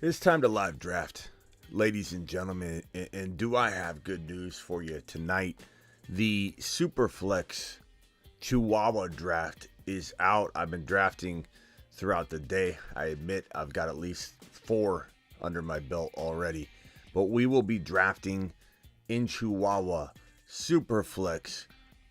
It's time to live draft, ladies and gentlemen, and do I have good news for you tonight? The Superflex Chihuahua draft is out. I've been drafting throughout the day. I admit I've got at least 4 under my belt already, but we will be drafting in Chihuahua Superflex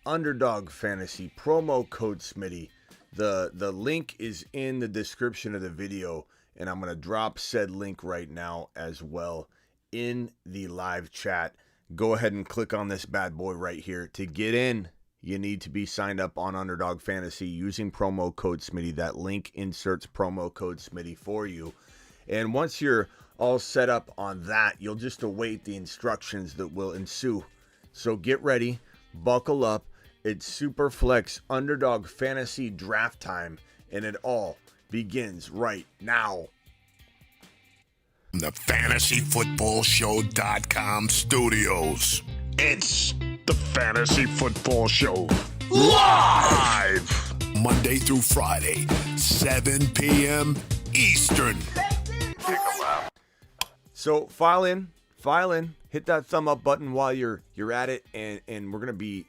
Underdog Fantasy promo code Smitty. The link is in the description of the video, and I'm going to drop said link right now as well in the live chat. Go ahead and click on this bad boy right here. To get in, you need to be signed up on Underdog Fantasy using promo code Smitty. That link inserts promo code Smitty for you. And once you're all set up on that, you'll just await the instructions that will ensue. So get ready, buckle up. It's Superflex Underdog Fantasy draft time, and it all begins right now. The FantasyFootballShow.com studios. It's the Fantasy Football Show live Monday through Friday, 7 p.m. Eastern. So file in, hit that thumb up button while you're at it, and we're gonna be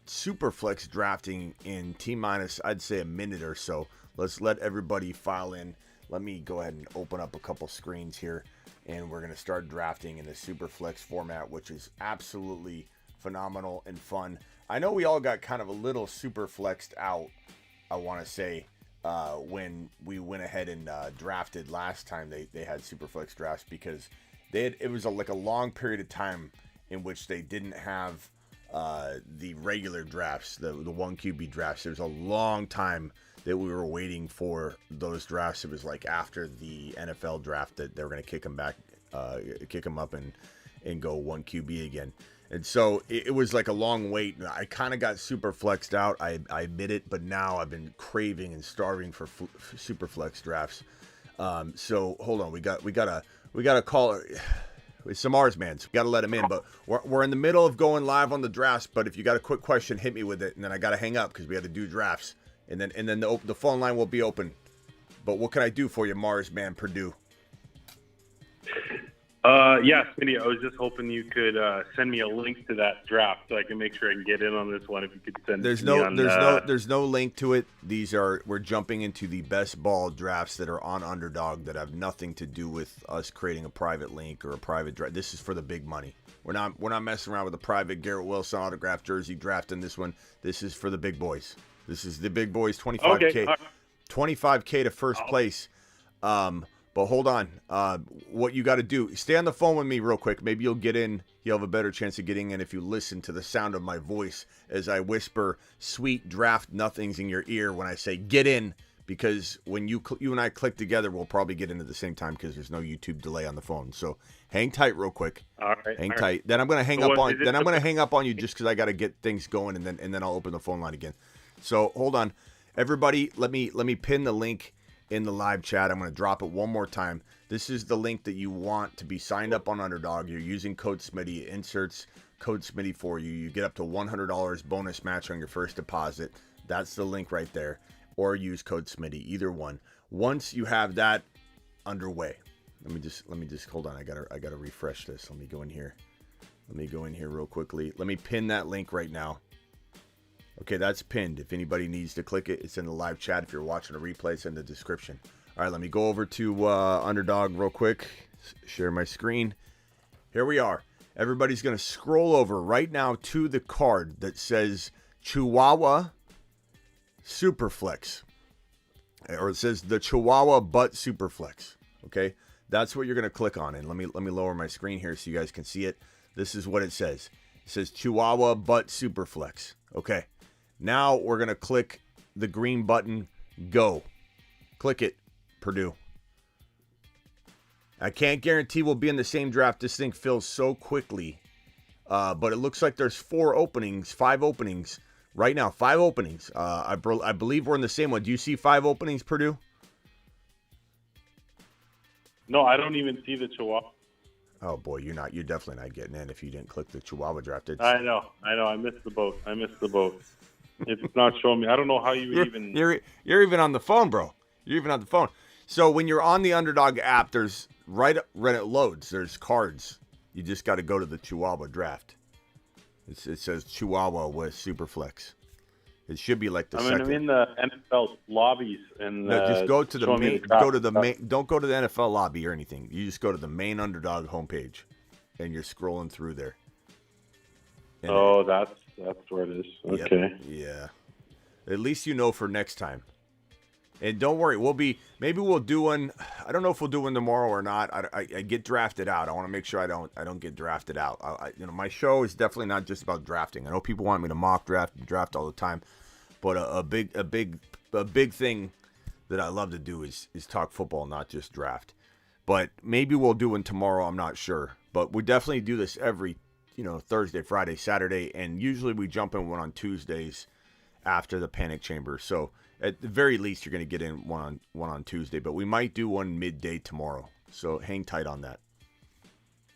Superflex drafting in T-minus, I'd say, a minute or so. Let's let everybody file in. Let me go ahead and open up a couple screens here, and we're going to start drafting in the Superflex format, which is absolutely phenomenal and fun. I know we all got kind of a little Superflexed out, I want to say, when we went ahead and drafted last time they had Superflex drafts, because it was like a long period of time in which they didn't have the regular drafts, the 1 QB drafts. There was a long time that we were waiting for those drafts. It was like after the NFL draft that they were going to kick them back, kick them up and go 1 QB again. And so it was like a long wait. I kind of got super flexed out. I admit it, but now I've been craving and starving for super flex drafts. So hold on, we got a caller. It's Samar's man's. We got to let him in, but we're in the middle of going live on the drafts. But if you got a quick question, hit me with it, and then I got to hang up because we had to do drafts. And then the phone line will be open. But what can I do for you, Mars Man Purdue? Yeah, Smitty, I was just hoping you could send me a link to that draft so I can make sure I can get in on this one. If you could send there's no link to it. We're jumping into the best ball drafts that are on Underdog that have nothing to do with us creating a private link or a private draft. This is for the big money. We're not messing around with a private Garrett Wilson autograph jersey draft in this one. This is for the big boys. This is the big boys, 25K. Okay. 25K to first place. But hold on. What you got to do, stay on the phone with me real quick. Maybe you'll get in. You'll have a better chance of getting in if you listen to the sound of my voice as I whisper sweet draft nothings in your ear when I say get in, because when you and I click together, we'll probably get in at the same time because there's no YouTube delay on the phone. So hang tight real quick. All right. Hang tight. Then I'm going to hang up on. Then I'm going to hang up on you just because I got to get things going, and then I'll open the phone line again. So hold on, everybody. Let me pin the link in the live chat. I'm going to drop it one more time. This is the link that you want to be signed up on Underdog. You're using code Smitty. It inserts code Smitty for you. You get up to $100 bonus match on your first deposit. That's the link right there. Or use code Smitty, either one. Once you have that underway, let me just hold on. I gotta refresh this. Let me go in here real quickly. Let me pin that link right now. Okay, that's pinned. If anybody needs to click it, it's in the live chat. If you're watching a replay, it's in the description. All right, let me go over to Underdog real quick. Share my screen. Here we are. Everybody's going to scroll over right now to the card that says Chihuahua Superflex. Or it says the Chihuahua Butt Superflex. Okay, that's what you're going to click on. And let me lower my screen here so you guys can see it. This is what it says. It says Chihuahua Butt Superflex. Okay. Now we're going to click the green button, go. Click it, Purdue. I can't guarantee we'll be in the same draft. This thing fills so quickly. But it looks like there's 5 openings right now. 5 openings. I believe we're in the same one. Do you see 5 openings, Purdue? No, I don't even see the Chihuahua. Oh, boy, you're definitely not getting in if you didn't click the Chihuahua draft. I know. I missed the boat. It's not showing me. I don't know how you You're even on the phone, bro. You're even on the phone. So when you're on the Underdog app, there's right when it loads, there's cards. You just got to go to the Chihuahua draft. It says Chihuahua with Superflex. It should be like the second. I'm in the NFL lobbies and No, just go to the showing me main. draft Go to the stuff. main. Don't go to the NFL lobby or anything. You just go to the main Underdog homepage, and you're scrolling through there. And Oh, that's where it is. Yep, Okay. yeah. At least you know for next time. And don't worry, maybe we'll do one. I don't know if we'll do one tomorrow or not. I get drafted out. I want to make sure I don't get drafted out. My show is definitely not just about drafting. I know people want me to mock draft and draft all the time, but a big thing that I love to do is talk football, not just draft. But maybe we'll do one tomorrow. I'm not sure, but we definitely do this every Thursday, Friday, Saturday, and usually we jump in one on Tuesdays after the Panic Chamber. So at the very least, you're going to get in one on Tuesday, but we might do one midday tomorrow. So hang tight on that.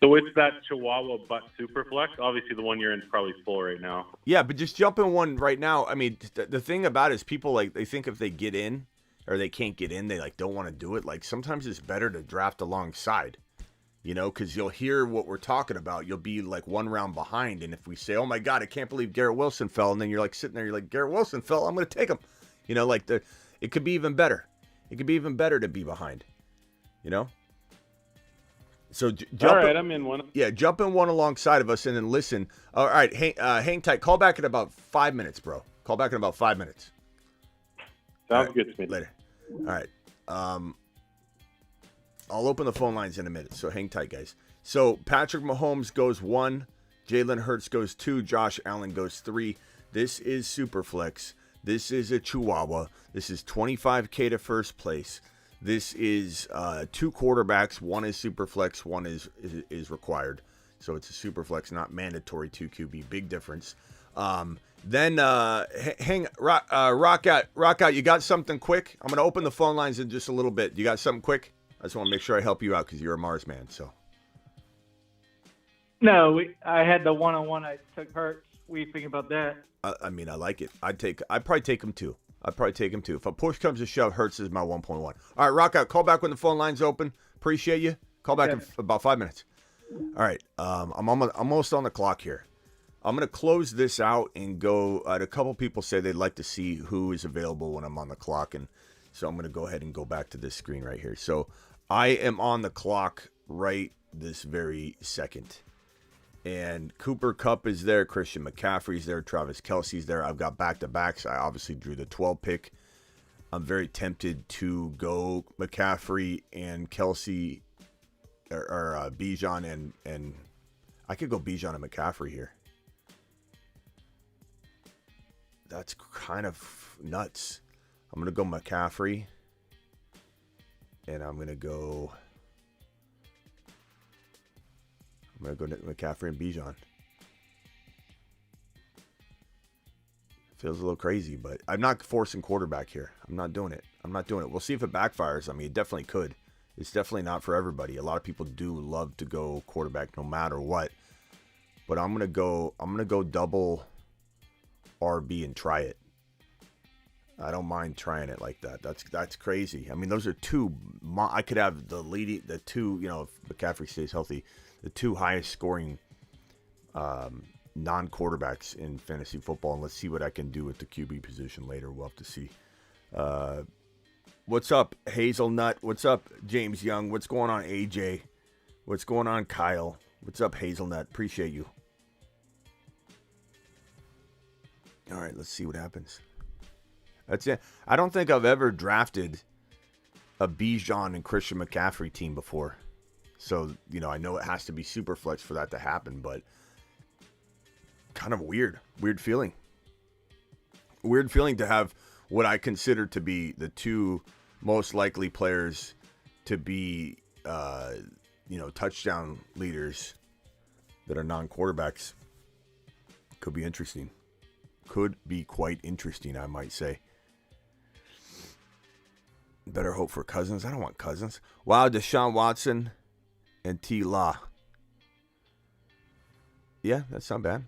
So it's that Chihuahua butt Superflex. Obviously, the one you're in is probably full right now. Yeah, but just jump in one right now. I mean, the thing about it is people they think if they get in or they can't get in, they don't want to do it. Like sometimes it's better to draft alongside. Because you'll hear what we're talking about. You'll be like one round behind. And if we say, oh, my God, I can't believe Garrett Wilson fell. And then you're like sitting there, you're like, Garrett Wilson fell. I'm going to take him. It could be even better. It could be even better to be behind, So jump All right, I'm in one. Yeah, jump in one alongside of us and then listen. All right, hang tight. Call back in about 5 minutes, bro. Call back in about 5 minutes. Sounds Right, good to me. Later. All right. I'll open the phone lines in a minute, so hang tight, guys. So Patrick Mahomes goes 1, Jalen Hurts goes 2, Josh Allen goes 3. This is Superflex. This is a Chihuahua. This is $25K to first place. This is 2 quarterbacks. One is Superflex, one is required. So it's a Superflex, not mandatory 2 QB. Big difference. Then rock out. You got something quick? I'm going to open the phone lines in just a little bit. You got something quick? I just want to make sure I help you out because you're a Mars man. So. No, I had the one-on-one. I took Hurts. What do you think about that? I mean, I like it. I'd probably take him too. If a push comes to shove, Hurts is my 1.1. All right, rock out. Call back when the phone line's open. Appreciate you. Call back in about 5 minutes. All right, I'm almost on the clock here. I'm going to close this out and go. A couple people say they'd like to see who is available when I'm on the clock, and so I'm going to go ahead and go back to this screen right here. So I am on the clock right this very second. And Cooper Kupp is there. Christian McCaffrey's there. Travis Kelce's there. I've got back-to-backs. I obviously drew the 12 pick. I'm very tempted to go McCaffrey and Kelce or Bijan and I could go Bijan and McCaffrey here. That's kind of nuts. I'm going to go McCaffrey. And I'm going to go McCaffrey and Bijan. Feels a little crazy, but I'm not forcing quarterback here. I'm not doing it. We'll see if it backfires. I mean, it definitely could. It's definitely not for everybody. A lot of people do love to go quarterback no matter what. But I'm gonna go double RB and try it. I don't mind trying it like that. That's crazy. I mean, those are two. I could have the two. If McCaffrey stays healthy, the two highest scoring non-quarterbacks in fantasy football. And let's see what I can do with the QB position later. We'll have to see. What's up, Hazelnut? What's up, James Young? What's going on, AJ? What's going on, Kyle? What's up, Hazelnut? Appreciate you. All right, let's see what happens. That's it. I don't think I've ever drafted a Bijan and Christian McCaffrey team before. So, I know it has to be super flex for that to happen, but kind of weird. Weird feeling. Weird feeling to have what I consider to be the two most likely players to be, touchdown leaders that are non-quarterbacks. Could be interesting. Could be quite interesting, I might say. Better hope for Cousins. I don't want Cousins. Wow, Deshaun Watson and T. Law. Yeah, that's not bad.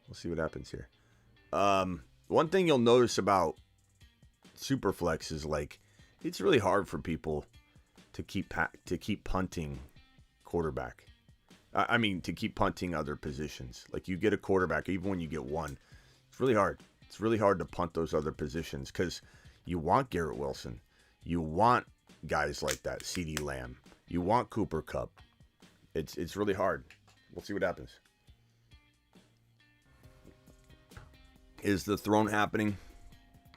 We'll see what happens here. One thing you'll notice about Superflex is it's really hard for people to keep punting quarterback. I mean, to keep punting other positions. Like, you get a quarterback, even when you get one, it's really hard. It's really hard to punt those other positions because you want Garrett Wilson. You want guys like that, CeeDee Lamb. You want Cooper Kupp. It's really hard. We'll see what happens. Is the throne happening?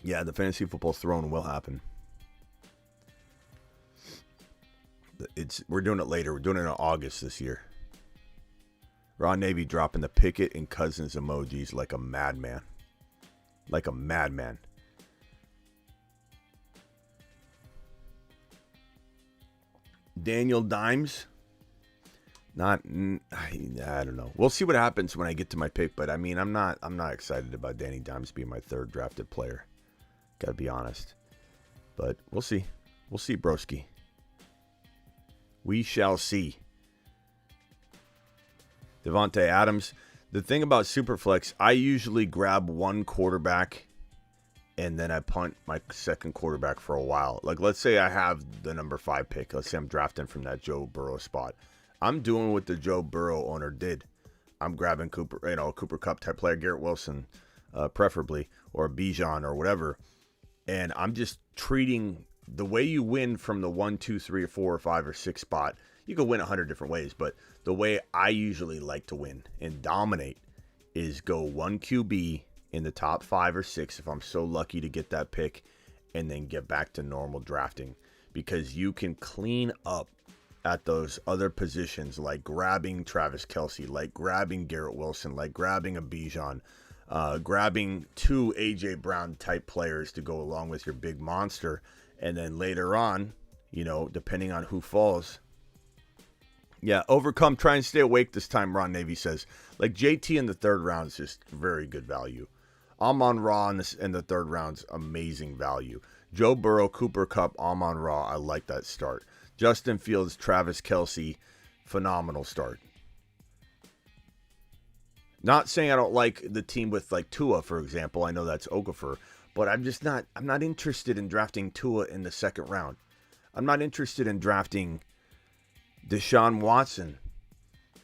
Yeah, the fantasy football throne will happen. We're doing it later. We're doing it in August this year. Ron Navy dropping the Pickett and Cousins emojis like a madman. Like a madman. Daniel Dimes. I don't know. We'll see what happens when I get to my pick, but I mean, I'm not excited about Danny Dimes being my third drafted player. Gotta be honest. But we'll see. We'll see, broski. We shall see. Devontae Adams. The thing about Superflex, I usually grab one quarterback and then I punt my second quarterback for a while. Like, let's say I have the number 5 pick. Let's say I'm drafting from that Joe Burrow spot. I'm doing what the Joe Burrow owner did. I'm grabbing Cooper Kupp type player, Garrett Wilson, preferably, or Bijan or whatever. And I'm just treating the way you win from the 1, 2, 3, or 4, or 5, or 6 spot. You can win 100 different ways, but the way I usually like to win and dominate is go 1 QB in the top 5 or 6 if I'm so lucky to get that pick, and then get back to normal drafting, because you can clean up at those other positions, like grabbing Travis Kelce, like grabbing Garrett Wilson, like grabbing a Bijan, grabbing 2 A.J. Brown type players to go along with your big monster. And then later on, depending on who falls. Yeah, overcome, try and stay awake this time, Ron Navy says. Like, JT in the 3rd round is just very good value. Amon-Ra in the 3rd round's amazing value. Joe Burrow, Cooper Kupp, Amon-Ra, I like that start. Justin Fields, Travis Kelce, phenomenal start. Not saying I don't like the team with like Tua, for example. I know that's Okafor, but I'm not interested in drafting Tua in the 2nd round. I'm not interested in drafting Deshaun Watson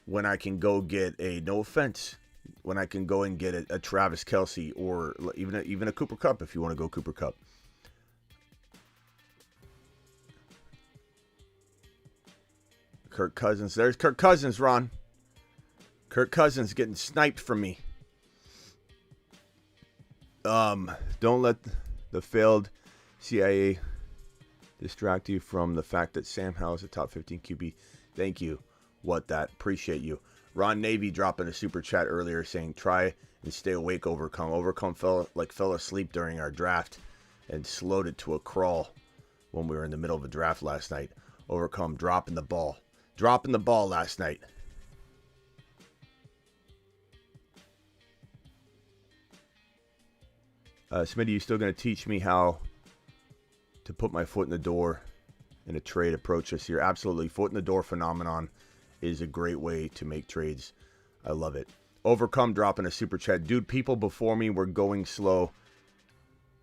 when I can go get no offense, when I can go and get a Travis Kelce, or even a Cooper Kupp if you want to go Cooper Kupp. Kirk Cousins. There's Kirk Cousins, Ron. Kirk Cousins getting sniped from me. Don't let the failed CIA distract you from the fact that Sam Howell is a top 15 QB. Thank you. What that. Appreciate you. Ron Navy dropping a super chat earlier saying try and stay awake, Overcome. Overcome fell asleep during our draft and slowed it to a crawl when we were in the middle of a draft last night. Overcome dropping the ball. Dropping the ball last night. Smitty, you still going to teach me how to put my foot in the door in a trade approach this year? Absolutely. Foot in the door phenomenon is a great way to make trades. I love it. Overcome dropping a super chat. Dude, people before me were going slow.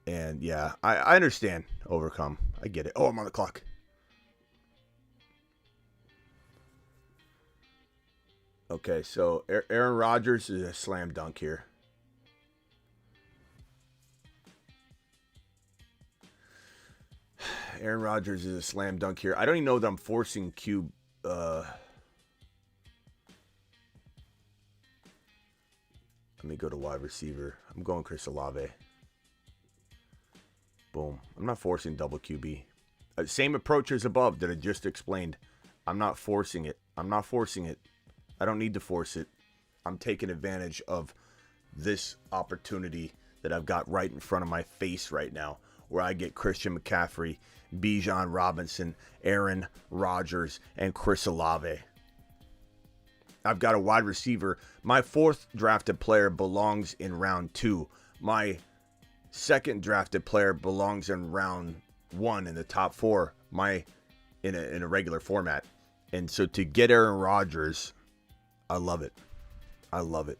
And yeah, I understand. Overcome. I get it. Oh, I'm on the clock. Okay, so Aaron Rodgers is a slam dunk here. Aaron Rodgers is a slam dunk here. I don't even know that I'm forcing Cube. Let me go to wide receiver. I'm going Chris Olave. Boom. I'm not forcing double QB. Same approach as above that I just explained. I'm not forcing it. I don't need to force it. I'm taking advantage of this opportunity that I've got right in front of my face right now, where I get Christian McCaffrey, Bijan Robinson, Aaron Rodgers, and Chris Olave. I've got a wide receiver. My 4th drafted player belongs in round 2. My 2nd drafted player belongs in round 1 in the top 4. In a regular format. And so to get Aaron Rodgers, I love it. I love it.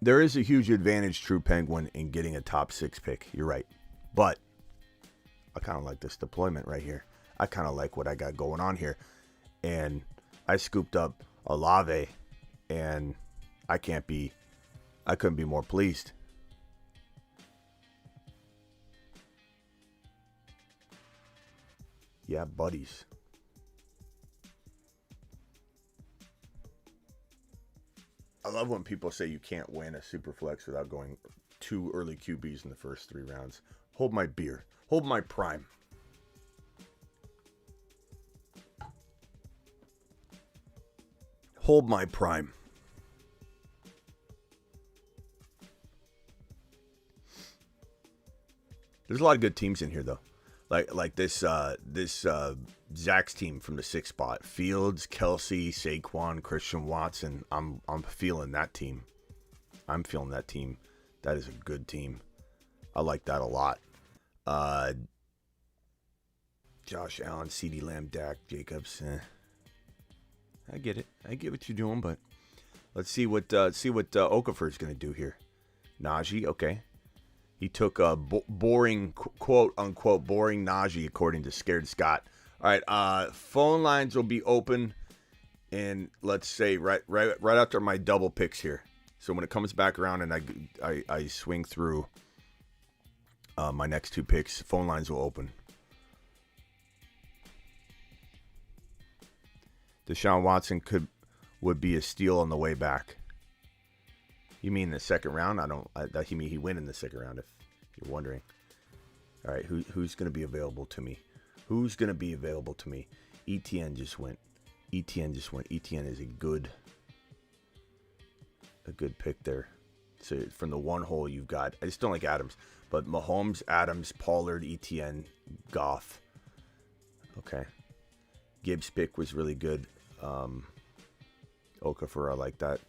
There is a huge advantage, True Penguin, in getting a top 6 pick. You're right. But I kind of like this deployment right here. I kind of like what I got going on here. And I scooped up Olave, and I couldn't be more pleased. Yeah, buddies. I love when people say you can't win a super flex without going 2 early QBs in the first 3 rounds. Hold my beer. Hold my prime. Hold my prime. There's a lot of good teams in here, though. Like this Zach's team from the 6th spot. Fields, Kelsey, Saquon, Christian Watson. I'm feeling that team. I'm feeling that team. That is a good team. I like that a lot. Josh Allen, CeeDee Lamb, Dak, Jacobs. I get it. I get what you're doing, but let's see what Okafor is going to do here. Najee, okay. He took a boring, quote unquote, boring Najee, according to Scared Scott. All right, phone lines will be open, and let's say right after my double picks here. So when it comes back around and I swing through my next 2 picks, phone lines will open. Deshaun Watson would be a steal on the way back. You mean the second round? You mean he win in the second round, if you're wondering. All right, who's going to be available to me? Who's going to be available to me? ETN just went. ETN is a good pick there. So from the one hole you've got, I just don't like Adams, but Mahomes, Adams, Pollard, ETN, Goff. Okay. Gibbs' pick was really good. Okafor, I like that.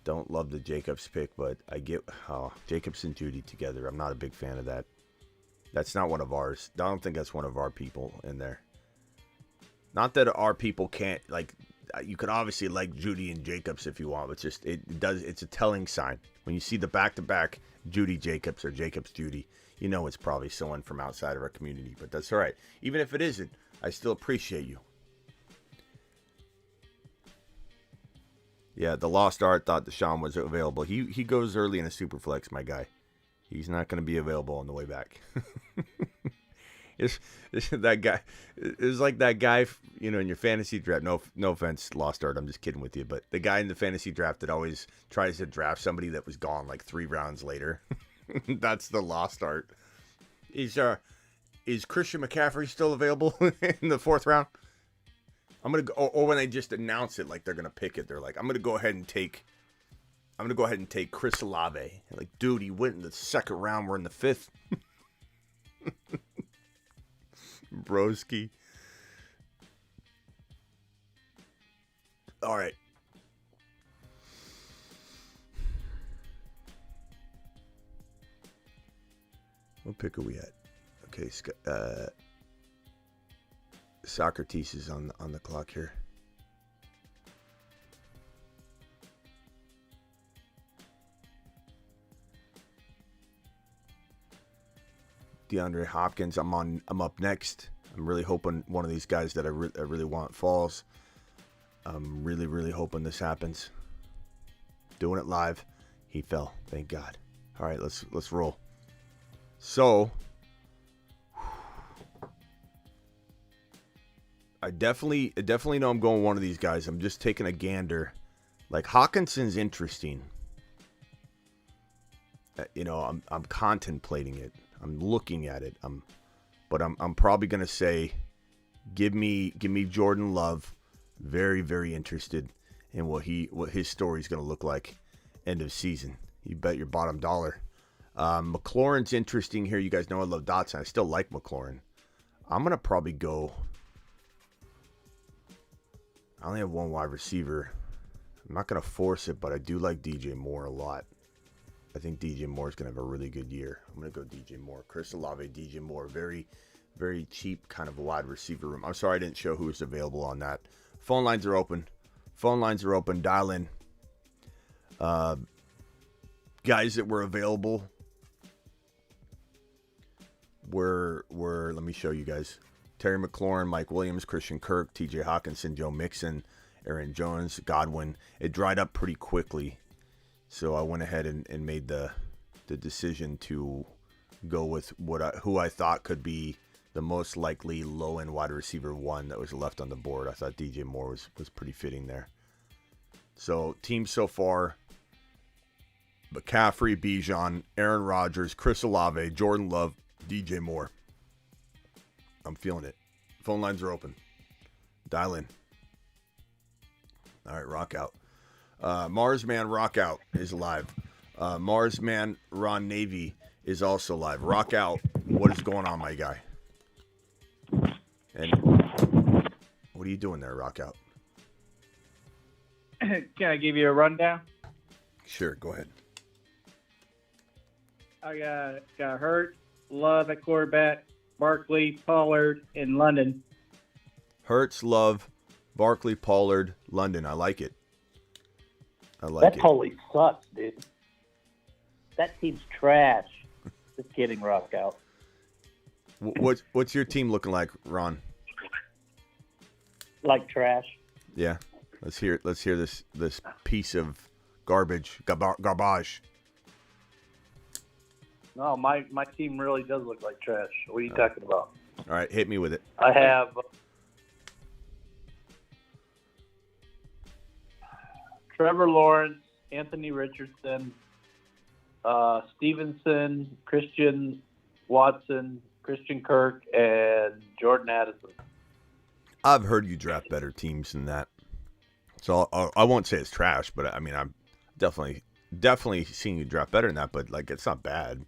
Don't love the Jacobs pick, but I get Jacobs and Judy together. I'm not a big fan of that. That's not one of ours. I don't think that's one of our people in there. Not that our people can't, like, you could obviously like Judy and Jacobs if you want, but it's a telling sign. When you see the back-to-back Judy Jacobs or Jacobs Judy, you know it's probably someone from outside of our community, but that's all right. Even if it isn't, I still appreciate you. Yeah, the Lost Art thought Deshaun was available. He goes early in a super flex, my guy. He's not going to be available on the way back. It's that guy. It's like that guy, in your fantasy draft. No offense, Lost Art. I'm just kidding with you. But the guy in the fantasy draft that always tries to draft somebody that was gone like 3 rounds later. That's the Lost Art. Is Christian McCaffrey still available in the 4th round? I'm gonna go, or when they just announce it, like they're gonna pick it, they're like, I'm gonna go ahead and take Chris Olave. Like, dude, he went in the 2nd round. We're in the 5th. Broski. All right. What pick are we at? Okay, Socrates is on the clock here. DeAndre Hopkins, I'm up next. I'm really hoping one of these guys that I really want falls. I'm really, really hoping this happens. Doing it live. He fell. Thank God. All right, let's roll. So I definitely know I'm going one of these guys. I'm just taking a gander. Like, Hawkinson's interesting. I'm contemplating it. I'm looking at it. But I'm probably gonna say, give me Jordan Love. Very, very interested in what his story's gonna look like end of season. You bet your bottom dollar. McLaurin's interesting here. You guys know I love Dotson. I still like McLaurin. I'm gonna probably go. I only have one wide receiver. I'm not gonna force it, but I do like DJ Moore a lot. I think DJ Moore is going to have a really good year. I'm going to go DJ Moore. Chris Olave, DJ Moore. Very, very cheap kind of a wide receiver room. I'm sorry I didn't show who was available on that. Phone lines are open. Dial in. guys that were available were let me show you guys. Terry McLaurin, Mike Williams, Christian Kirk, TJ Hawkinson, Joe Mixon, Aaron Jones, Godwin. It dried up pretty quickly. So I went ahead and made the decision to go with who I thought could be the most likely low-end wide receiver one that was left on the board. I thought DJ Moore was pretty fitting there. So teams so far: McCaffrey, Bijan, Aaron Rodgers, Chris Olave, Jordan Love, DJ Moore. I'm feeling it. Phone lines are open. Dial in. All right, rock out. Marsman Rock Out is live. Marsman Ron Navy is also live. Rock Out, what is going on, my guy? And what are you doing there, Rock Out? Can I give you a rundown? Sure, go ahead. I got Hurt, Love at quarterback, Barkley, Pollard, in London. Hurts, Love, Barkley, Pollard, London. I like it. That totally sucks, dude. That team's trash. Just kidding, Rock Out. What's your team looking like, Ron? Like trash. Yeah. Let's hear this piece of garbage. Garbage. No, my team really does look like trash. What are you talking about? All right, hit me with it. I have Trevor Lawrence, Anthony Richardson, Stevenson, Christian Watson, Christian Kirk, and Jordan Addison. I've heard you draft better teams than that. So I won't say it's trash, but I mean, I'm definitely seeing you draft better than that, but like, it's not bad.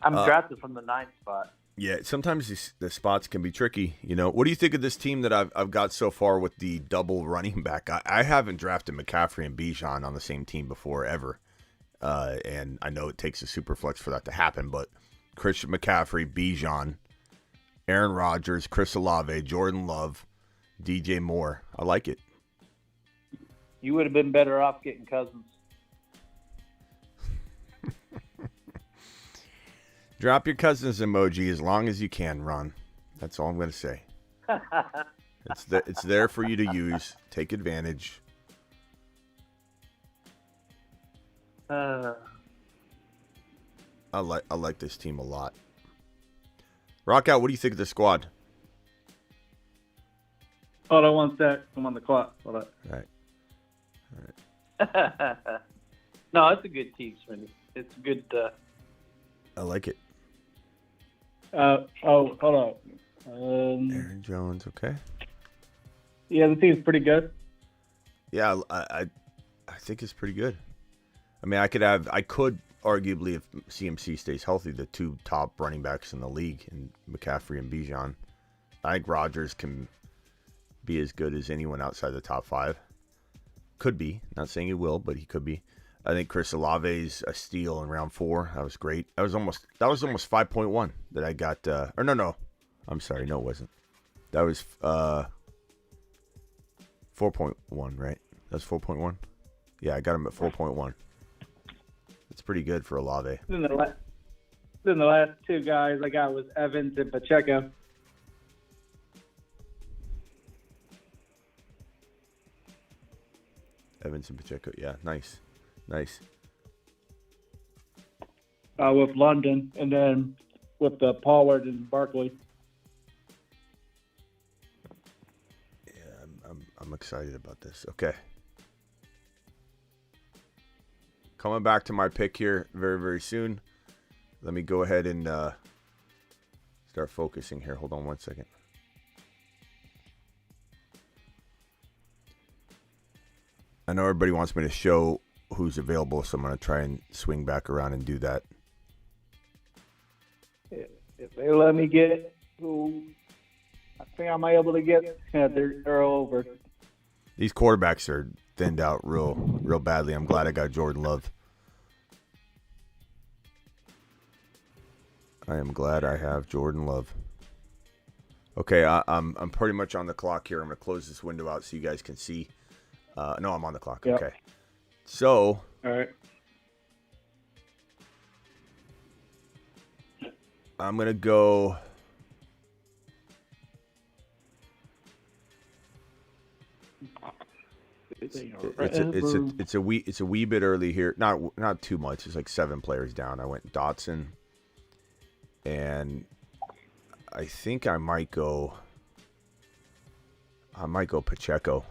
I'm drafted from the 9th spot. Yeah, sometimes the spots can be tricky. You know, what do you think of this team that I've got so far with the double running back? I haven't drafted McCaffrey and Bijan on the same team before ever, and I know it takes a super flex for that to happen. But Christian McCaffrey, Bijan, Aaron Rodgers, Chris Olave, Jordan Love, DJ Moore. I like it. You would have been better off getting Cousins. Drop your Cousins emoji as long as you can, Ron. That's all I'm going to say. It's there for you to use. Take advantage. Uh, I like this team a lot. Rock Out, what do you think of the squad? Hold on one sec. I'm on the clock. Hold on. All right. no, it's a good team, Smitty. It's a good. I like it. Hold on. Aaron Jones, okay. Yeah, the team's pretty good. Yeah, I think it's pretty good. I mean, I could arguably, if CMC stays healthy, the two top running backs in the league, in McCaffrey and Bijan. I think Rodgers can be as good as anyone outside the top 5. Could be. Not saying he will, but he could be. I think Chris Olave's a steal in round 4. That was great. That was almost 5.1 that I got. Or no. I'm sorry. No, it wasn't. That was 4.1, right? That's 4.1. Yeah, I got him at 4.1. It's pretty good for Olave. Then the last two guys I got was Evans and Pacheco. Evans and Pacheco. Yeah, nice. With London, and then with the Pollard and Barkley. Yeah, I'm excited about this. Okay. Coming back to my pick here very, very soon. Let me go ahead and start focusing here. Hold on one second. I know everybody wants me to show who's available, so I'm going to try and swing back around and do that. If they let me get who I think I might be able to get, they're over. These quarterbacks are thinned out real badly. I'm glad I got Jordan Love. I am glad I have Jordan Love. Okay, I'm pretty much on the clock here. I'm going to close this window out so you guys can see. No, I'm on the clock. Yep. Okay. So, All All right. I'm gonna go. It's a wee bit early here. Not too much. It's like 7 players down. I went Dotson, and I think I might go Pacheco.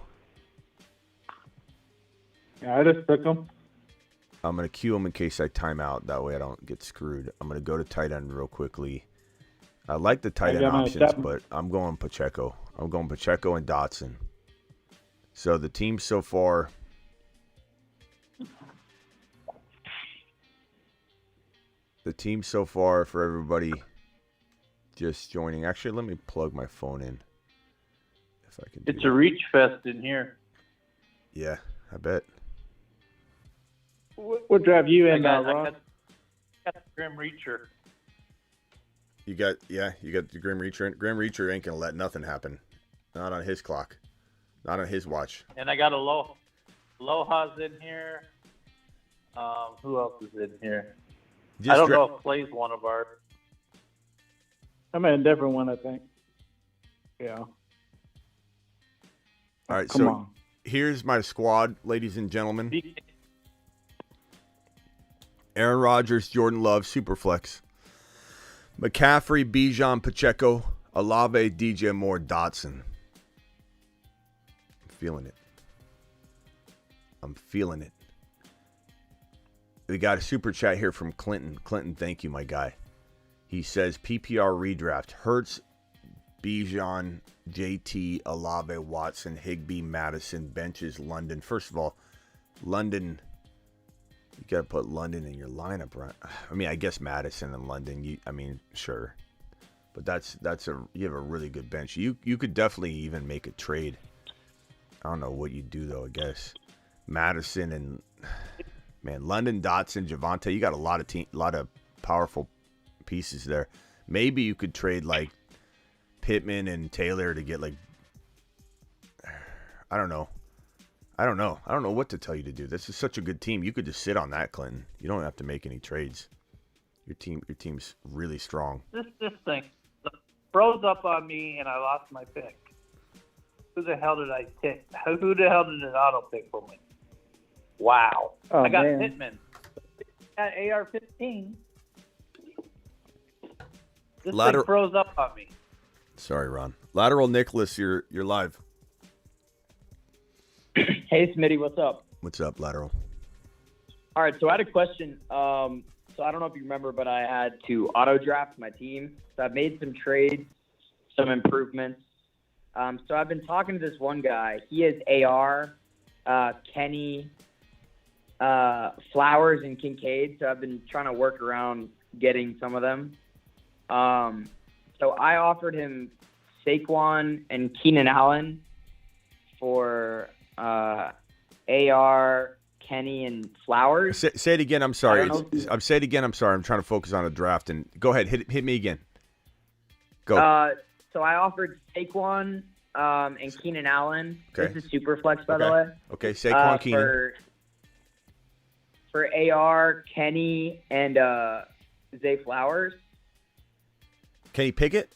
Yeah, I just took him. I'm gonna queue him in case I time out. That way I don't get screwed. I'm gonna go to tight end real quickly. I like the tight end options, but I'm going Pacheco. I'm going Pacheco and Dotson. So the team so far. The team so far for everybody just joining. Actually, let me plug my phone in. If I can. It's a reach fest in here. Yeah, I bet. What drive you in, I Ross? got the Grim Reacher. You got the Grim Reacher. Grim Reacher ain't gonna let nothing happen. Not on his clock. Not on his watch. And I got Aloha's in here. Who else is in here? I don't know if Clay's one of ours. I'm in a different one, I think. Yeah. All right, Come on. Here's my squad, ladies and gentlemen. Aaron Rodgers, Jordan Love, Superflex. McCaffrey, Bijan, Pacheco, Olave, DJ Moore, Dotson. I'm feeling it. We got a super chat here from Clinton. Clinton, thank you, my guy. He says PPR redraft. Hurts, Bijan, JT, Olave, Watson, Higbee, Madison, benches, London. First of all, London, you got to put London in your lineup, right? I mean, I guess Madison and London, sure. But you have a really good bench. You could definitely even make a trade. I don't know what you do, though, I guess. Madison and, man, London, Dotson, Javonte, you got a lot of powerful pieces there. Maybe you could trade, like, Pittman and Taylor to get, like, I don't know. I don't know what to tell you to do. This is such a good team. You could just sit on that, Clinton. You don't have to make any trades. Your team's really strong. This thing froze up on me, and I lost my pick. Who the hell did I pick? Who the hell did it auto pick for me? Wow. Oh, I got man. Pittman at AR-15. This thing froze up on me. Sorry, Ron. Lateral Nicholas, you're live. Hey, Smitty, what's up? What's up, Lateral? All right, so I had a question. So I don't know if you remember, but I had to auto draft my team. So I've made some trades, some improvements. So I've been talking to this one guy. He has AR, Kenny, Flowers, and Kincaid. So I've been trying to work around getting some of them. So I offered him Saquon and Keenan Allen for AR, Kenny, and Flowers. Say it again. I'm sorry. Say it again. I'm sorry. I'm trying to focus on a draft. And go ahead. Hit me again. Go. So I offered Saquon and Keenan Allen. Okay. This is super flex, by the way. Okay. Saquon, Keenan. For AR, Kenny, and Zay Flowers. Kenny Pickett?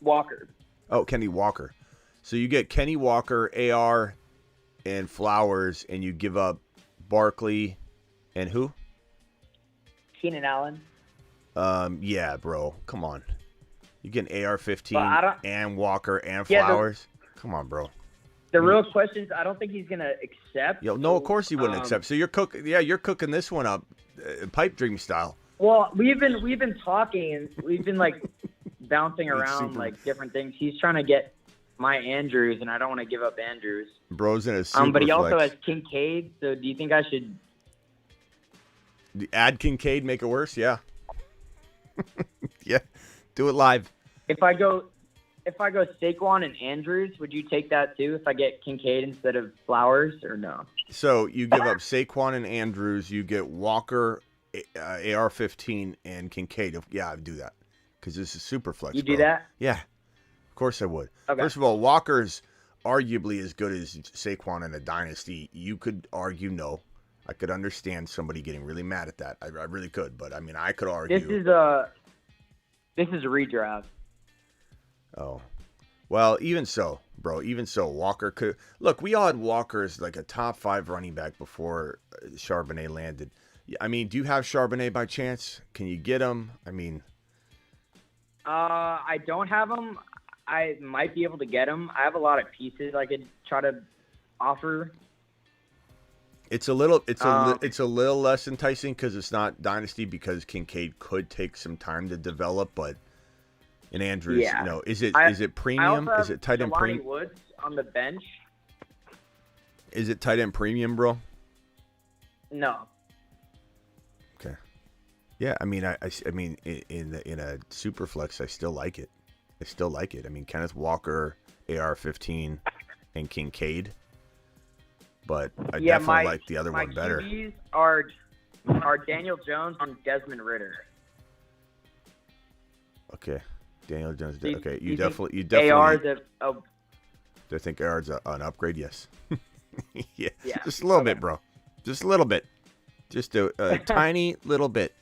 Walker. Oh, Kenny Walker. So you get Kenny Walker, AR, and Flowers, and you give up Barkley and who? Keenan Allen. Yeah, bro. Come on. You get an AR-15 and Walker and Flowers? Come on, bro. The real question is, I don't think he's gonna accept. Yo, no, of course he wouldn't accept. So you're cooking this one up, pipe dream style. Well, we've been talking, and we've been like bouncing around like different things. He's trying to get my Andrews, and I don't want to give up Andrews. Bro's in a super but he also flex. has Kincaid. So do you think I should add Kincaid, make it worse? Yeah. Yeah. Do it live. If I go Saquon and Andrews, would you take that too? If I get Kincaid instead of Flowers, or no? So you give up Saquon and Andrews, you get Walker, AR-15, and Kincaid. Yeah, I'd do that because this is super flex. You do that? Yeah, of course I would. Okay. First of all, Walker's arguably as good as Saquon in a dynasty, you could argue no. I could understand somebody getting really mad at that. I really could, but I mean, I could argue. This is a redraft. Oh, well, even so, bro. Even so, Walker could look. We all had Walker as like a top 5 running back before Charbonnet landed. I mean, do you have Charbonnet by chance? Can you get him? I mean, I don't have him. I might be able to get him. I have a lot of pieces I could try to offer. it's a little less enticing because it's not dynasty because Kincaid could take some time to develop, but in Andrews, Yeah. is it premium? I also have Is it tight end Jelani premium? Woods on the bench. Is it tight end premium, bro? No. Okay. Yeah, I mean, I mean, in a super flex, I still like it. I mean, Kenneth Walker, AR-15, and Kincaid. But I definitely like the other one better. My QBs are Daniel Jones and Desmond Ritter. Okay, Daniel Jones. Do Okay, you think definitely. AR's Do I think AR's an upgrade? Yes. Yeah, just a little bit, bro. Just a little bit. Just a tiny little bit.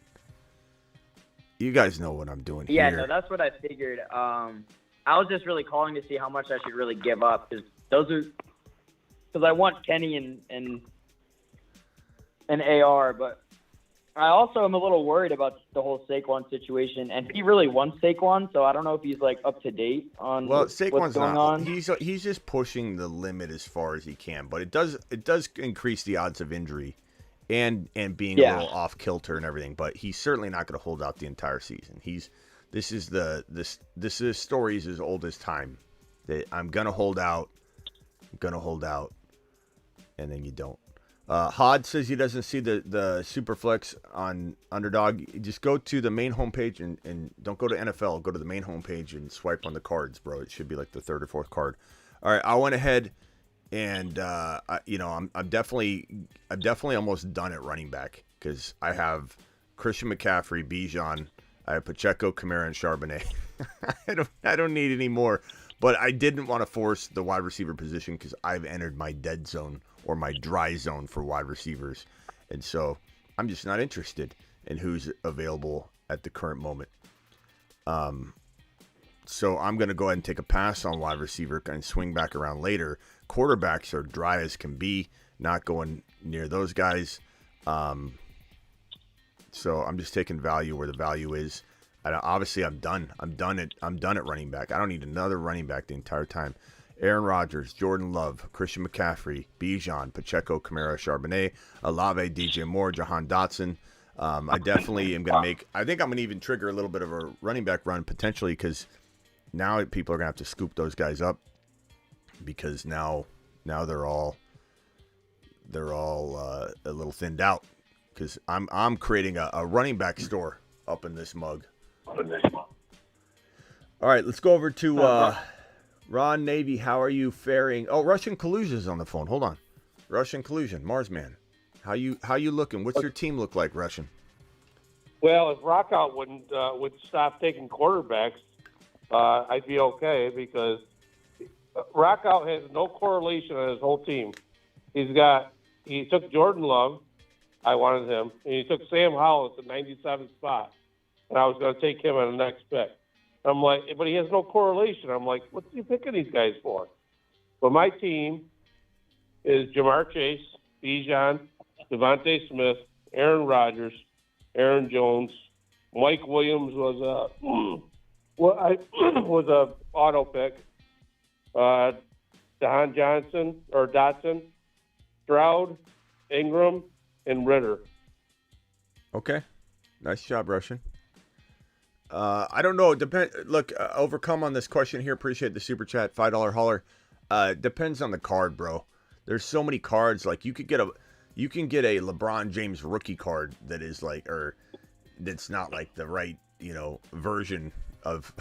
You guys know what I'm doing Yeah, here. no, that's what I figured. I was just really calling to see how much I should really give up because I want Kenny and AR, but I also am a little worried about the whole Saquon situation, and he really wants Saquon, so I don't know if he's like up to date on what's Saquon's going not. on. He's just pushing the limit as far as he can, but it does increase the odds of injury. And being a little off kilter and everything, but he's certainly not going to hold out the entire season. This is stories as old as time. That I'm gonna hold out, and then you don't. Hod says he doesn't see the Superflex on Underdog. You just go to the main homepage and don't go to NFL. Go to the main homepage and swipe on the cards, bro. It should be like the 3rd or 4th card. All right, I went ahead. And I'm definitely almost done at running back because I have Christian McCaffrey, Bijan, I have Pacheco, Kamara, and Charbonnet. I don't need any more, but I didn't want to force the wide receiver position because I've entered my dead zone or my dry zone for wide receivers, and so I'm just not interested in who's available at the current moment. So I'm going to go ahead and take a pass on wide receiver and swing back around later. Quarterbacks are dry as can be, not going near those guys. So I'm just taking value where the value is. And obviously I'm done. I'm done at running back. I don't need another running back the entire time. Aaron Rodgers, Jordan Love, Christian McCaffrey, Bijan, Pacheco, Kamara, Charbonnet, Olave, DJ Moore, Jahan Dotson. I definitely am going to I think I'm going to even trigger a little bit of a running back run potentially because now people are going to have to scoop those guys up because now they're all a little thinned out because I'm creating a running back store up in this mug. All right, let's go over to Ron Navy. How are you faring? Oh, Russian Collusion is on the phone. Hold on. Russian Collusion, Marsman. How you looking? What's your team look like, Russian? Well, if Rockout would stop taking quarterbacks, I'd be okay because Rockout has no correlation on his whole team. He took Jordan Love, I wanted him, and he took Sam Howell at the 97th spot, and I was going to take him on the next pick. I'm like, but he has no correlation. I'm like, what's he picking these guys for? But my team is Jamar Chase, Bijan, Devontae Smith, Aaron Rodgers, Aaron Jones, Mike Williams was a auto pick. Dotson, Stroud, Ingram, and Ritter. Okay, nice job, Russian. I don't know. Look, overcome on this question here. Appreciate the super chat. $5 holler. Depends on the card, bro. There's so many cards. Like you can get a LeBron James rookie card that is like, or that's not like the right, version of,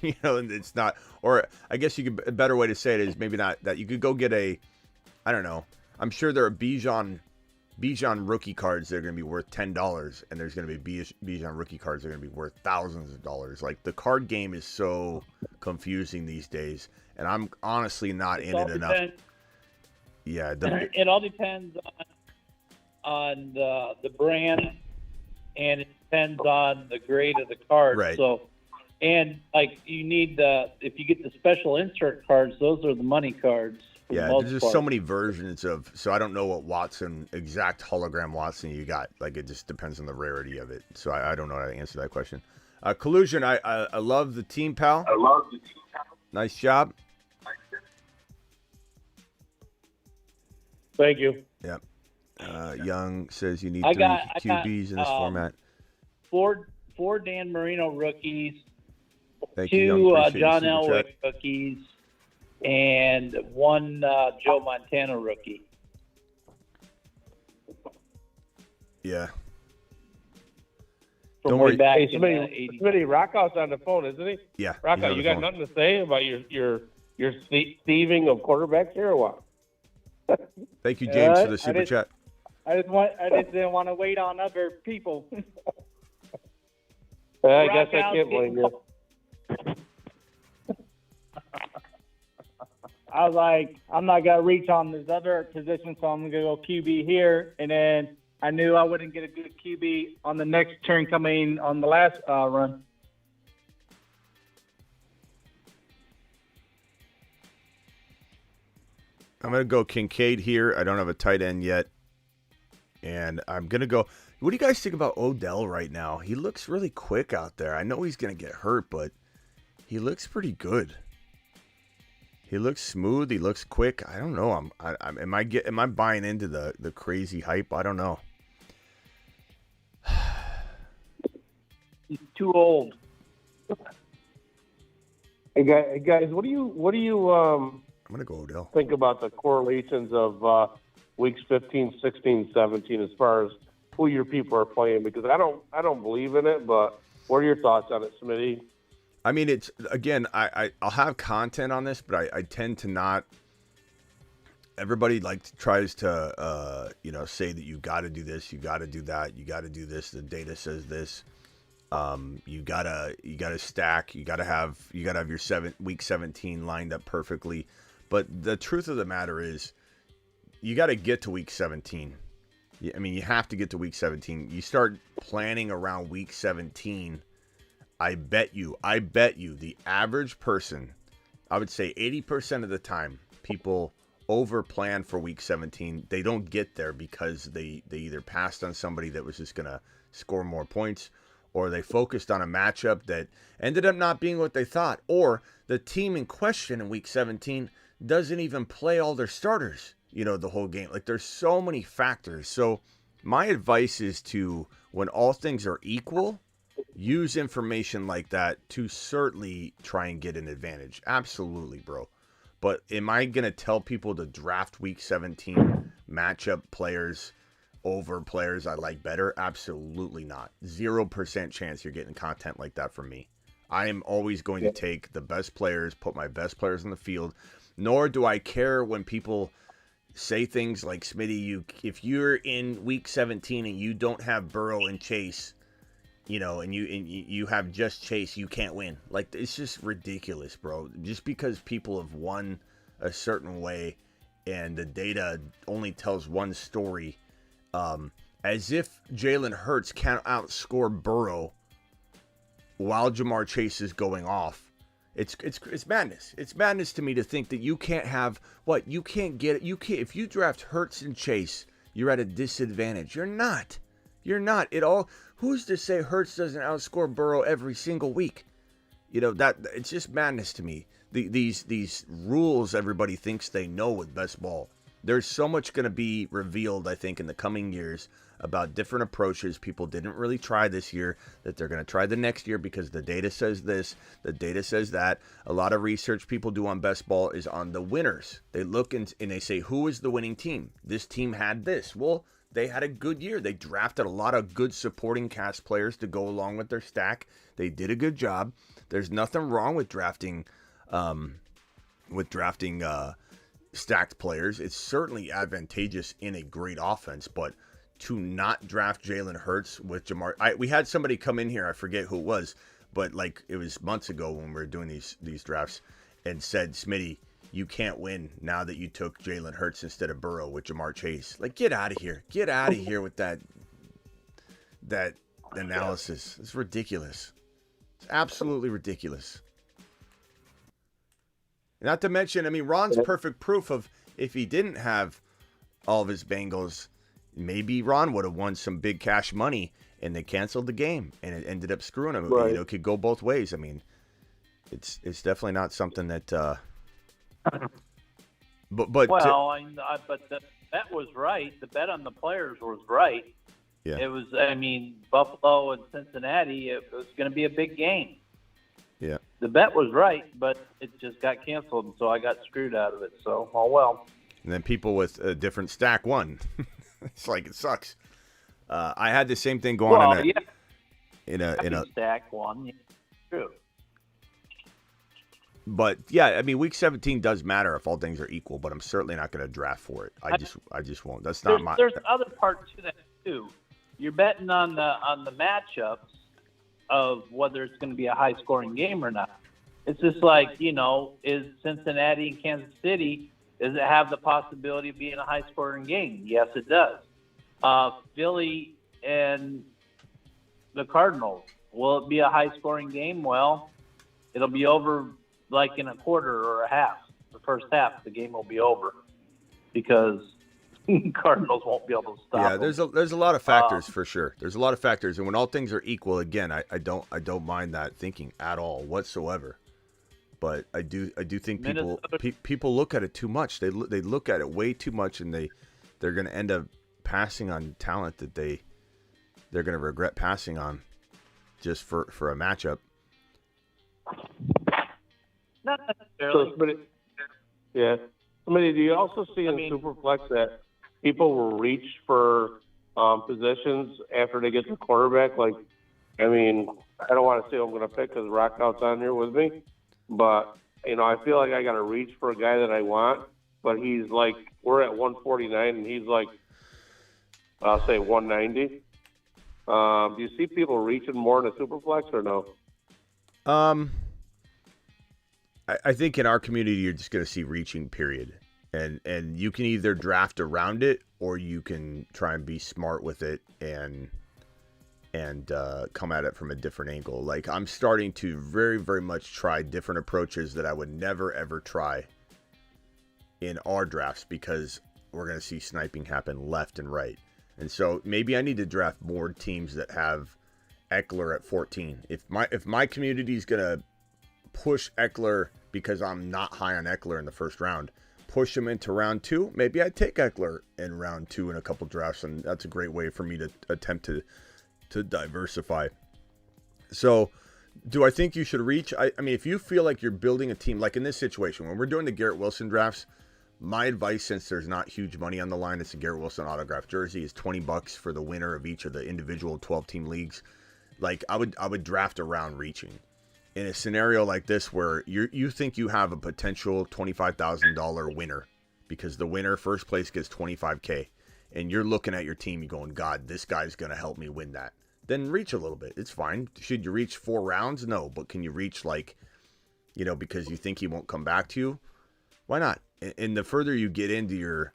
and it's not. Or I guess a better way to say it is maybe not that you could go get I don't know. I'm sure there are Bijan Bijan rookie cards that are going to be worth $10, and there's going to be Bijan rookie cards that are going to be worth thousands of dollars. Like, the card game is so confusing these days, and I'm honestly not in it enough. Yeah, it all depends on the brand, and it depends on the grade of the card. Right. So, and like you need if you get the special insert cards, those are the money cards. Yeah, there's just so many versions of. So I don't know what exact hologram Watson you got. Like, it just depends on the rarity of it. So I don't know how to answer that question. Collusion, I love the team, pal. Nice job. Thank you. Yep. Young says you need three QBs in this format. Four Dan Marino rookies, Thank you, two Young. Appreciate John your super Elway chat. rookies, and one Joe Montana rookie. Yeah. From Don't way worry. back Hey, in the 80s. Smitty, Rockout's on the phone, isn't he? Yeah. he's Rockout, on you the got phone. nothing to say about your thieving of quarterbacks here, or what? Thank you, James, for the I super didn't- chat. I just didn't want to wait on other people. I guess I Rockout's can't blame you. I was like, I'm not gonna reach on this other position, so I'm gonna go QB here, and then I knew I wouldn't get a good QB on the next turn coming on the last run. I'm going to go Kincaid here. I don't have a tight end yet. And I'm going to go. What do you guys think about Odell right now? He looks really quick out there. I know he's going to get hurt, but he looks pretty good. He looks smooth. He looks quick. I don't know. Am I buying into the crazy hype? I don't know. He's too old. Hey guys, what do you I'm going to go Odell. think about the correlations of weeks 15, 16, 17 as far as who your people are playing? Because I don't believe in it, but what are your thoughts on it, Smitty? I mean, it's, again, I'll have content on this, but I tend to not. Everybody tries to say that you got to do this, you got to do that, you got to do this. The data says this. You gotta stack. You gotta have your week 17 lined up perfectly. But the truth of the matter is, you got to get to week 17. I mean, you have to get to week 17. You start planning around week 17. I bet you the average person, I would say 80% of the time, people over plan for week 17. They don't get there because they either passed on somebody that was just going to score more points, or they focused on a matchup that ended up not being what they thought, or the team in question in week 17 doesn't even play all their starters, the whole game. Like, there's so many factors. So my advice is to, when all things are equal, use information like that to certainly try and get an advantage. Absolutely, bro. But am I going to tell people to draft week 17 matchup players over players I like better? Absolutely not. 0% chance you're getting content like that from me. I am always going to take the best players, put my best players on the field. Nor do I care when people say things like, Smitty, if you're in week 17 and you don't have Burrow and Chase, and you have just Chase, you can't win. Like, it's just ridiculous, bro. Just because people have won a certain way and the data only tells one story, as if Jalen Hurts can't outscore Burrow while Jamar Chase is going off. It's madness. It's madness to me to think that you can't have what you can't get. If you draft Hurts and Chase, you're at a disadvantage. You're not. It all. Who's to say Hurts doesn't outscore Burrow every single week? That it's just madness to me. These rules everybody thinks they know with best ball. There's so much going to be revealed, I think, in the coming years about different approaches people didn't really try this year that they're going to try the next year because the data says this, the data says that. A lot of research people do on best ball is on the winners. They look and they say, who is the winning team? This team had this. Well, they had a good year. They drafted a lot of good supporting cast players to go along with their stack. They did a good job. There's nothing wrong with drafting stacked players. It's certainly advantageous in a great offense, but to not draft Jalen Hurts with Jamar, we had somebody come in here, I forget who it was, but like it was months ago when we were doing these drafts, and said, Smitty, you can't win now that you took Jalen Hurts instead of Burrow with Jamar Chase. Like, get out of here. Get out of here with that analysis. It's ridiculous. It's absolutely ridiculous. Not to mention, I mean, Ron's perfect proof of if he didn't have all of his Bengals, maybe Ron would have won some big cash money, and they canceled the game, and it ended up screwing him. Right. You know, it could go both ways. I mean, it's definitely not something that. But but the bet was right. The bet on the players was right. Yeah. It was. I mean, Buffalo and Cincinnati. It was going to be a big game. Yeah. The bet was right, but it just got canceled, and so I got screwed out of it. So, oh well. And then people with a different stack won. It's like, it sucks. I had the same thing going on in a stack one. Yeah, true. But yeah, I mean, week 17 does matter if all things are equal, but I'm certainly not going to draft for it. I just won't. That's not my. There's other part to that too. You're betting on the matchups of whether it's going to be a high scoring game or not. It's just like, is Cincinnati and Kansas City, does it have the possibility of being a high scoring game? Yes, it does. Philly and the Cardinals, will it be a high scoring game? Well, it'll be over like in a quarter or a half. The first half, the game will be over because Cardinals won't be able to stop. Yeah, there's a lot of factors for sure. There's a lot of factors, and when all things are equal, again, I don't mind that thinking at all whatsoever. But I do think people look at it too much. They look at it way too much, and they're going to end up passing on talent that they're going to regret passing on just for a matchup. Not necessarily. So, Smitty, do you also see in Superflex that people will reach for positions after they get the quarterback? Like, I mean, I don't want to say who I'm going to pick because Rockout's on here with me, but I feel like I got to reach for a guy that I want, but he's like, we're at 149 and he's like, I'll say 190. Do you see people reaching more in the Superflex or no? I think in our community, you're just going to see reaching, period. And you can either draft around it or you can try and be smart with it and come at it from a different angle. Like, I'm starting to very, very much try different approaches that I would never, ever try in our drafts because we're going to see sniping happen left and right. And so maybe I need to draft more teams that have Eckler at 14. If my community is going to push Eckler because I'm not high on Eckler in the first round, push him into round 2, maybe I take Eckler in round 2 in a couple drafts, and that's a great way for me to attempt to diversify. So do I think you should reach? I mean, if you feel like you're building a team, like in this situation, when we're doing the Garrett Wilson drafts, my advice, since there's not huge money on the line, it's a Garrett Wilson autograph jersey, is $20 for the winner of each of the individual 12-team leagues. Like, I would draft around reaching. In a scenario like this where you think you have a potential $25,000 winner because the winner, first place, gets $25K, and you're looking at your team, you're going, God, this guy's going to help me win that. Then reach a little bit. It's fine. Should you reach 4 rounds? No. But can you reach, like, because you think he won't come back to you? Why not? And the further you get into your,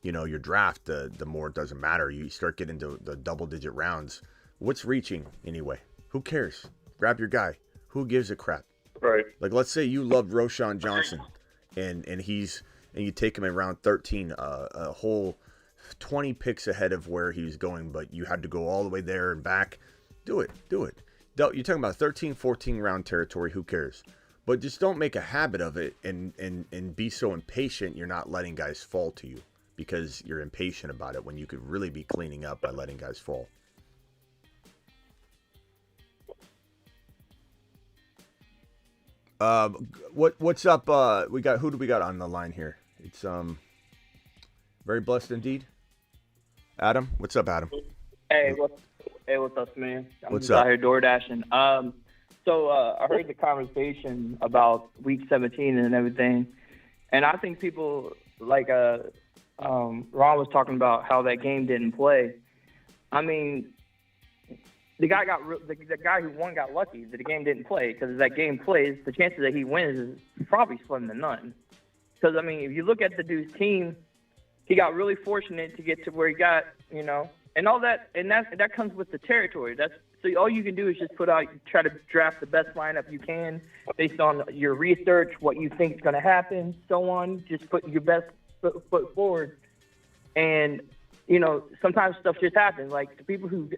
your draft, the more it doesn't matter. You start getting into the double-digit rounds. What's reaching anyway? Who cares? Grab your guy. Who gives a crap? Right. Like, let's say you love Roshan Johnson, and you take him in round 13, a whole 20 picks ahead of where he was going, but you had to go all the way there and back. Do it. You're talking about 13, 14 round territory. Who cares? But just don't make a habit of it and be so impatient you're not letting guys fall to you because you're impatient about it when you could really be cleaning up by letting guys fall. What's up? Who do we got on the line here? It's very blessed indeed. Adam, what's up, Adam? Hey, what's up, man? I'm What's just up? out here door dashing. So I heard the conversation about week 17 and everything, And I think people like Ron was talking about how that game didn't play. I mean, the guy who won got lucky that the game didn't play, because if that game plays, the chances that he wins is probably slim to none. Because I mean, if you look at the dude's team, he got really fortunate to get to where he got, you know, and all that, and that comes with the territory. So all you can do is just try to draft the best lineup you can based on your research, what you think is going to happen, so on. Just put your best foot forward, and you know, sometimes stuff just happens. Like the people who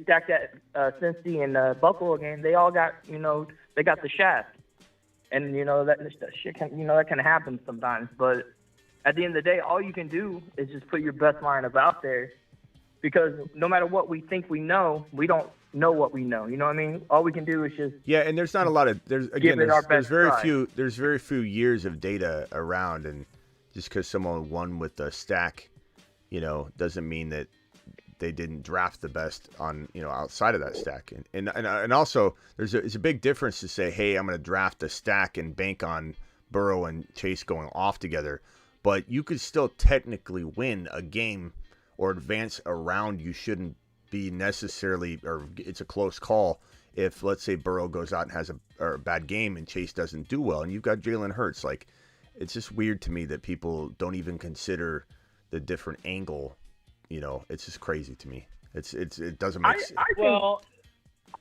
stacked that Cincy and Buffalo game, they all got, you know, they got the shaft, and you know that shit can, you know, that can happen sometimes. But at the end of the day, all you can do is just put your best lineup out there, because no matter what we think we know, we don't know what we know. You know what I mean? All we can do is just and there's not a lot of there's very few years of data around, and just because someone won with a stack, you know, doesn't mean that they didn't draft the best on, you know, outside of that stack. And also it's a big difference to say, hey, I'm going to draft a stack and bank on Burrow and Chase going off together, but you could still technically win a game or advance around. You shouldn't be necessarily, or it's a close call if, let's say, Burrow goes out and has a bad game and Chase doesn't do well, and you've got Jalen Hurts. Like, it's just weird to me that people don't even consider the different angle. You know, it's just crazy to me. It doesn't make sense.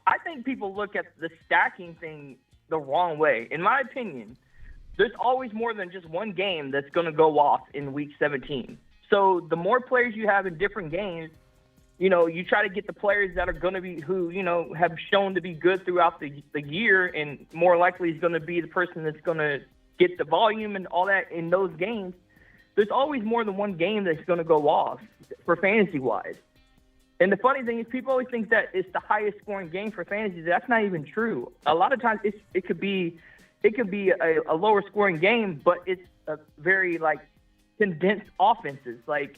I think people look at the stacking thing the wrong way. In my opinion, there's always more than just one game that's going to go off in week 17. So the more players you have in different games, you know, you try to get the players that are going to be, who, you know, have shown to be good throughout the year, and more likely is going to be the person that's going to get the volume and all that in those games. There's always more than one game that's going to go off for fantasy-wise. And the funny thing is, people always think that it's the highest scoring game for fantasy. That's not even true. A lot of times it could be a lower scoring game, but it's a very, like, condensed offenses. Like,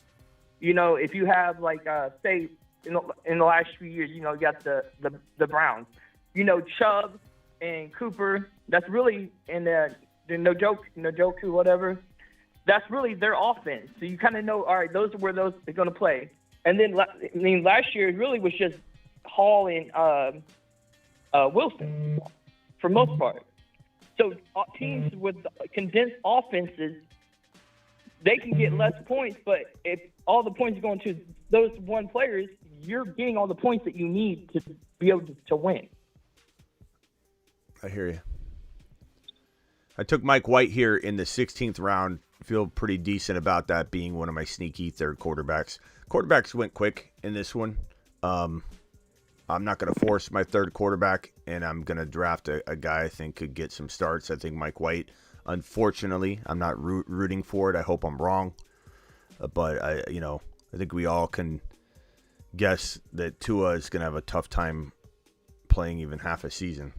you know, if you have, like, say, in the last few years, you know, you got the Browns. You know, Chubb and Cooper, that's really, in the Njoku, whatever, that's really their offense. So you kind of know, all right, those are where those are going to play. And then, I mean, last year it really was just Hall and Wilson for most part. So teams with condensed offenses, they can get less points, but if all the points are going to those one players, you're getting all the points that you need to be able to win. I hear you. I took Mike White here in the 16th round. Feel pretty decent about that being one of my sneaky third quarterbacks. Quarterbacks went quick in this one. I'm not going to force my third quarterback, and I'm going to draft a guy I think could get some starts. I think Mike White, unfortunately, I'm not rooting for it. I hope I'm wrong. But, I think we all can guess that Tua is going to have a tough time playing even half a season.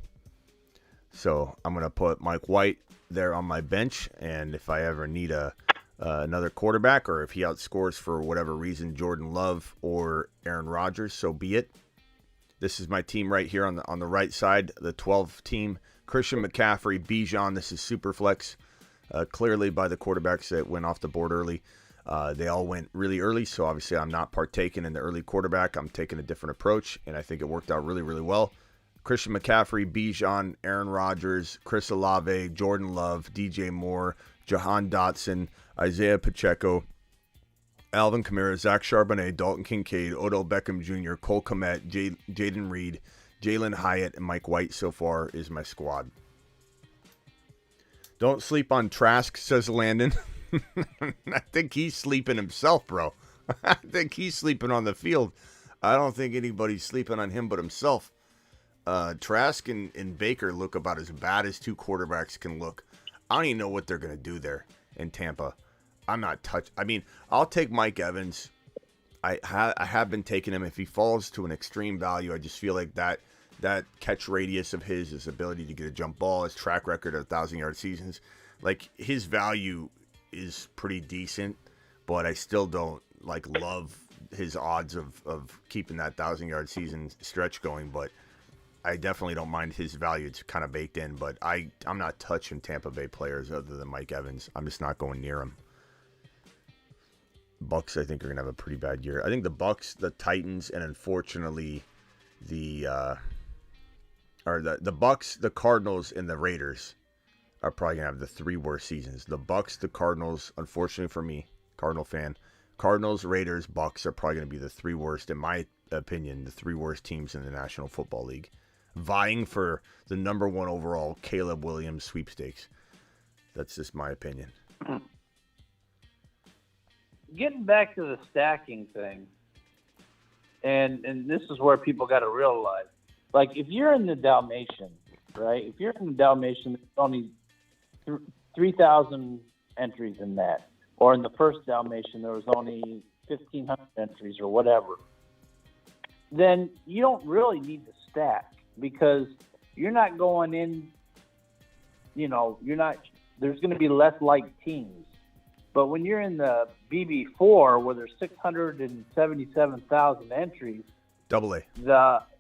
So I'm going to put Mike White there on my bench, and if I ever need another quarterback, or if he outscores for whatever reason Jordan Love or Aaron Rodgers, so be it. This is my team right here on the right side, the 12 team. Christian McCaffrey, Bijan. This is super flex, clearly by the quarterbacks that went off the board early. They all went really early, so obviously I'm not partaking in the early quarterback. I'm taking a different approach, and I think it worked out really, really well. Christian McCaffrey, Bijan, Aaron Rodgers, Chris Olave, Jordan Love, DJ Moore, Jahan Dotson, Isaiah Pacheco, Alvin Kamara, Zach Charbonnet, Dalton Kincaid, Odell Beckham Jr., Cole Kmet, Jaden Reed, Jalen Hyatt, and Mike White so far is my squad. Don't sleep on Trask, says Landon. I think he's sleeping himself, bro. I think he's sleeping on the field. I don't think anybody's sleeping on him but himself. Trask and Baker look about as bad as two quarterbacks can look. I don't even know what they're going to do there in Tampa. I'm not touched. I mean, I'll take Mike Evans. I have been taking him. If he falls to an extreme value, I just feel like that catch radius of his ability to get a jump ball, his track record of 1,000-yard seasons, like his value is pretty decent, but I still don't love his odds of keeping that 1,000-yard season stretch going. But I definitely don't mind his value. It's kind of baked in, but I'm not touching Tampa Bay players other than Mike Evans. I'm just not going near him. Bucks, I think, are going to have a pretty bad year. I think the Bucks, the Titans, and unfortunately the Bucks, the Cardinals, and the Raiders are probably going to have the 3 worst seasons. The Bucks, the Cardinals, unfortunately for me, Cardinal fan, Cardinals, Raiders, Bucks are probably going to be the 3 worst, in my opinion, the 3 worst teams in the National Football League, vying for the number 1 overall Caleb Williams sweepstakes. That's just my opinion. Getting back to the stacking thing, and this is where people got to realize, like, if you're in the Dalmatian, right? If you're in the Dalmatian, there's only 3,000 entries in that. Or in the first Dalmatian, there was only 1,500 entries or whatever. Then you don't really need to stack because you're not going in, there's going to be less like teams. But when you're in the BB4 where there's 677,000 entries, Double A.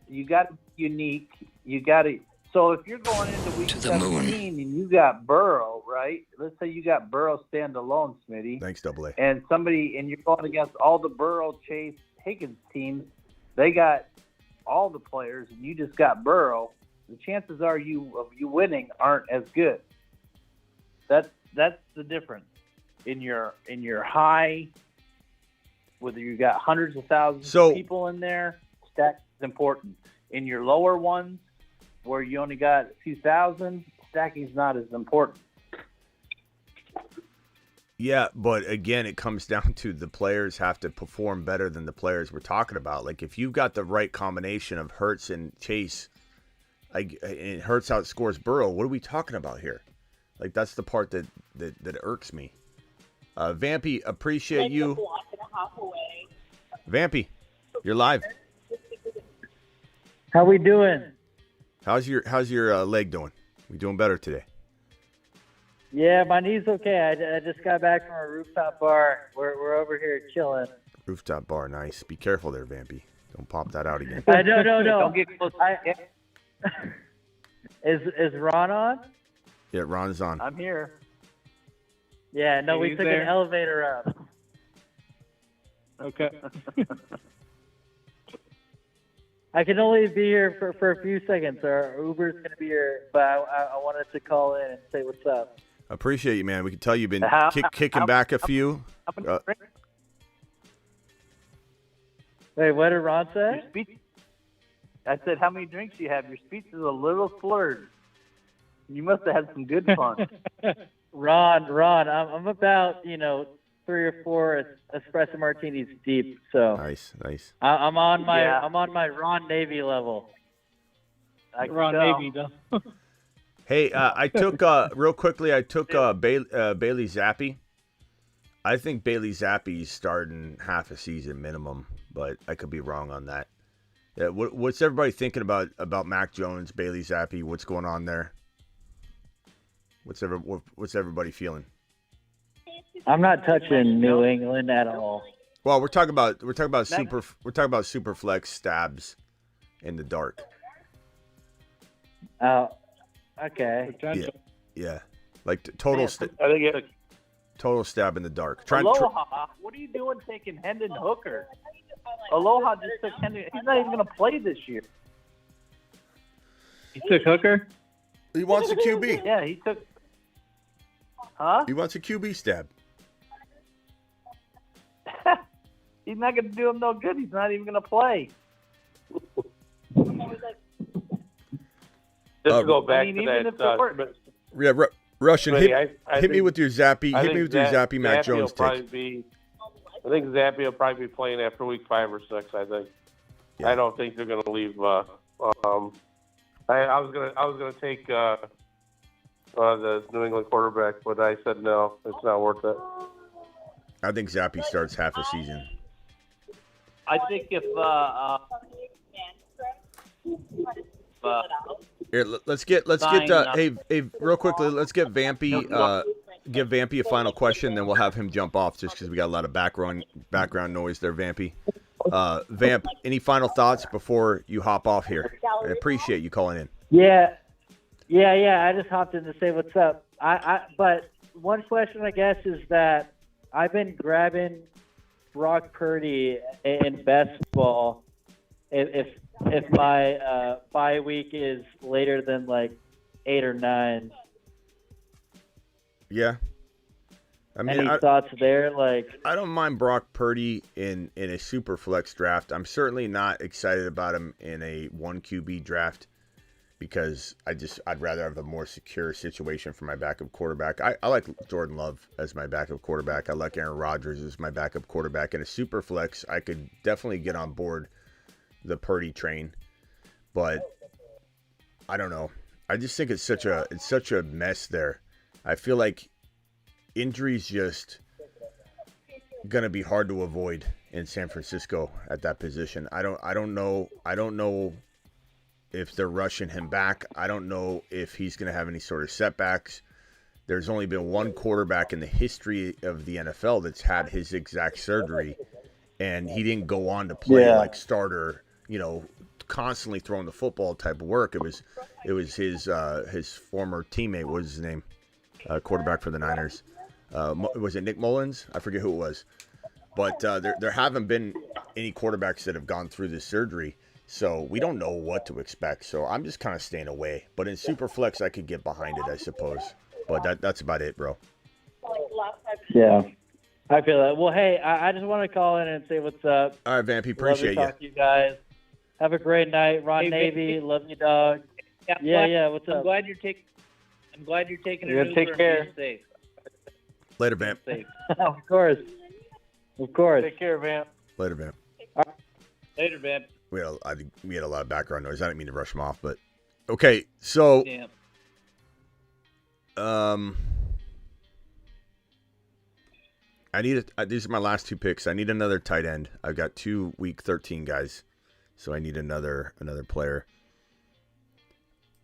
You got to be unique. You got to. So if you're going into week 17 and you got Burrow, right? Let's say you got Burrow standalone, Smitty. Thanks, Double A. And you're going against all the Burrow, Chase, Higgins teams. They got all the players, and you just got Burrow. The chances are you winning aren't as good. That's the difference. In your high, whether you got hundreds of thousands of people in there, stack is important. In your lower ones, where you only got a few thousand, stacking is not as important. Yeah, but again, it comes down to the players have to perform better than the players we're talking about. Like, if you've got the right combination of Hurts and Chase, and Hurts outscores Burrow, what are we talking about here? Like, that's the part that irks me. Vampy, appreciate you. Vampy, you're live. How we doing? How's your leg doing? We doing better today? Yeah, my knee's okay. I just got back from a rooftop bar. We're over here chilling. Rooftop bar, nice. Be careful there, Vampy. Don't pop that out again. No. Don't get close. Is Ron on? Yeah, Ron's on. I'm here. Yeah, no, we took an elevator up. Okay. I can only be here for a few seconds. Our Uber's going to be here, but I wanted to call in and say what's up. Appreciate you, man. We can tell you've been kicking back a few. Wait, what did Ron say? I said, how many drinks you have? Your speech is a little slurred. You must have had some good fun. Ron, I'm about 3 or 4 espresso martinis deep. So nice. I'm on my Ron Navy level. Ron Navy, though. Hey, I took real quickly. I took Bailey Zappi. I think Bailey Zappi's starting half a season minimum, but I could be wrong on that. Yeah, what's everybody thinking about Mac Jones, Bailey Zappi? What's going on there? What's everybody feeling? I'm not touching New England at all. Well, we're talking about super flex stabs in the dark. Oh, okay. Yeah. Like total total stab in the dark. Aloha, what are you doing taking Hendon Hooker? Aloha just took Hendon. He's not even going to play this year. He took Hooker? He wants a QB. Yeah, he took. Huh? He wants a QB stab. He's not going to do him no good. He's not even going to play. Just to go back to that. Yeah, Russian, hit me with your Zappy. Hit me with your Zappy Mac Jones take. I think Zappy will probably be playing after week 5 or 6. I think. Yeah. I don't think they're going to leave. I was gonna take the New England quarterback, but I said no. It's not worth it. I think Zappy starts half a season. I think if here, let's get hey real quickly, let's get Vampy give Vampy a final question, then we'll have him jump off just because we got a lot of background noise there, Vampy. Vamp, any final thoughts before you hop off here? I appreciate you calling in. Yeah. I just hopped in to say what's up. But one question, I guess, is that I've been grabbing Brock Purdy in best ball. If my bye week is later than like 8 or 9. Yeah. I mean, any thoughts there? Like, I don't mind Brock Purdy in a super flex draft. I'm certainly not excited about him in a 1 QB draft because I'd rather have a more secure situation for my backup quarterback. I like Jordan Love as my backup quarterback. I like Aaron Rodgers as my backup quarterback. In a super flex, I could definitely get on board the Purdy train, but I don't know. I just think it's such a mess there. I feel like injuries just gonna be hard to avoid in San Francisco at that position. I don't know if they're rushing him back. I don't know if he's gonna have any sort of setbacks. There's only been one quarterback in the history of the NFL that's had his exact surgery, and he didn't go on to play like starter, constantly throwing the football type of work. It was his former teammate. What was his name? Quarterback for the Niners. Was it Nick Mullins? I forget who it was. But there haven't been any quarterbacks that have gone through this surgery, so we don't know what to expect. So I'm just kind of staying away. But in Superflex, I could get behind it, I suppose. But that's about it, bro. Yeah, I feel that. Well, hey, I just want to call in and say what's up. All right, Vampy, appreciate Love to talk to you guys. Have a great night, Ron Hey, Navy. Love you, dog. Yeah. Yeah. What's up? I'm glad you're taking an You're gonna Uber take and care. being safe. Later, Vamp. Safe. Of course. Take care, Vamp. Later, Vamp. Later, man. We had a lot of background noise. I didn't mean to rush him off, but okay. So, Damn. these are my last two picks. I need another tight end. I've got 2 week 13 guys, so I need another player.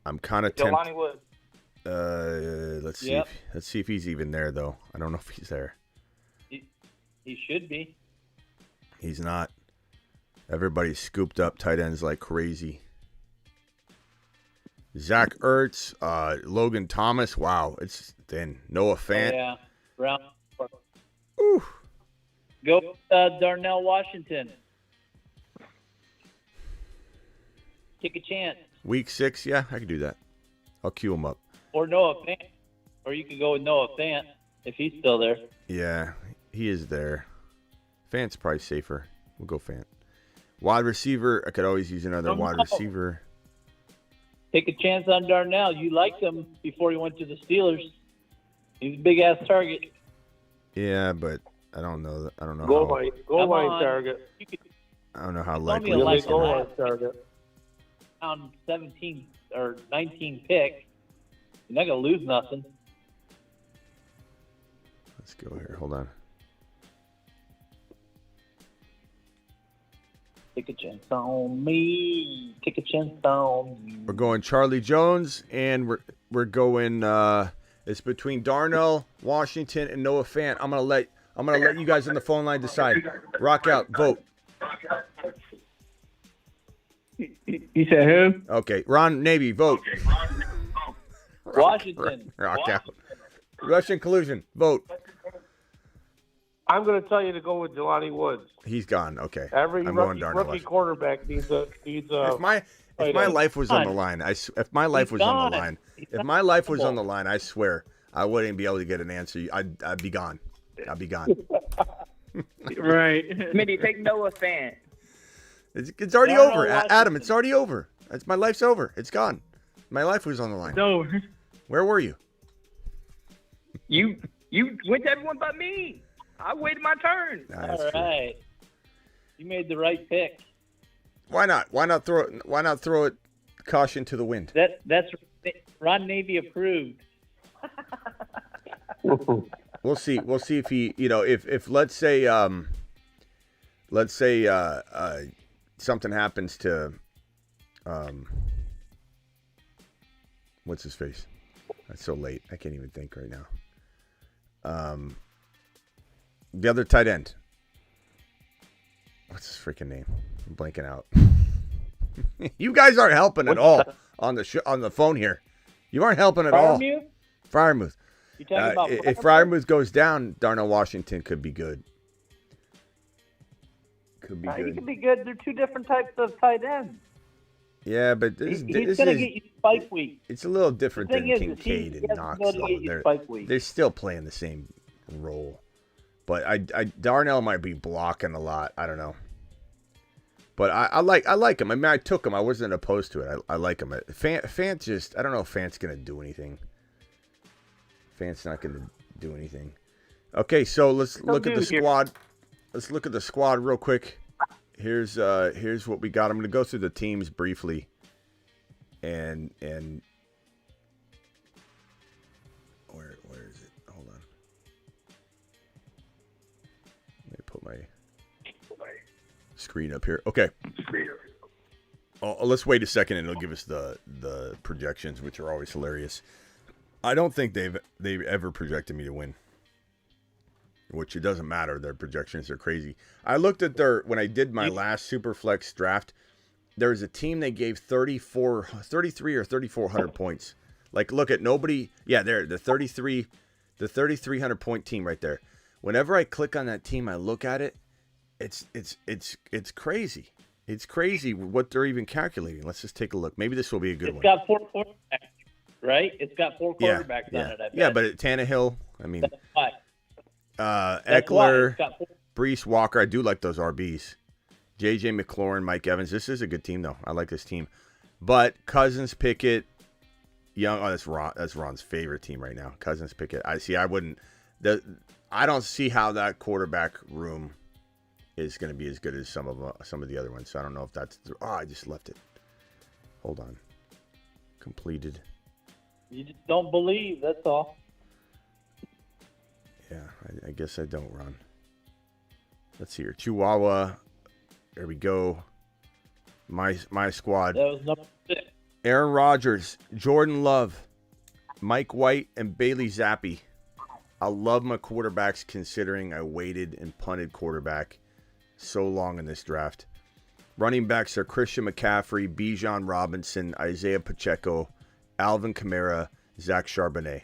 I'm kind of tempted. Jelani Woods. Let's see. Yep. Let's see if he's even there, though. I don't know if he's there. He should be. He's not. Everybody's scooped up tight ends like crazy. Zach Ertz, Logan Thomas. Wow, it's thin. Noah Fant. Yeah. Round 4. Ooh. Go Darnell Washington. Take a chance. Week 6, yeah, I can do that. I'll queue him up. Or Noah Fant. Or you could go with Noah Fant if he's still there. Yeah, he is there. Fant's probably safer. We'll go Fant. Wide receiver, I could always use another wide receiver. Take a chance on Darnell. You liked him before he went to the Steelers. He's a big-ass target. Yeah, but I don't know. I don't know Goal how. line target. I don't know how It's likely. only a it is. Goal line target. Round 17 or 19 pick. You're not going to lose nothing. Let's go here. Hold on. Take a chance on me. Take a chance on me. We're going Charlie Jones, and we're going. It's between Darnell Washington and Noah Fant. I'm gonna let you guys on the phone line decide. Rock out, vote. You said who? Okay, Ron Navy, vote. Washington. Rock out. Russian collusion, vote. I'm going to tell you to go with Jelani Woods. He's gone. Okay, Every I'm going rookie, Darnell rookie Washington. quarterback needs a. If my life was on the line, if my life was on the line, if my life was on the line, I swear I wouldn't be able to get an answer. I'd be gone. I'd be gone. Right. Smitty, take Noah Fant. It's already Darnell over, Washington. Adam. It's already over. My life's over. It's gone. My life was on the line. No. Where were you? You went to everyone but me. I waited my turn. Nah, that's All true. right. You made the right pick. Why not? Why not throw it caution to the wind? That's Ron Navy approved. We'll see. We'll see if he, if let's say something happens to what's his face? That's so late. I can't even think right now. The other tight end. what's his freaking name? I'm blanking out. You guys aren't helping at all on the phone here. You aren't helping at all. Fryermuth. You talking about if Fryermuth goes down, Darnell Washington could be good. Could be He good. could be good. They're two different types of tight ends. Yeah, but He's going to get you spike week. It's a little different than Kincaid and he has Knox. the ability to get you spike week. They're still playing the same role. But Darnell might be blocking a lot. I don't know. But I like him. I mean, I took him. I wasn't opposed to it. I like him. Fant just, I don't know if Fant's going to do anything. Fant's not going to do anything. Okay, so let's look at the squad. Let's look at the squad real quick. Here's what we got. I'm going to go through the teams briefly. And where is it? Hold on. Let me put my screen up here. Okay. Let's wait a second and it'll give us the projections, which are always hilarious. I don't think they've ever projected me to win. Which it doesn't matter. Their projections are crazy. I looked at when I did my last Superflex draft, there was a team they gave 33 or 3,400 points. Like, look at nobody. Yeah, there, the 3,300 point team right there. Whenever I click on that team, I look at it. It's crazy. It's crazy what they're even calculating. Let's just take a look. Maybe this will be a good one. It's got 4 quarterbacks, right? It's got 4 quarterbacks on it. I bet. Yeah, but Tannehill. I mean, that's why. Eckler, Brees, Walker. I do like those RBs. J.J. McLaurin, Mike Evans. This is a good team, though. I like this team. But Cousins, Pickett, Young. Oh, that's Ron's favorite team right now. Cousins, Pickett. I wouldn't. I don't see how that quarterback room is going to be as good as some of the other ones. So I don't know if that's. I just left it. Hold on. Completed. You just don't believe. That's all. Yeah, I guess I don't, Ron. Let's see here. Chihuahua. There we go. My squad. That was number 6. Aaron Rodgers, Jordan Love, Mike White, and Bailey Zappi. I love my quarterbacks considering I waited and punted quarterback so long in this draft. Running backs are Christian McCaffrey, Bijan Robinson, Isaiah Pacheco, Alvin Kamara, Zach Charbonnet.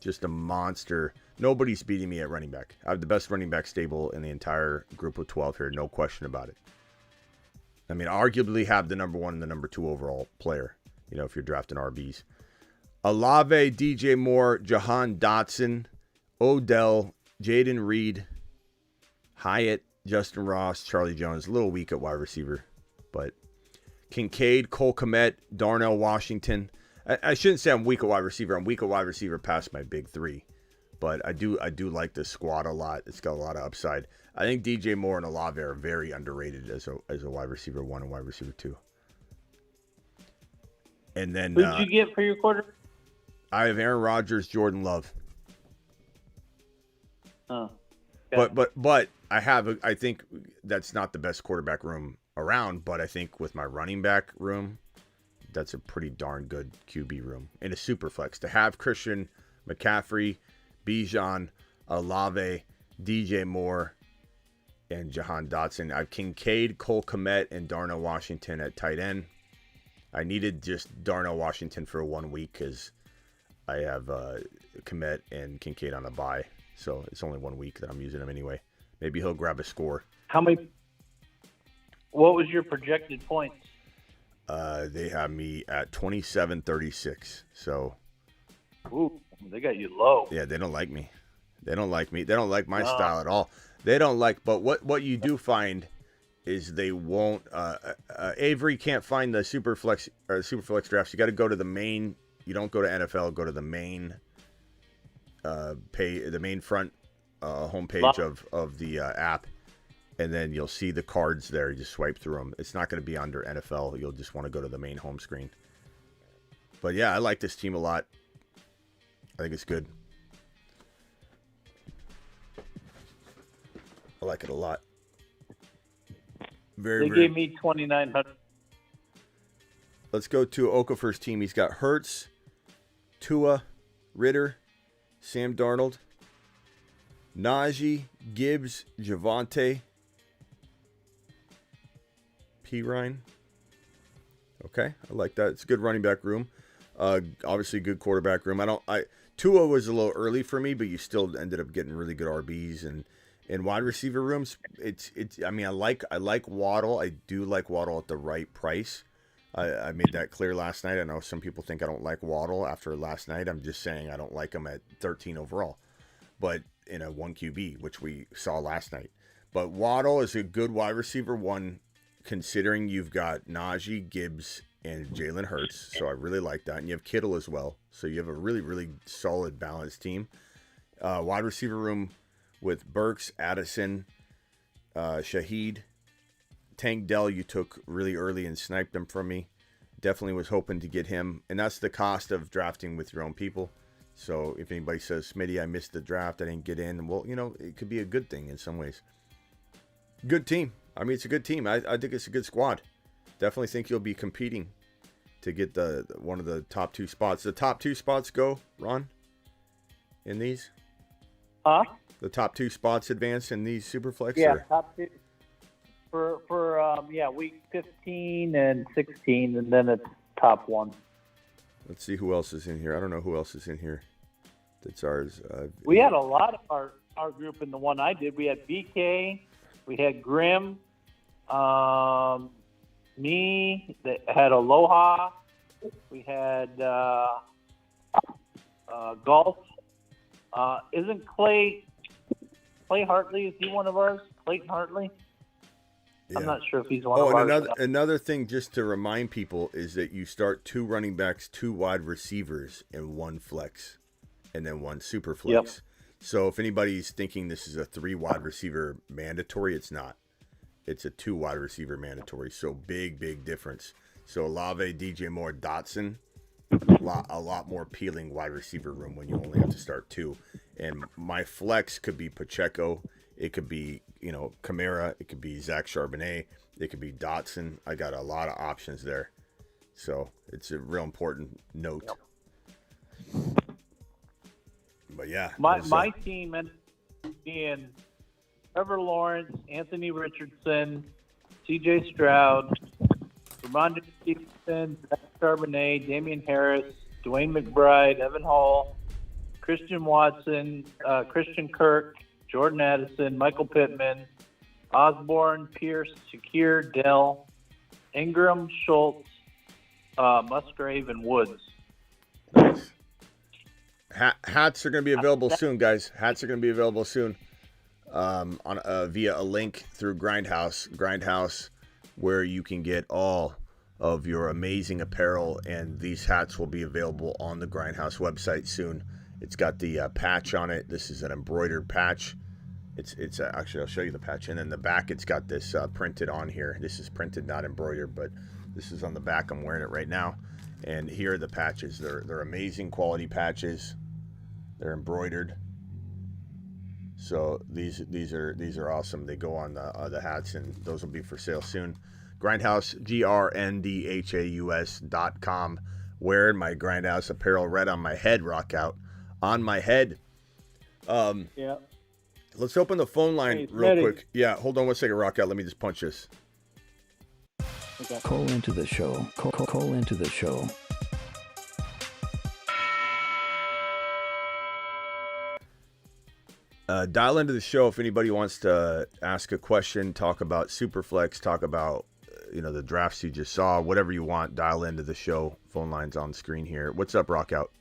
Just a monster. Nobody's beating me at running back. I have the best running back stable in the entire group of 12 here. No question about it. I mean, arguably have the number 1 and the number 2 overall player, if you're drafting RBs. Olave, DJ Moore, Jahan Dotson, Odell, Jaden Reed, Hyatt, Justin Ross, Charlie Jones. A little weak at wide receiver. But Kincaid, Cole Kmet, Darnell Washington. I shouldn't say I'm weak at wide receiver. I'm weak at wide receiver past my big 3. But I do like this squad a lot. It's got a lot of upside. I think DJ Moore and Olave are very underrated as a wide receiver 1 and wide receiver 2. And then who did you get for your quarter? I have Aaron Rodgers, Jordan Love. Oh. Okay. But I think that's not the best quarterback room around, but I think with my running back room, that's a pretty darn good QB room in a super flex to have Christian McCaffrey, Bijan, Olave, DJ Moore, and Jahan Dotson. I have Kincaid, Cole Kmet, and Darnell Washington at tight end. I needed just Darnell Washington for 1 week because I have Kmet and Kincaid on a bye. So it's only 1 week that I'm using him anyway. Maybe he'll grab a score. What was your projected points? They have me at 27-36. So. Ooh, they got you low. Yeah, they don't like me. They don't like me. They don't like my style at all. They don't like. But what you do find is they won't. Avery can't find the Superflex drafts. You got to go to the main. You don't go to NFL. Go to the main. The main front homepage of the app, and then you'll see the cards there. You just swipe through them. It's not going to be under NFL. You'll just want to go to the main home screen. But yeah, I like this team a lot. I think it's good. I like it a lot. They gave me 2,900. Let's go to Okafor's team. He's got Hurts, Tua, Ritter, Sam Darnold, Najee, Gibbs, Javonte, P. Ryan. Okay, I like that. It's a good running back room. Obviously, good quarterback room. Tua was a little early for me, but you still ended up getting really good RBs and wide receiver rooms. I mean, I like Waddle. I do like Waddle at the right price. I made that clear last night. I know some people think I don't like Waddle after last night. I'm just saying I don't like him at 13 overall, but in a 1 QB, which we saw last night. But Waddle is a good wide receiver one, considering you've got Najee, Gibbs, and Jalen Hurts. So I really like that. And you have Kittle as well. So you have a really, really solid, balanced team. Wide receiver room with Burks, Addison, Shaheed. Tank Dell you took really early and sniped him from me. Definitely was hoping to get him. And that's the cost of drafting with your own people. So if anybody says, Smitty, I missed the draft, I didn't get in. Well, it could be a good thing in some ways. Good team. I mean, it's a good team. I think it's a good squad. Definitely think you'll be competing to get the one of the top 2 spots. The top 2 spots go, Ron, in these? Huh? The top 2 spots advance in these Superflex? Yeah, or? top 2 for week 15 and 16, and then it's top 1. Let's see who else is in here. I don't know who else is in here. That's ours. We had a lot of our group in the one I did. We had BK, we had Grim, me that had Aloha, we had Golf. Isn't Clay Hartley? Is he one of ours? Clayton Hartley? Yeah. I'm not sure if he's one of ours. And another thing, just to remind people, is that you start 2 running backs, 2 wide receivers, and 1 flex, and then 1 super flex. Yep. So if anybody's thinking this is a 3 wide receiver mandatory, it's not. It's a 2 wide receiver mandatory. So big difference. So Olave, DJ Moore, Dotson, a lot more appealing wide receiver room when you only have to start 2. And my flex could be Pacheco. It could be, Kamara. It could be Zach Charbonnet. It could be Dotson. I got a lot of options there. So it's a real important note. Yep. But yeah. My team ended up being Trevor Lawrence, Anthony Richardson, CJ Stroud, Ramondre Stevenson, Zach Charbonnet, Damian Harris, Dwayne McBride, Evan Hall, Christian Watson, Christian Kirk, Jordan Addison, Michael Pittman, Osborne, Pierce, Shakir, Dell, Ingram, Schultz, Musgrave, and Woods. Nice. Hats are going to be available soon, guys. Hats are going to be available soon via a link through Grindhouse, where you can get all of your amazing apparel, and these hats will be available on the Grindhouse website soon. It's got the patch on it. This is an embroidered patch. It's actually, I'll show you the patch. And then the back, it's got this printed on here. This is printed, not embroidered, but this is on the back. I'm wearing it right now. And here are the patches. They're amazing quality patches. They're embroidered. So these are awesome. They go on the hats, and those will be for sale soon. Grindhouse, grndhaus.com. Wearing my Grindhouse apparel right on my head, rock out. On my head. Yeah. Let's open the phone line real quick. Yeah, hold on one second, rock out. Let me just punch this. Okay. Call into the show. Call into the show. Dial into the show if anybody wants to ask a question, talk about Superflex, talk about the drafts you just saw, whatever you want. Dial into the show. Phone line's on the screen here. What's up, rock out?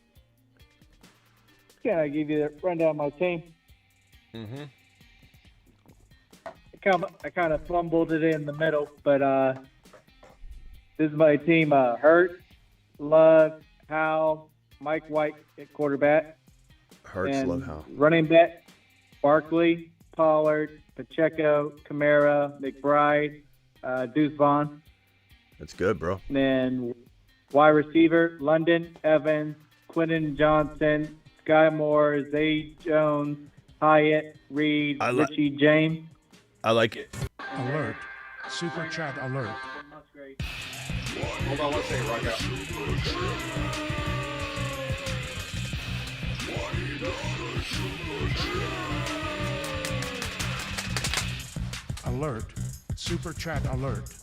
Can I give you the rundown of my team? Mm-hmm. I kind of fumbled it in the middle, but this is my team: Hurt, Love, Howell, Mike White at quarterback, Hurts, and Love, Howell. Running back: Barkley, Pollard, Pacheco, Kamara, McBride, Deuce Vaughn. That's good, bro. And then wide receiver: London, Evans, Quentin Johnson, Sky Moore, Zay Jones, Hyatt, Reed, Richie James. I like it. Alert. Super chat alert. Hold on one second, rock out. Alert. Super chat alert.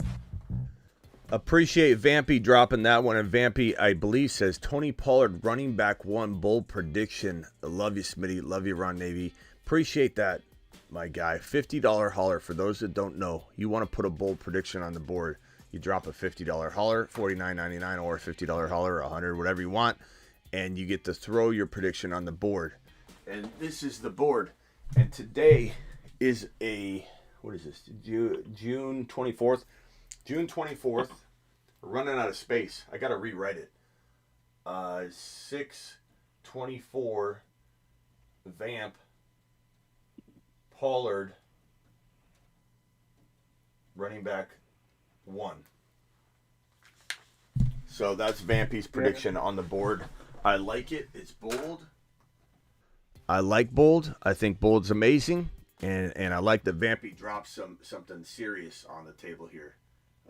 Appreciate Vampy dropping that one. And Vampy, I believe, says Tony Pollard running back 1 bold prediction. I love you, Smitty. Love you, Ron Navy. Appreciate that, my guy. $50 holler. For those that don't know, you want to put a bold prediction on the board. You drop a $50 holler, $49.99, or a $50 holler, or $100, whatever you want, and you get to throw your prediction on the board. And this is the board. And today is what is this? June 24th. June 24th. We're running out of space. I got to rewrite it. 6/24 Vamp Pollard running back 1. So that's Vampy's prediction on the board. I like it. It's bold. I like bold. I think bold's amazing. And I like that Vampy drops something serious on the table here.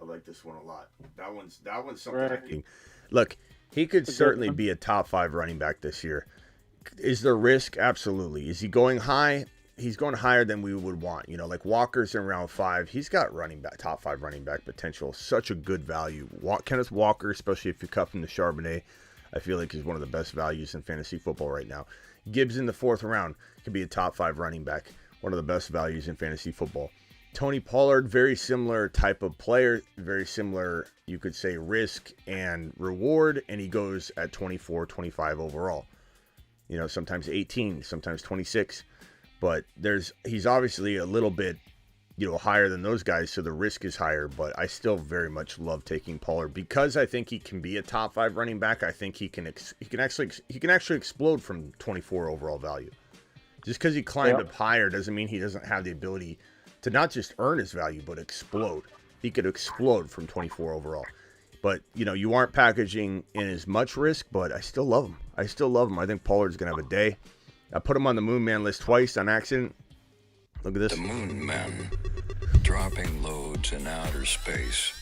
I like this one a lot. That one's something. Right. Look, he could certainly be a top 5 running back this year. Is there risk? Absolutely. Is he going high? He's going higher than we would want. You know, like Walker's in round 5. He's got top 5 running back potential. Such a good value. Kenneth Walker, especially if you cut from the Charbonnet, I feel like he's one of the best values in fantasy football right now. Gibbs in the 4th round could be a top 5 running back. One of the best values in fantasy football. Tony Pollard, very similar type of player, very similar, you could say, risk and reward, and he goes at 24, 25 overall. You know, sometimes 18, sometimes 26, but he's obviously a little bit, higher than those guys, so the risk is higher, but I still very much love taking Pollard because I think he can be a top 5 running back. I think he can actually explode from 24 overall value. Just because he climbed up higher doesn't mean he doesn't have the ability to not just earn his value, but explode. He could explode from 24 overall. But, you aren't packaging in as much risk, but I still love him. I think Pollard's going to have a day. I put him on the Moon Man list twice on accident. Look at this. The Moon Men, dropping loads in outer space.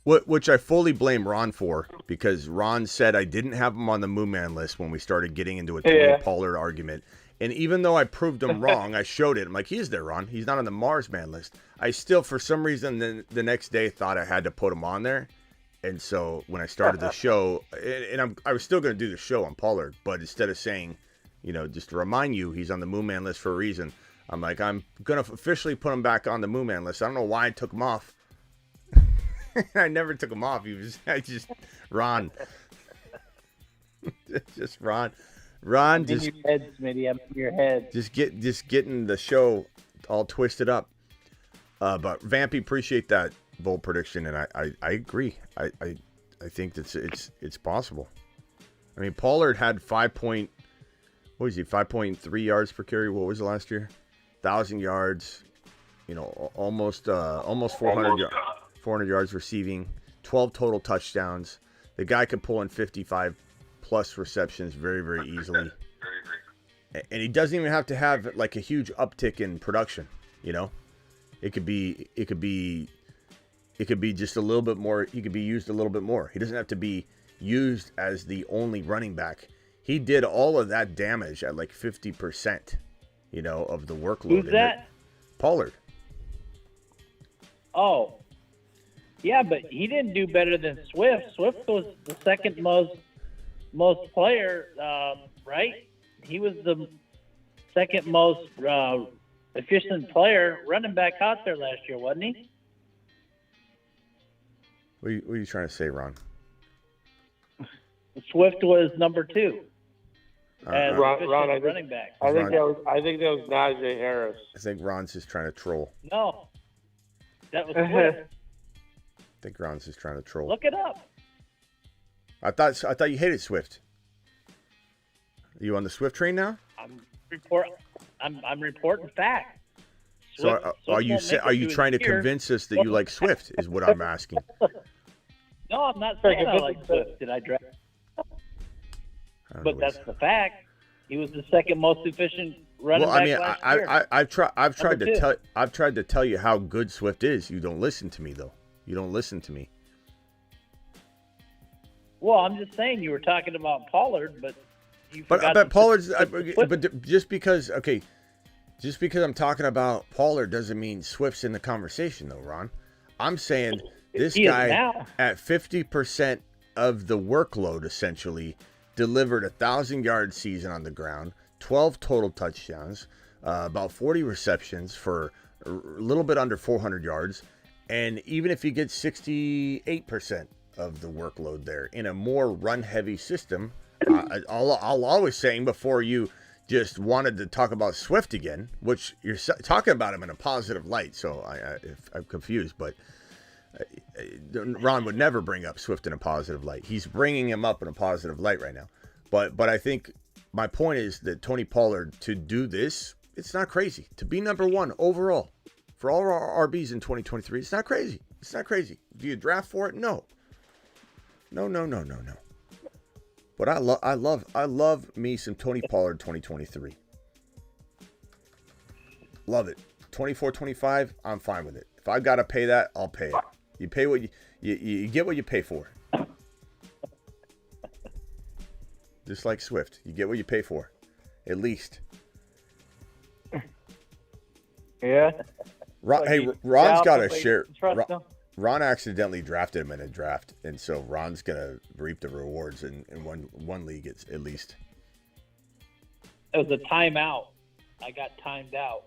Which I fully blame Ron for, because Ron said I didn't have him on the Moon Man list when we started getting into a Tony Pollard argument. And even though I proved him wrong, I showed it. I'm like, he's there, Ron. He's not on the Mars Man list. I still, for some reason, the next day thought I had to put him on there. And so when I started the show, and I was still going to do the show on Pollard, but instead of saying, just to remind you, he's on the Moon Man list for a reason, I'm like, I'm going to officially put him back on the Moon Man list. I don't know why I took him off. I never took him off. Ron. Just Ron. Ron, just in your head, Smitty. I'm in your head. Just getting the show all twisted up. But Vampy, appreciate that bold prediction, and I agree. I think that it's possible. I mean, Pollard had 5.3 yards per carry. What was it last year? 1,000 yards. Almost 400 yards receiving, 12 total touchdowns. The guy could pull in 55 plus receptions very, very easily. And he doesn't even have to have like a huge uptick in production, It could be just a little bit more. He could be used a little bit more. He doesn't have to be used as the only running back. He did all of that damage at like 50%, of the workload. Who's that? Pollard. Oh. Yeah, but he didn't do better than Swift. Swift was the second most player, right? He was the second most efficient player running back out there last year, wasn't he? What are you trying to say, Ron? Swift was number 2. As Ron, running back. I think that was Najee Harris. I think Ron's just trying to troll. No, that was Swift. I think Ron's just trying to troll. Look it up. I thought you hated Swift. Are you on the Swift train now? I'm reporting facts. So are you trying to convince us that you like Swift? Is what I'm asking. No, I'm not saying I like Swift. Did I draft? But that's the fact. He was the second most efficient running back last year. I've tried to tell you how good Swift is. You don't listen to me though. You don't listen to me. Well, I'm just saying you were talking about Pollard, but you forgot. But Pollard's. But just because I'm talking about Pollard doesn't mean Swift's in the conversation, though, Ron. I'm saying this He is guy now. at 50% of the workload essentially delivered 1,000-yard season on the ground, 12 total touchdowns, about 40 receptions for a little bit under 400 yards. And even if he gets 68% of the workload there in a more run-heavy system, I'll always saying before you just wanted to talk about Swift again, which you're talking about him in a positive light. So I'm confused, but Ron would never bring up Swift in a positive light. He's bringing him up in a positive light right now. But I think my point is that Tony Pollard, to do this, it's not crazy. To be number one overall for all our RBs in 2023, it's not crazy. It's not crazy. Do you draft for it? No. No. But I love me some Tony Pollard 2023. Love it. 24-25, I'm fine with it. If I gotta pay that, I'll pay it. You pay what you get what you pay for. Just like Swift, you get what you pay for, at least. Yeah. Ron's got to share. Ron accidentally drafted him in a draft, and so Ron's gonna reap the rewards in one league at least. It was a timeout. I got timed out.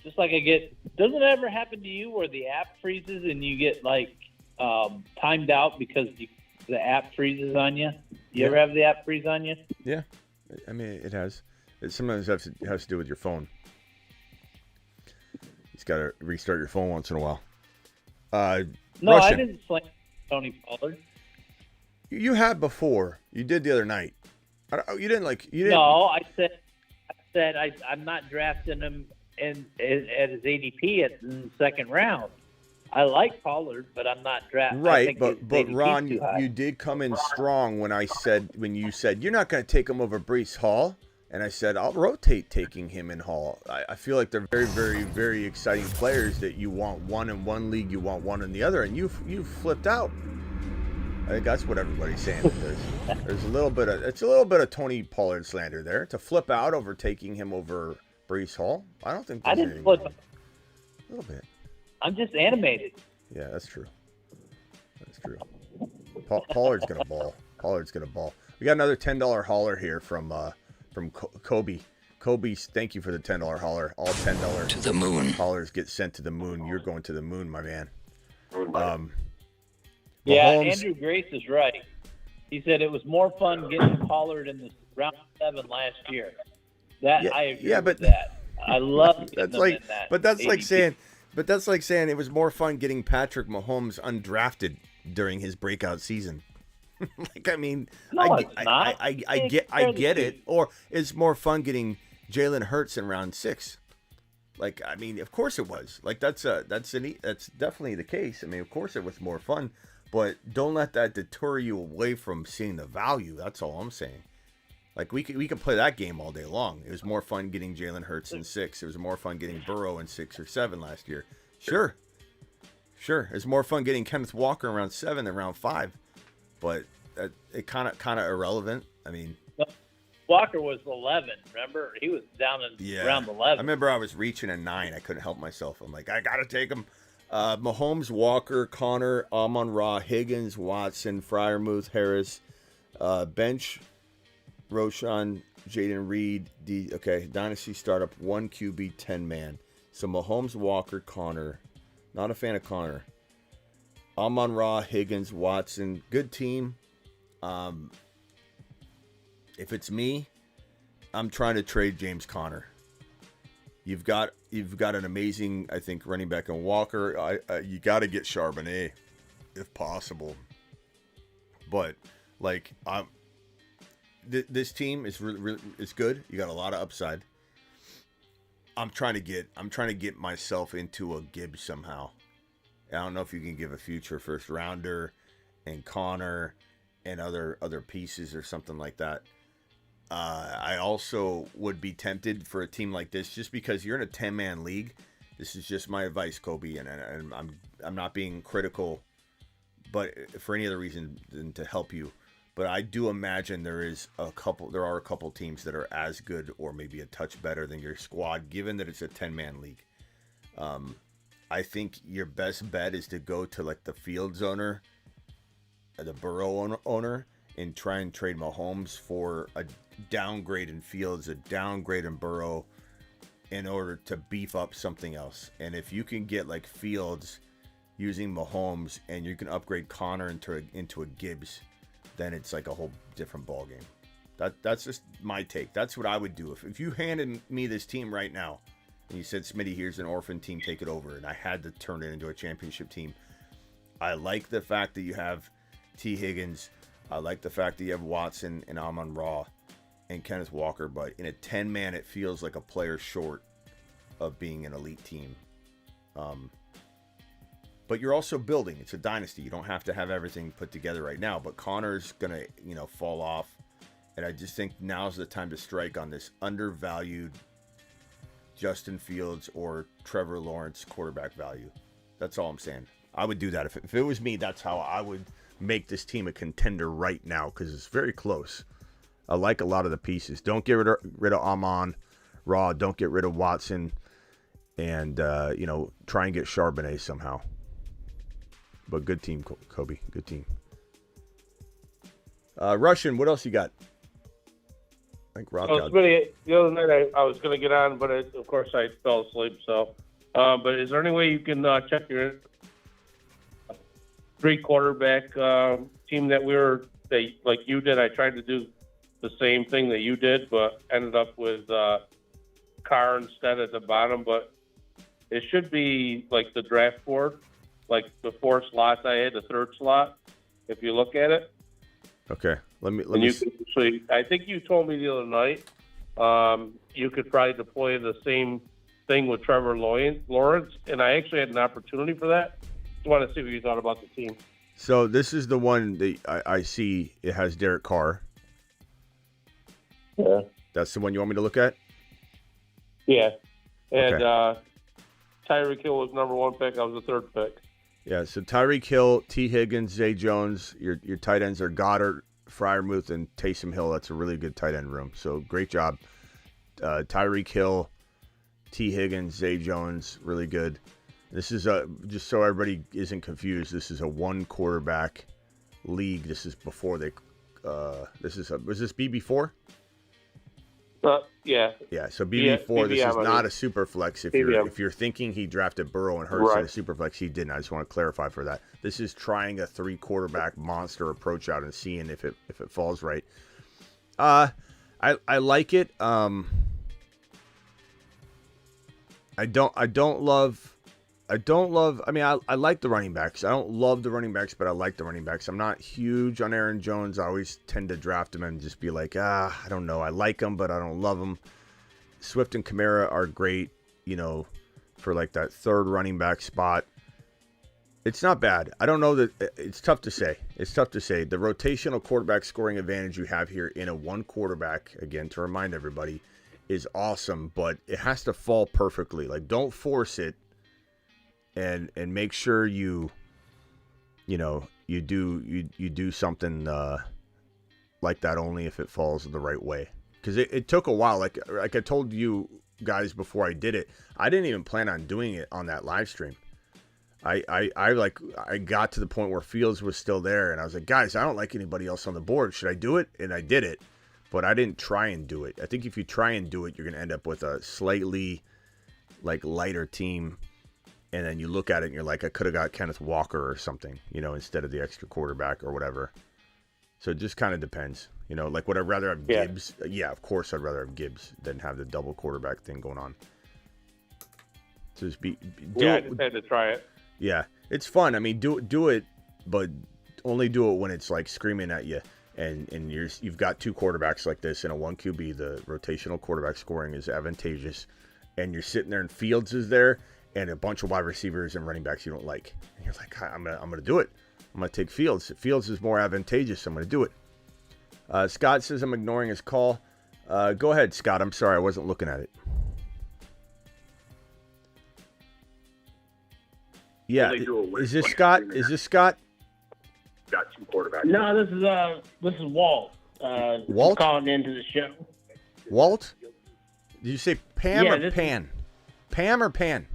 Just like doesn't it ever happen to you where the app freezes and you get timed out because the app freezes on you? You ever have the app freeze on you? Yeah, I mean it has. It sometimes has to do with your phone. You just gotta restart your phone once in a while. No, Russian. I didn't slam Tony Pollard. You had before. You did the other night. You didn't. No, I said I'm not drafting him at his ADP in the second round. I like Pollard, but I'm not drafting. Right, but Ron, you did come in strong when you said you're not going to take him over Breece Hall, and I said I'll rotate taking him in Hall. I feel like they're very, very, very exciting players that you want one in one league, you want one in the other, and you flipped out. I think that's what everybody's saying. There's a little bit of Tony Pollard slander there to flip out over taking him over Breece Hall. I don't think I didn't flip. A little bit. I'm just animated. Yeah, that's true. That's true. Pollard's gonna ball. We got another $10 hauler here from Kobe. Kobe, thank you for the $10 hauler. All $10 to the moon haulers get sent to the moon. You're going to the moon, my man. Yeah, Mahomes, Andrew Grace is right. He said it was more fun getting Pollard in the round 7 last year. I agree with that. I love that's like saying it was more fun getting Patrick Mahomes undrafted during his breakout season. I get it. Or it's more fun getting Jalen Hurts in round 6. Of course it was. That's definitely the case. Of course it was more fun, but don't let that deter you away from seeing the value. That's all I'm saying. We could play that game all day long. It was more fun getting Jalen Hurts in 6. It was more fun getting Burrow in 6 or 7 last year. Sure. It's more fun getting Kenneth Walker in round 7 than round 5. But it kind of irrelevant. Walker was 11. Remember, he was down in round 11. I remember I was reaching a 9. I couldn't help myself. I'm like, I gotta take him. Mahomes, Walker, Connor, Amon-Ra, Higgins, Watson, Freiermuth, Harris, bench. Roshan, Jaden Reed, Dynasty startup, 1 QB, 10 man. So Mahomes, Walker, Connor. Not a fan of Connor. Amon-Ra, Higgins, Watson. Good team. If it's me, I'm trying to trade James Conner. You've got an amazing, I think, running back in Walker. You got to get Charbonnet if possible. But this team is really it's good. You got a lot of upside. I'm trying to get myself into a Gibbs somehow. I don't know if you can give a future first rounder and Connor and other pieces or something like that. I also would be tempted for a team like this just because you're in a 10-man league. This is just my advice, Kobe, and I'm not being critical, but for any other reason than to help you. But I do imagine there are a couple teams that are as good or maybe a touch better than your squad, given that it's a 10-man league. I think your best bet is to go to like the Fields owner, the Burrow owner, and try and trade Mahomes for a downgrade in Fields, a downgrade in Burrow, in order to beef up something else. And if you can get like Fields using Mahomes and you can upgrade Connor into a Gibbs, then it's like a whole different ballgame. That's just my take. That's what I would do. If you handed me this team right now and you said, Smitty, here's an orphan team, take it over, and I had to turn it into a championship team, I like the fact that you have T. Higgins. I like the fact that you have Watson and Amon-Ra and Kenneth Walker, but in a 10-man, it feels like a player short of being an elite team. But you're also building. It's a dynasty. You don't have to have everything put together right now, but Connor's going to, fall off. And I just think now's the time to strike on this undervalued Justin Fields or Trevor Lawrence quarterback value. That's all I'm saying. I would do that. If it was me, that's how I would make this team a contender right now, because it's very close. I like a lot of the pieces. Don't get rid of Amon-Ra. Don't get rid of Watson. And, try and get Charbonnet somehow. But good team, Kobe. Good team. Russian, what else you got? I think Rock out. The other night I was going to get on, but of course I fell asleep. So, but is there any way you can check your 3-quarterback team that like you did? I tried to do the same thing that you did, but ended up with Carr instead at the bottom. But it should be like the draft board, like the 4 slots I had, the 3rd slot. If you look at it. Okay, let me. I think you told me the other night you could probably deploy the same thing with Trevor Lawrence, and I actually had an opportunity for that. Just want to see what you thought about the team. So this is the one that I see. It has Derek Carr. Yeah. That's the one you want me to look at? Yeah. And okay. Tyreek Hill was number 1 pick. I was the 3rd pick. Yeah, so Tyreek Hill, T. Higgins, Zay Jones. Your tight ends are Goddard, Freiermuth, and Taysom Hill. That's a really good tight end room. So great job. Tyreek Hill, T. Higgins, Zay Jones, really good. This is just so everybody isn't confused, this is a 1-quarterback league. This is before they was this BB4? Yeah. Yeah, so BB4, this is not a super flex. If you're thinking he drafted Burrow and Hurts in a super flex, he didn't. I just want to clarify for that. This is trying a 3-quarterback monster approach out and seeing if it falls right. I like it. I don't love. I mean, I like the running backs. I don't love the running backs, but I like the running backs. I'm not huge on Aaron Jones. I always tend to draft him and just be like, I don't know. I like him, but I don't love him. Swift and Kamara are great, for like that 3rd running back spot. It's not bad. I don't know that it's tough to say. The rotational quarterback scoring advantage you have here in a 1-quarterback, again, to remind everybody, is awesome, but it has to fall perfectly. Like, don't force it. And make sure you do something like that only if it falls the right way. Because it took a while. Like I told you guys before I did it, I didn't even plan on doing it on that live stream. I got to the point where Fields was still there, and I was like, guys, I don't like anybody else on the board. Should I do it? And I did it, but I didn't try and do it. I think if you try and do it, you're gonna end up with a slightly lighter team. And then you look at it and you're like, I could have got Kenneth Walker or something, instead of the extra quarterback or whatever. So it just kind of depends. Would I rather have Gibbs? Yeah, of course I'd rather have Gibbs than have the double quarterback thing going on. So just I just had to try it. Yeah, it's fun. I mean, do it, but only do it when it's like screaming at you. And you've got 2 quarterbacks like this in a 1 QB. The rotational quarterback scoring is advantageous. And you're sitting there and Fields is there. And a bunch of wide receivers and running backs you don't like. And you're like, I'm gonna do it. I'm gonna take Fields. Fields is more advantageous. I'm gonna do it. Scott says I'm ignoring his call. Go ahead, Scott. I'm sorry, I wasn't looking at it. Yeah, is this Scott? Got 2 quarterbacks. No, this is Walt. Walt calling into the show. Walt? Did you say Pam or this Pan? Pam or Pan?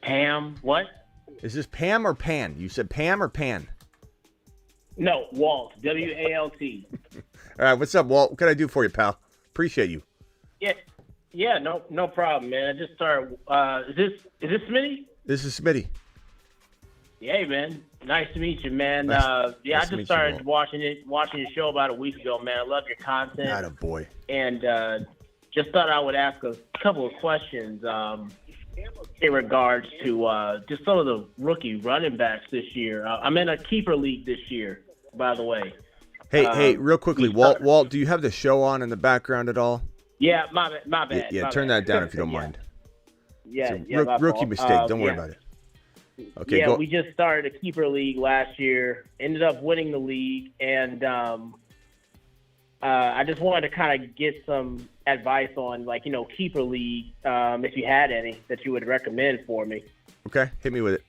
Pam, what? Is this Pam or Pan? You said Pam or Pan? No, Walt. W-A-L-T. All right, what's up, Walt? What can I do for you, pal? Appreciate you. Yeah, no problem, man. I just started. Is this Smitty? This is Smitty. Yeah, hey, man. Nice to meet you, man. Nice I to just meet you, started Walt. watching your show about a week ago, man. I love your content. Atta boy. And just thought I would ask a couple of questions in regards to just some of the rookie running backs this year. I'm in a keeper league this year, by the way. Hey, real quickly, Walt, do you have the show on in the background at all? Yeah, my bad. Yeah, my turn bad. that down if you don't mind. Yeah, It's a yeah. my rookie fault. mistake. Don't worry yeah. about it. Okay, Yeah, go. we just started a keeper league last year. Ended up winning the league, and I just wanted to kind of get some advice on, keeper league, if you had any that you would recommend for me. Okay, hit me with it.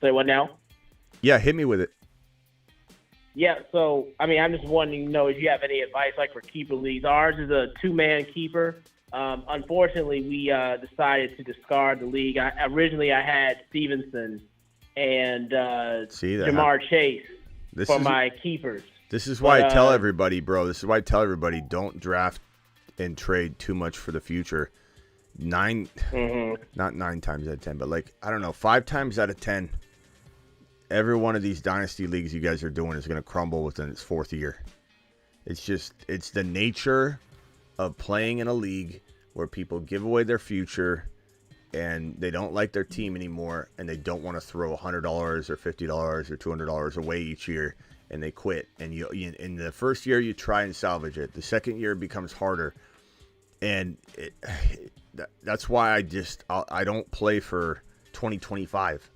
Say what now? Yeah, hit me with it. Yeah, so, I'm just wanting to know if you have any advice, for keeper leagues. Ours is a two-man keeper. Unfortunately, we decided to discard the league. Originally, I had Stevenson and Jamar Chase for my keepers. This is why I tell everybody, bro. This is why I tell everybody, don't draft and trade too much for the future. Not 9 times out of 10, but 5 times out of 10, every one of these dynasty leagues you guys are doing is going to crumble within its 4th year. It's the nature of playing in a league where people give away their future and they don't like their team anymore and they don't want to throw $100 or $50 or $200 away each year, and they quit. And you in the first year you try and salvage it. The second year it becomes harder, and that's why I don't play for 2025.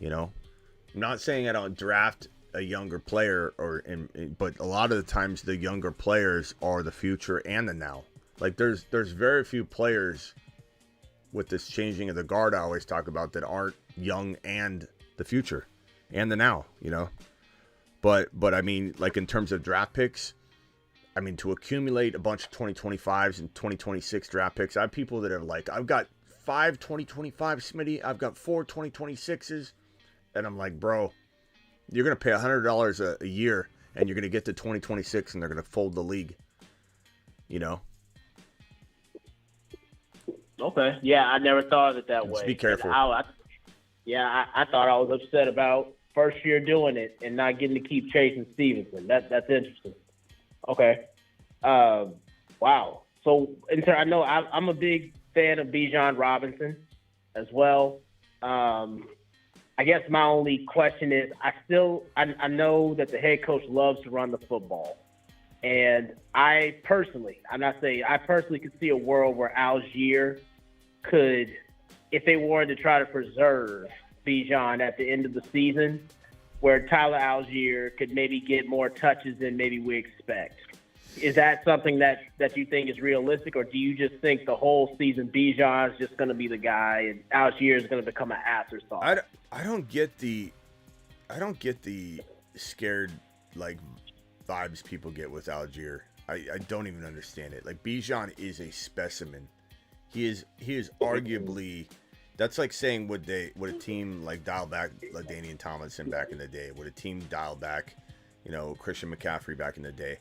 I'm not saying I don't draft a younger player, but a lot of the times the younger players are the future and the now. There's very few players with this changing of the guard I always talk about that aren't young and the future and the now, But in terms of draft picks, to accumulate a bunch of 2025s and 2026 draft picks, I have people that are I've got 5 2025s, Smitty. I've got 4 2026s. And I'm like, bro, you're going to pay $100 a year and you're going to get to 2026 and they're going to fold the league, Okay. Yeah, I never thought of it that way. Just be careful. I thought I was upset about first year doing it and not getting to keep chasing Stevenson. That's interesting. Okay. Wow. So I know I'm a big fan of Bijan Robinson as well. I guess my only question is, I know that the head coach loves to run the football, and I personally could see a world where Algier could, if they wanted to try to preserve Bijan at the end of the season, where Tyler Algier could maybe get more touches than maybe we expect. Is that something that you think is realistic, or do you just think the whole season Bijan is just going to be the guy and Algier is going to become an afterthought? I don't get the scared vibes people get with Algier. I don't even understand it. Bijan is a specimen. He is arguably, that's like saying would a team dial back LaDainian Tomlinson back in the day? Would a team dial back, Christian McCaffrey back in the day?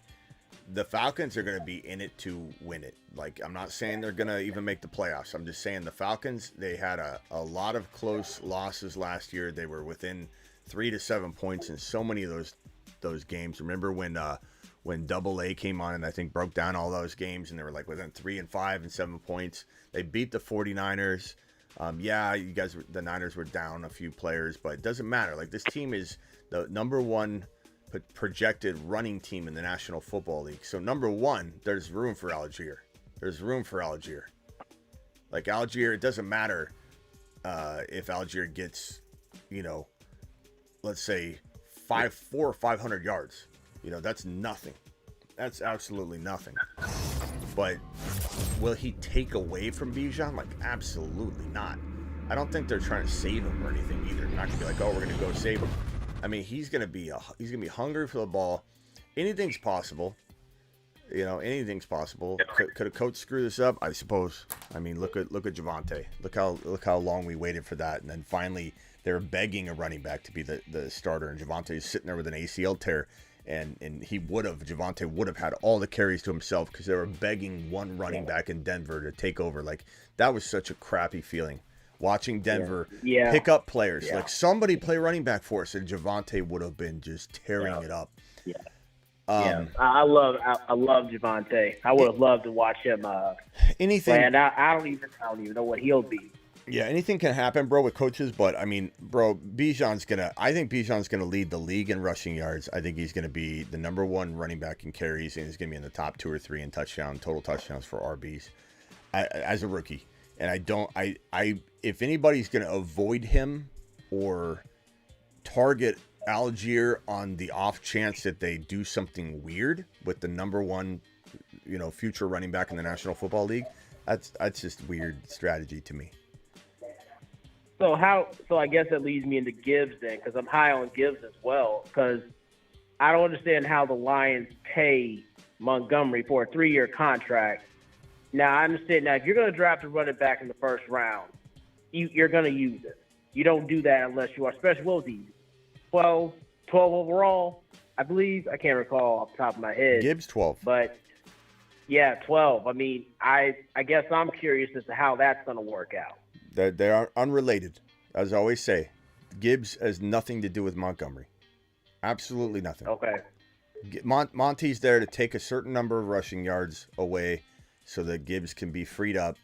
The Falcons are going to be in it to win it. I'm not saying they're going to even make the playoffs. I'm just saying the Falcons, they had a lot of close losses last year. They were within 3 to 7 points in so many of those games. Remember when Double A came on and I think broke down all those games, and they were within 3 and 5 and 7 points. They beat the 49ers. The Niners were down a few players, but it doesn't matter. This team is the number 1 projected running team in the National Football League. So number 1, there's room for Algier. Algier, it doesn't matter if Algier gets, let's say 400 or 500 yards. That's nothing. That's absolutely nothing. But will he take away from Bijan? Absolutely not. I don't think they're trying to save him or anything either. They're not gonna be we're gonna go save him. He's gonna be hungry for the ball. Anything's possible. anything's possible. Could a coach screw this up? I suppose. I mean, look at Javonte. Look how long we waited for that, and then finally they're begging a running back to be the starter, and Javonte's sitting there with an ACL tear, and Javonte would have had all the carries to himself because they were begging one running back in Denver to take over. Like, that was such a crappy feeling. Watching Denver pick up players. Like, somebody play running back for us, and Javonte would have been just tearing it up. Yeah. I love Javonte. I would have loved to watch him anything. And I don't even know what he'll be. Yeah, anything can happen, bro, with coaches. But I mean, bro, I think Bijan's gonna lead the league in rushing yards. I think he's gonna be the number one running back in carries, and he's gonna be in the top 2 or 3 in total touchdowns for RBs as a rookie. And if anybody's gonna avoid him or target Algier on the off chance that they do something weird with the number one, future running back in the National Football League, that's just weird strategy to me. So I guess that leads me into Gibbs then, because I'm high on Gibbs as well, because I don't understand how the Lions pay Montgomery for a 3-year contract. Now, I understand if you're going to draft a running back in the first round, you're going to use it. You don't do that unless you are special. What was he? 12 overall, I believe. I can't recall off the top of my head. Gibbs 12. But, yeah, 12. I mean, I guess I'm curious as to how that's going to work out. They are unrelated, as I always say. Gibbs has nothing to do with Montgomery. Absolutely nothing. Okay. Monty's there to take a certain number of rushing yards away so that Gibbs can be freed up,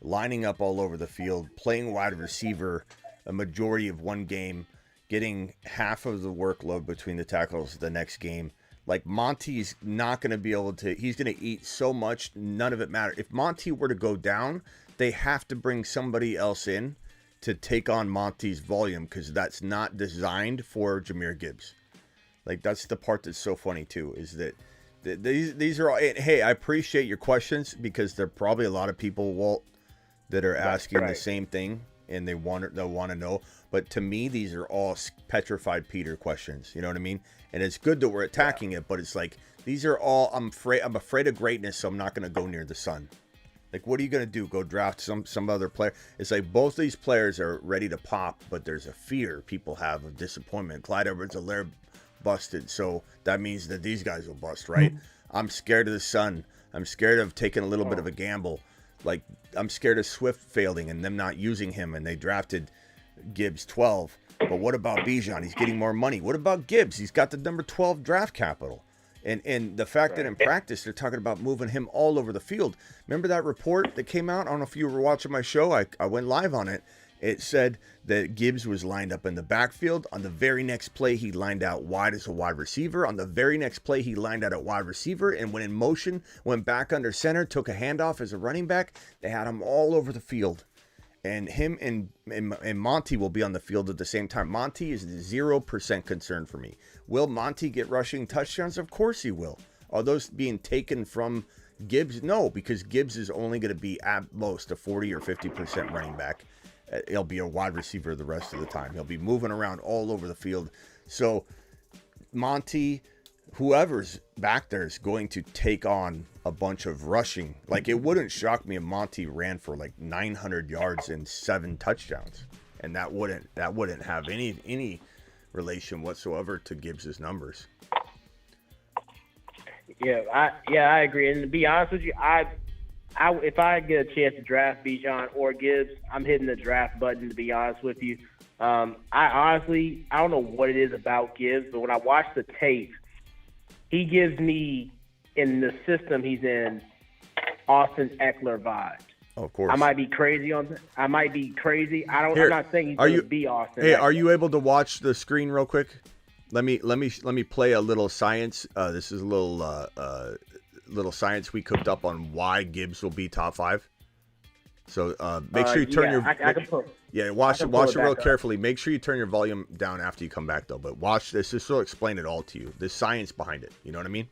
lining up all over the field, playing wide receiver a majority of one game, getting half of the workload between the tackles the next game. Like, Monty's not going to be able to – he's going to eat so much, none of it matters. If Monty were to go down – they have to bring somebody else in to take on Monty's volume because that's not designed for Jahmyr Gibbs. Like, that's the part that's so funny too, is that these are all, hey, I appreciate your questions because there are probably a lot of people, Walt, that are asking the same thing and they'll want to know. But to me, these are all petrified Peter questions. You know what I mean? And it's good that we're attacking it, but it's like, these are all, I'm afraid of greatness, so I'm not going to go near the sun. Like, what are you going to do? Go draft some other player? It's like both these players are ready to pop, but there's a fear people have of disappointment. Clyde Edwards-Helaire busted, so that means that these guys will bust, right? I'm scared of the sun. I'm scared of taking a little bit of a gamble. Like, I'm scared of Swift failing and them not using him, and they drafted Gibbs 12. But what about Bijan? He's getting more money. What about Gibbs? He's got the number 12 draft capital. And the fact that in practice they're talking about moving him all over the field. Remember that report that came out? I don't know if you were watching my show. I went live on it. It said that Gibbs was lined up in the backfield. On the very next play, he lined out wide as a wide receiver. On the very next play, he lined out at wide receiver. And when in motion, went back under center, took a handoff as a running back. They had him all over the field. And him and Monty will be on the field at the same time. Monty is 0% concern for me. Will Monty get rushing touchdowns? Of course he will. Are those being taken from Gibbs? No, because Gibbs is only going to be at most a 40 or 50% running back. He'll be a wide receiver the rest of the time. He'll be moving around all over the field. So Monty, whoever's back there is going to take on a bunch of rushing. Like, it wouldn't shock me if Monty ran for like 900 yards and 7 touchdowns, and that wouldn't have any relation whatsoever to Gibbs's numbers. Yeah, I agree. And to be honest with you, if I get a chance to draft Bijan or Gibbs, I'm hitting the draft button, to be honest with you. I don't know what it is about Gibbs, but when I watch the tape, he gives me, in the system he's in, Austin Eckler vibes. Oh, of course. I might be crazy. I'm not saying he's going to be Austin. Hey, Eckler. are you able to watch the screen real quick? Let me play a little science. This is a little science we cooked up on why Gibbs will be top 5. So make sure you turn your watch it real carefully. Make sure you turn your volume down after you come back though. But watch this. This will explain it all to you. The science behind it. You know what I mean?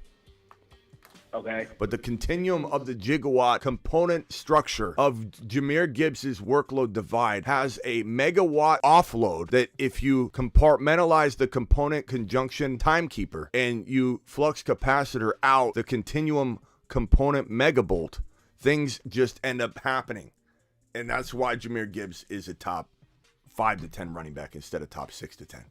Okay. But the continuum of the gigawatt component structure of Jahmyr Gibbs's workload divide has a megawatt offload that if you compartmentalize the component conjunction timekeeper and you flux capacitor out the continuum component megabolt, things just end up happening. And that's why Jahmyr Gibbs is a top 5 to 10 running back instead of top 6 to 10.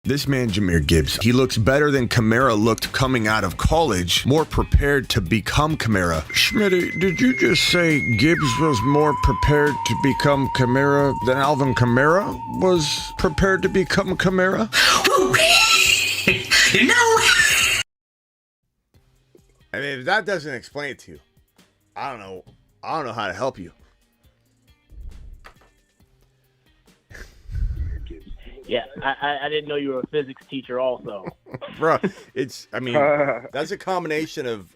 This man, Jahmyr Gibbs, he looks better than Kamara looked coming out of college, more prepared to become Kamara. Schmitty, did you just say Gibbs was more prepared to become Kamara than Alvin Kamara was prepared to become Kamara? I mean, if that doesn't explain it to you, I don't know how to help you. Yeah, I didn't know you were a physics teacher also. Bro, that's a combination of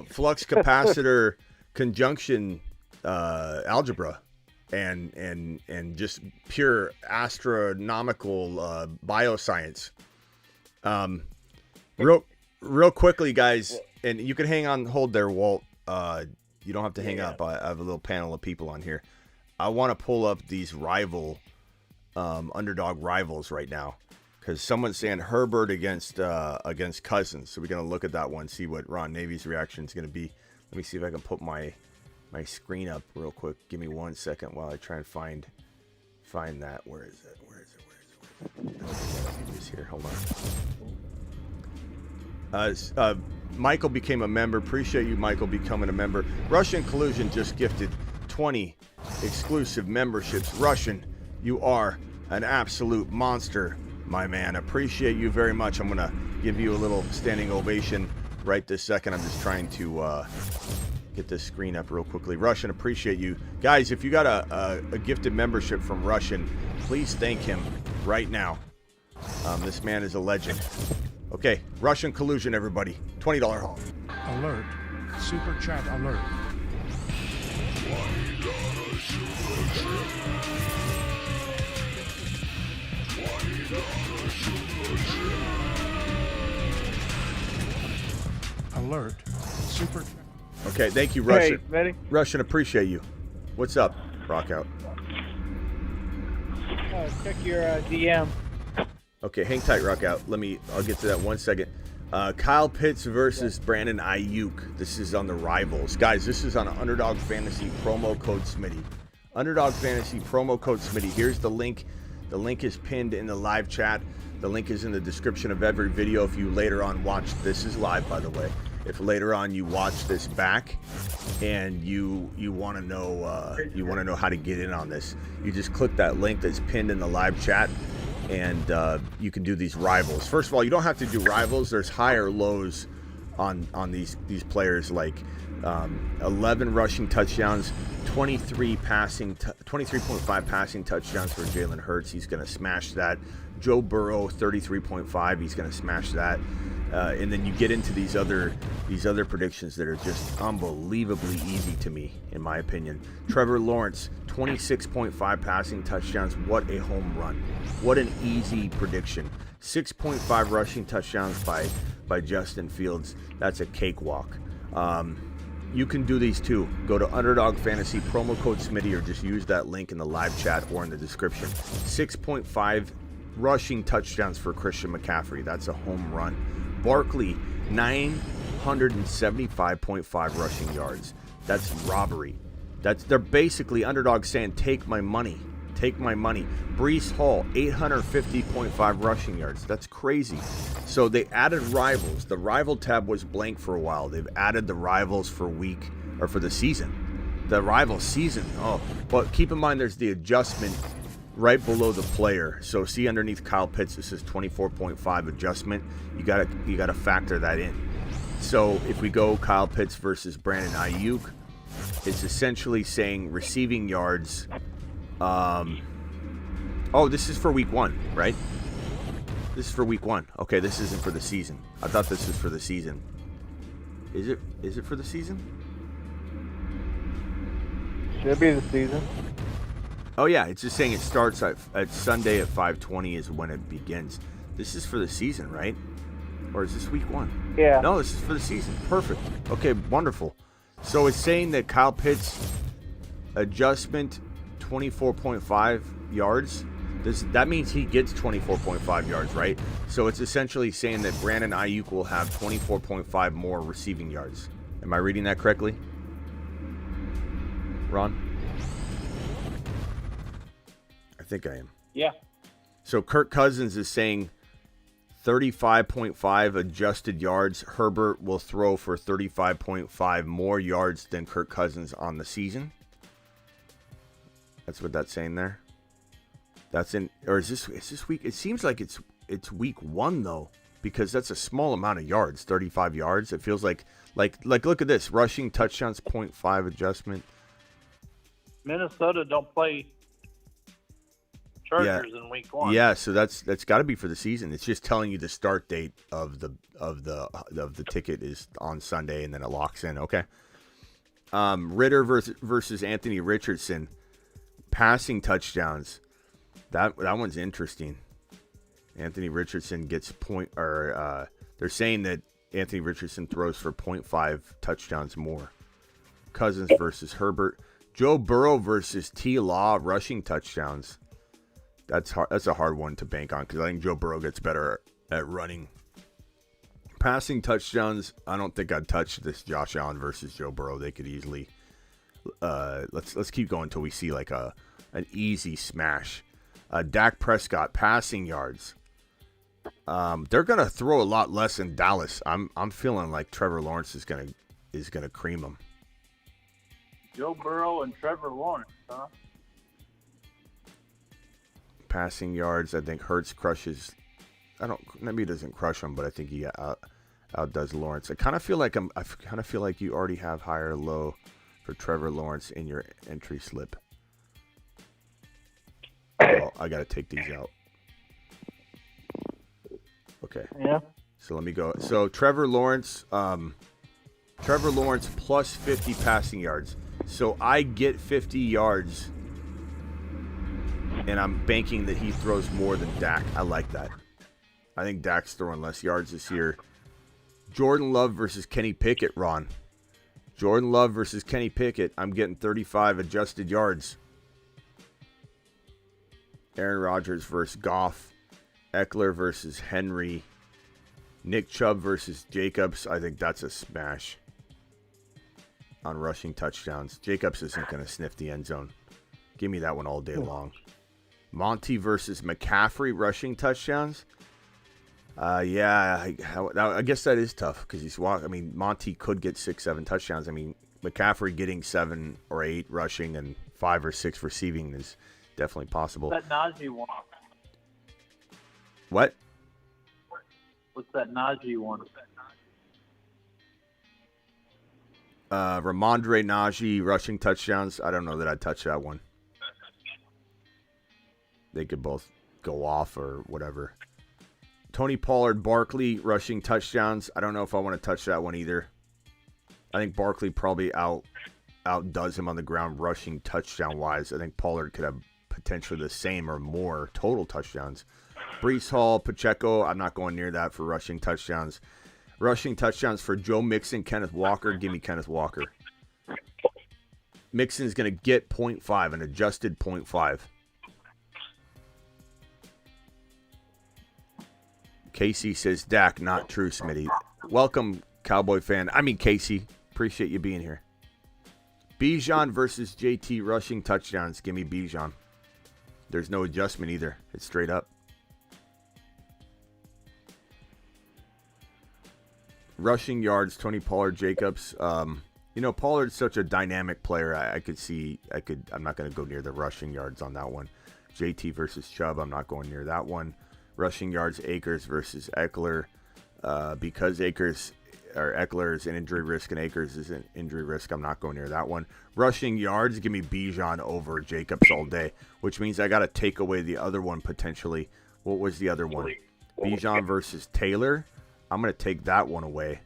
flux capacitor conjunction algebra and just pure astronomical bioscience. Real quickly, guys, and you can hold there, Walt. You don't have to hang up. I have a little panel of people on here. I want to pull up these underdog rivals right now, because someone's saying Herbert against Cousins. So we're gonna look at that one, see what Ron Navy's reaction is gonna be. Let me see if I can put my screen up real quick. Give me 1 second while I try and find that. Where is it? It's here. Hold on. Michael became a member. Appreciate you, Michael, becoming a member. Russian Collusion just gifted 20 exclusive memberships. Russian, you are an absolute monster, my man. Appreciate you very much. I'm going to give you a little standing ovation right this second. I'm just trying to get this screen up real quickly. Russian, appreciate you. Guys, if you got a gifted membership from Russian, please thank him right now. This man is a legend. Okay, Russian Collusion, everybody. $20 haul. Alert. Super chat alert. Alert. Super. Okay, thank you, Russian. Hey, ready? Russian, appreciate you. What's up, Rockout? Check your DM. Okay, hang tight, Rockout. I'll get to that 1 second. Kyle Pitts versus Brandon Ayuk. This is on the Rivals. Guys, this is on Underdog Fantasy promo code Smitty. Underdog Fantasy promo code Smitty. Here's the link. The link is pinned in the live chat. The link is in the description of every video. If you later on watch, this is live, by the way. If later on you watch this back and you want to know how to get in on this, you just click that link that's pinned in the live chat, and you can do these rivals. First of all, you don't have to do rivals. There's higher lows on these players, like 11 rushing touchdowns, 23.5 passing touchdowns for Jalen Hurts. He's going to smash that. Joe Burrow, 33.5. He's going to smash that. And then you get into these other predictions that are just unbelievably easy to me, in my opinion. Trevor Lawrence, 26.5 passing touchdowns. What a home run. What an easy prediction. 6.5 rushing touchdowns by Justin Fields. That's a cakewalk. You can do these too. Go to Underdog Fantasy, promo code Smitty, or just use that link in the live chat or in the description. 6.5 rushing touchdowns for Christian McCaffrey. That's a home run. Barkley, 975.5 rushing yards. That's robbery. They're basically Underdog saying, take my money. Take my money. Breece Hall, 850.5 rushing yards. That's crazy. So they added rivals. The rival tab was blank for a while. They've added the rivals for the season. The rival season. Oh, but keep in mind there's the adjustment right below the player. So see underneath Kyle Pitts, this is 24.5 adjustment. You gotta factor that in. So if we go Kyle Pitts versus Brandon Ayuk, it's essentially saying receiving yards. This is for week 1, right? This is for week 1. Okay, this isn't for the season. I thought this was for the season. Is it for the season? Should be the season. Oh yeah, it's just saying it starts at Sunday at 5:20 is when it begins. This is for the season, right? Or is this week 1? Yeah. No, this is for the season. Perfect. Okay, wonderful. So it's saying that Kyle Pitts adjustment 24.5 yards. That means he gets 24.5 yards, right? So it's essentially saying that Brandon Ayuk will have 24.5 more receiving yards. Am I reading that correctly, Ron? I think I am. Yeah. So Kirk Cousins is saying 35.5 adjusted yards. Herbert will throw for 35.5 more yards than Kirk Cousins on the season. That's what that's saying there. That's in, or is this week? It seems like it's week 1 though, because that's a small amount of yards, 35 yards. It feels like look at this, rushing touchdowns 0.5 adjustment. Minnesota don't play Chargers in week 1. Yeah, so that's got to be for the season. It's just telling you the start date of the ticket is on Sunday, and then it locks in. Okay. Ritter versus Anthony Richardson, passing touchdowns. That one's interesting. Anthony Richardson gets they're saying that Anthony Richardson throws for 0.5 touchdowns more. Cousins versus Herbert. Joe Burrow versus T. Law, rushing touchdowns. That's hard. That's a hard one to bank on because I think Joe Burrow gets better at running. Passing touchdowns, I don't think I'd touch this Josh Allen versus Joe Burrow. They could easily. Let's keep going until we see like an easy smash. Dak Prescott, passing yards. They're gonna throw a lot less in Dallas. I'm feeling like Trevor Lawrence is gonna cream them. Joe Burrow and Trevor Lawrence, huh? Passing yards, I think Hurts crushes. Maybe he doesn't crush him, but I think he outdoes Lawrence. I kind of feel like you already have high or low for Trevor Lawrence in your entry slip. Well, I got to take these out. Okay. Yeah. So let me go. So Trevor Lawrence plus 50 passing yards. So I get 50 yards, and I'm banking that he throws more than Dak. I like that. I think Dak's throwing less yards this year. Jordan Love versus Kenny Pickett, Ron. Jordan Love versus Kenny Pickett. I'm getting 35 adjusted yards. Aaron Rodgers versus Goff. Eckler versus Henry. Nick Chubb versus Jacobs. I think that's a smash on rushing touchdowns. Jacobs isn't going to sniff the end zone. Give me that one all day long. Monty versus McCaffrey, rushing touchdowns. I guess that is tough because he's walking. I mean, Monty could get 6-7 touchdowns. I mean, McCaffrey getting 7 or 8 rushing and 5 or 6 receiving is definitely possible. What's that Najee one? What? What's that Najee one? Ramondre Najee, rushing touchdowns. I don't know that I'd touch that one. They could both go off or whatever. Tony Pollard, Barkley, rushing touchdowns. I don't know if I want to touch that one either. I think Barkley probably outdoes him on the ground rushing touchdown-wise. I think Pollard could have potentially the same or more total touchdowns. Breece Hall, Pacheco, I'm not going near that for rushing touchdowns. Rushing touchdowns for Joe Mixon, Kenneth Walker. Give me Kenneth Walker. Mixon's going to get 0.5, an adjusted 0.5. Casey says, Dak, not true, Smitty. Welcome, Cowboy fan. Casey. Appreciate you being here. Bijan versus JT, rushing touchdowns. Give me Bijan. There's no adjustment either. It's straight up. Rushing yards, Tony Pollard, Jacobs. Pollard's such a dynamic player. I'm not going to go near the rushing yards on that one. JT versus Chubb, I'm not going near that one. Rushing yards, Akers versus Eckler. Because Eckler is an injury risk and Akers is an injury risk, I'm not going near that one. Rushing yards, give me Bijan over Jacobs all day, which means I got to take away the other one potentially. What was the other one? Bijan versus Taylor. I'm going to take that one away,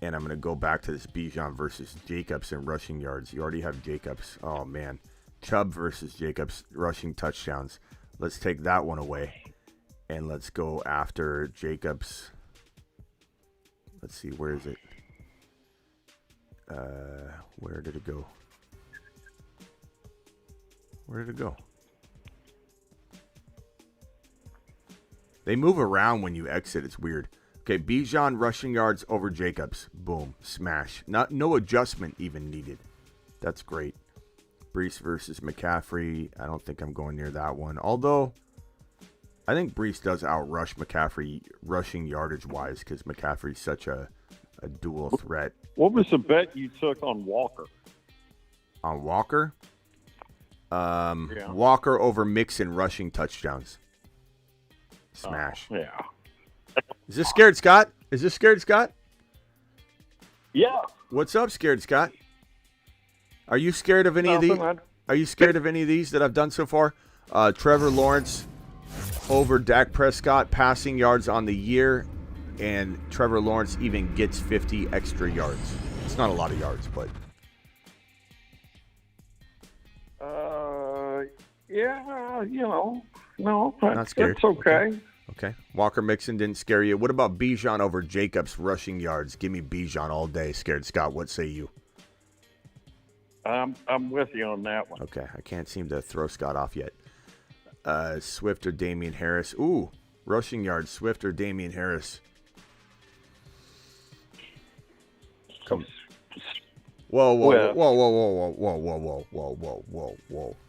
and I'm going to go back to this Bijan versus Jacobs in rushing yards. You already have Jacobs. Oh, man. Chubb versus Jacobs, rushing touchdowns. Let's take that one away, and let's go after Jacobs. Let's see, where is it? Where did it go? Where did it go? They move around when you exit. It's weird. Okay, Bijan rushing yards over Jacobs. Boom. Smash. No adjustment even needed. That's great. Brees versus McCaffrey. I don't think I'm going near that one. Although, I think Brees does outrush McCaffrey rushing yardage-wise because McCaffrey's such a dual threat. What was the bet you took on Walker? On Walker? Walker over Mixon rushing touchdowns. Smash. Yeah. Is this Scared Scott? Yeah. What's up, Scared Scott? Are you scared of any of these? Are you scared of any of these that I've done so far? Trevor Lawrence over Dak Prescott passing yards on the year, and Trevor Lawrence even gets 50 extra yards. It's not a lot of yards, but Yeah, no, not scared. That's okay. Okay. Walker Mixon didn't scare you. What about Bijan over Jacobs rushing yards? Give me Bijan all day, Scared Scott. What say you? I'm with you on that one. Okay, I can't seem to throw Scott off yet. Swift or Damian Harris? Ooh, rushing yards. Swift or Damian Harris? Come. Whoa.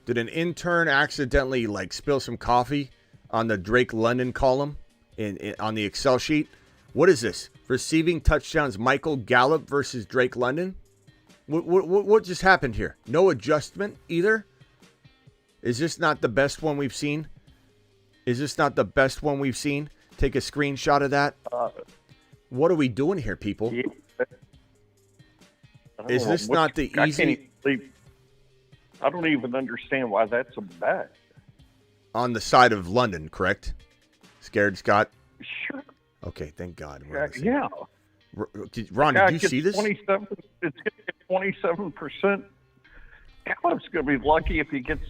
Did an intern accidentally spill some coffee on the Drake London column on the Excel sheet? What is this? Receiving touchdowns, Michael Gallup versus Drake London? What just happened here? No adjustment either? Is this not the best one we've seen? Take a screenshot of that. What are we doing here, people? Yeah. Is this not the easy? I don't even understand why that's a bet. On the side of London, correct? Scared Scott? Sure. Okay, thank God. Yeah. Ron, did you see this? It's going to get 27%. Gallup's going to be lucky if he gets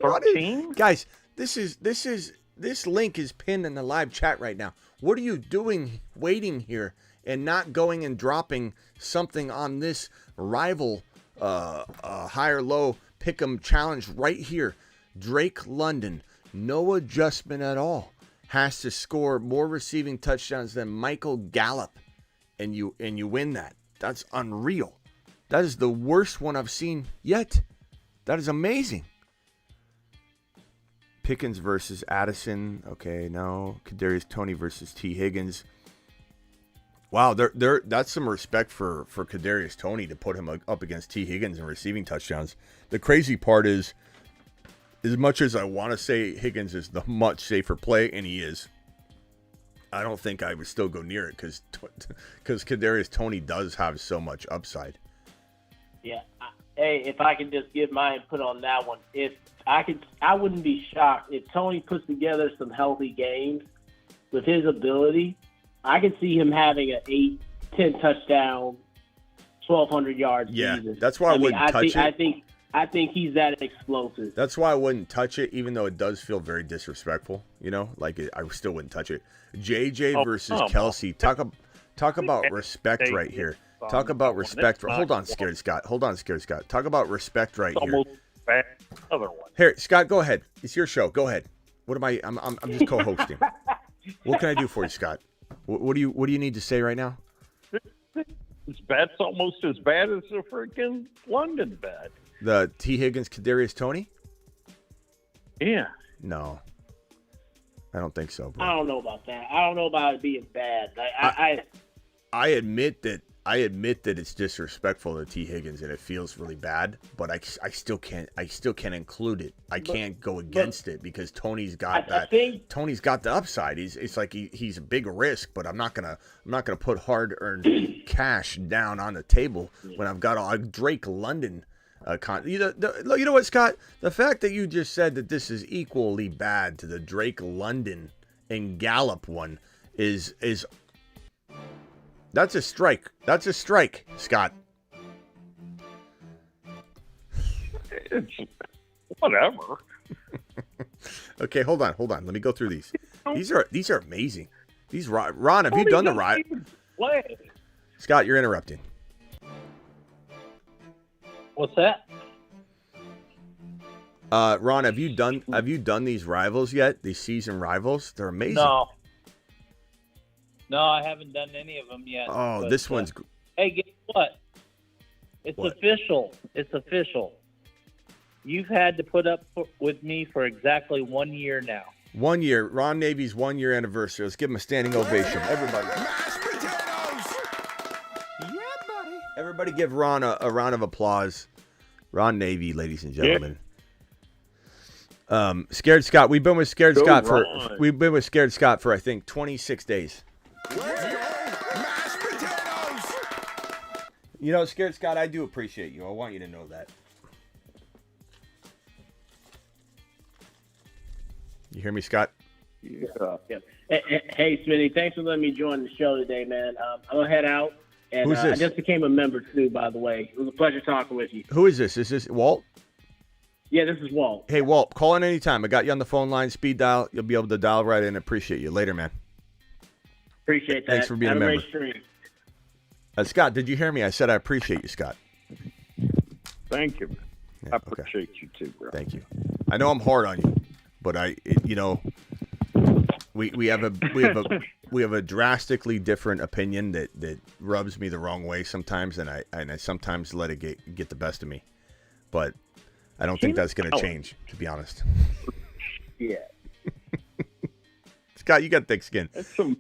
13. Guys, this link is pinned in the live chat right now. What are you doing waiting here and not going and dropping something on this rival higher low pick'em challenge right here? Drake London, no adjustment at all, has to score more receiving touchdowns than Michael Gallup, and you win that. That's unreal. That is the worst one I've seen yet. That is amazing. Pickens versus Addison. Okay, no. Kadarius Toney versus T. Higgins. Wow, that's some respect for Kadarius Toney to put him up against T. Higgins in receiving touchdowns. The crazy part is, as much as I want to say Higgins is the much safer play, and he is, I don't think I would still go near it because Kadarius Toney does have so much upside. Yeah. Hey, if I can just give my input on that one, I wouldn't be shocked if Toney puts together some healthy games with his ability. I could see him having an 8-10 touchdown, 1,200 yards season. That's why I wouldn't touch it. I think he's that explosive. That's why I wouldn't touch it, even though it does feel very disrespectful. I still wouldn't touch it. JJ versus Kelsey. Talk about respect right here. Talk about respect. Hold on, Scared Scott. Talk about respect right here. Other one. Here, Scott, go ahead. It's your show. Go ahead. What am I? I'm just co-hosting. What can I do for you, Scott? What do you need to say right now? That's almost as bad as the freaking London bet. The T. Higgins, Kadarius Toney? Yeah. No. I don't think so, bro. I don't know about that. I don't know about it being bad. I admit that it's disrespectful to T. Higgins and it feels really bad, but I still can't include it. I can't go against it because Tony's got Tony's got the upside. It's like he's a big risk, but I'm not gonna put hard-earned cash down on the table when I've got a Drake London. You know what, Scott? The fact that you just said that this is equally bad to the Drake London and Gallup one is that's a strike. That's a strike, Scott. It's whatever. Okay, hold on. Let me go through these. These are amazing. Ron, have you done the right? Scott, you're interrupting. What's that? Ron, have you done these rivals yet? These season rivals? They're amazing. No, I haven't done any of them yet. Oh, but, this one's. Hey, guess what? It's What? official. It's official. You've had to put up with me for exactly 1 year now. 1 year. Ron Navy's 1 year anniversary. Let's give him a standing ovation. Everybody. Everybody give Ron a round of applause. Ron Navy, ladies and gentlemen. Scared Scott. We've been with Scared Scott for I think 26 days. You know, Scared Scott, I do appreciate you. I want you to know that. You hear me, Scott? Yeah. Hey, Smitty, thanks for letting me join the show today, man. I'm going to head out. And Who's this? I just became a member, too, by the way. It was a pleasure talking with you. Who is this? Is this Walt? Yeah, this is Walt. Hey, Walt, call in anytime. I got you on the phone line, speed dial. You'll be able to dial right in. Appreciate you. Later, man. Appreciate that. Thanks for being Have a member. great stream. Scott, did you hear me? I said I appreciate you, Scott. Thank you. Yeah, I appreciate you too, bro. Thank you. I know I'm hard on you, but we have a drastically different opinion that rubs me the wrong way sometimes, and I sometimes let it get the best of me. But I don't think that's going to change, to be honest. Yeah. Scott, you got thick skin. That's some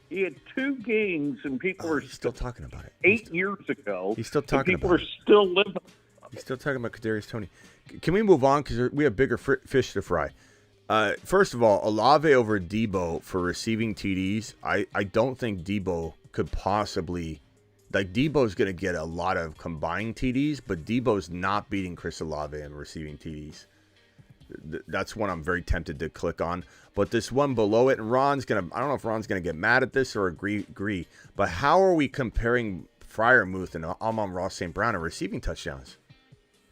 he had 2 games, and people are still talking about it. 8 years ago. He's still talking people about are still living. He's still talking about Kadarius Toney. Can we move on because we have bigger fish to fry? First of all, Olave over Debo for receiving TDs. I don't think Debo could possibly. Like, Debo's going to get a lot of combined TDs, but Debo's not beating Chris Olave in receiving TDs. That's one I'm very tempted to click on. But this one below it, and Ron's going to, I don't know if Ron's going to get mad at this or agree, but how are we comparing Freiermuth and Amon-Ra St. Brown in receiving touchdowns?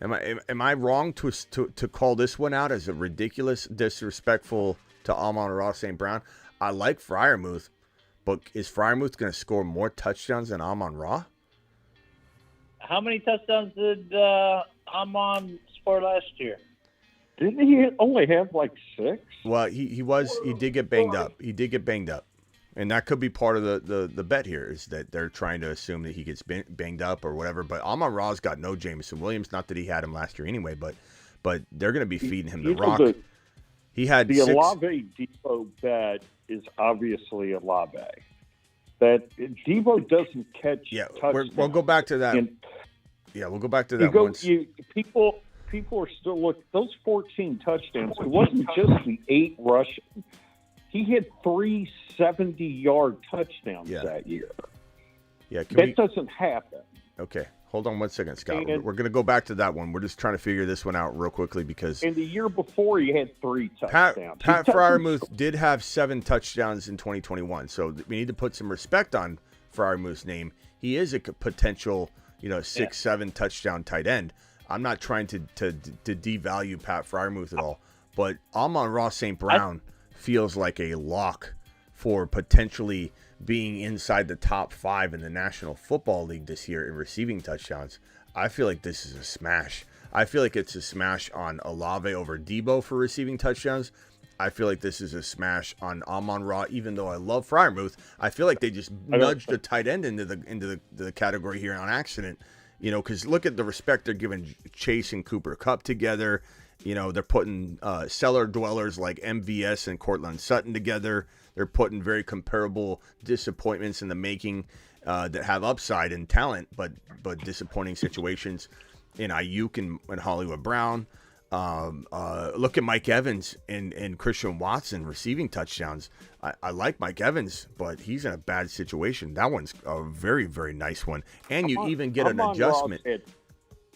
Am I wrong to call this one out as a ridiculous, disrespectful to Amon-Ra St. Brown? I like Freiermuth, but is Freiermuth going to score more touchdowns than Amon-Ra? How many touchdowns did Amon score last year? Didn't he only have like 6? Well, he did get banged up. And that could be part of the bet here is that they're trying to assume that he gets banged up or whatever. But Amon-Ra's got no Jameson Williams. Not that he had him last year anyway, but they're going to be feeding him the rock. He had the Olave Debo bet is obviously Olave. That Debo doesn't catch. Yeah, touchdowns. we'll go back to that. We'll go back to that once. People are still looking. Those 14 touchdowns. It wasn't just the 8 rushing. He had 3 70-yard touchdowns that year. Yeah, doesn't happen. Okay, hold on one second, Scott. And, we're going to go back to that one. We're just trying to figure this one out real quickly because. And the year before, he had 3 touchdowns. Pat Freiermuth did have 7 touchdowns in 2021, so we need to put some respect on Freiermuth's name. He is a potential, 6-7 touchdown tight end. I'm not trying to devalue Pat Freiermuth at all, but Amon-Ra St. Brown feels like a lock for potentially being inside the top 5 in the National Football League this year in receiving touchdowns. I feel like this is a smash. I feel like it's a smash on Olave over Debo for receiving touchdowns. I feel like this is a smash on Amon-Ra, even though I love Freiermuth. I feel like they just nudged a tight end into the category here on accident. Because look at the respect they're giving Chase and Cooper Kupp together. They're putting cellar dwellers like MVS and Cortland Sutton together. They're putting very comparable disappointments in the making that have upside and talent, but disappointing situations in Ayuk and Hollywood Brown. Look at Mike Evans and Christian Watson receiving touchdowns. I like Mike Evans, but he's in a bad situation. That one's a very, very nice one. And you even get an adjustment.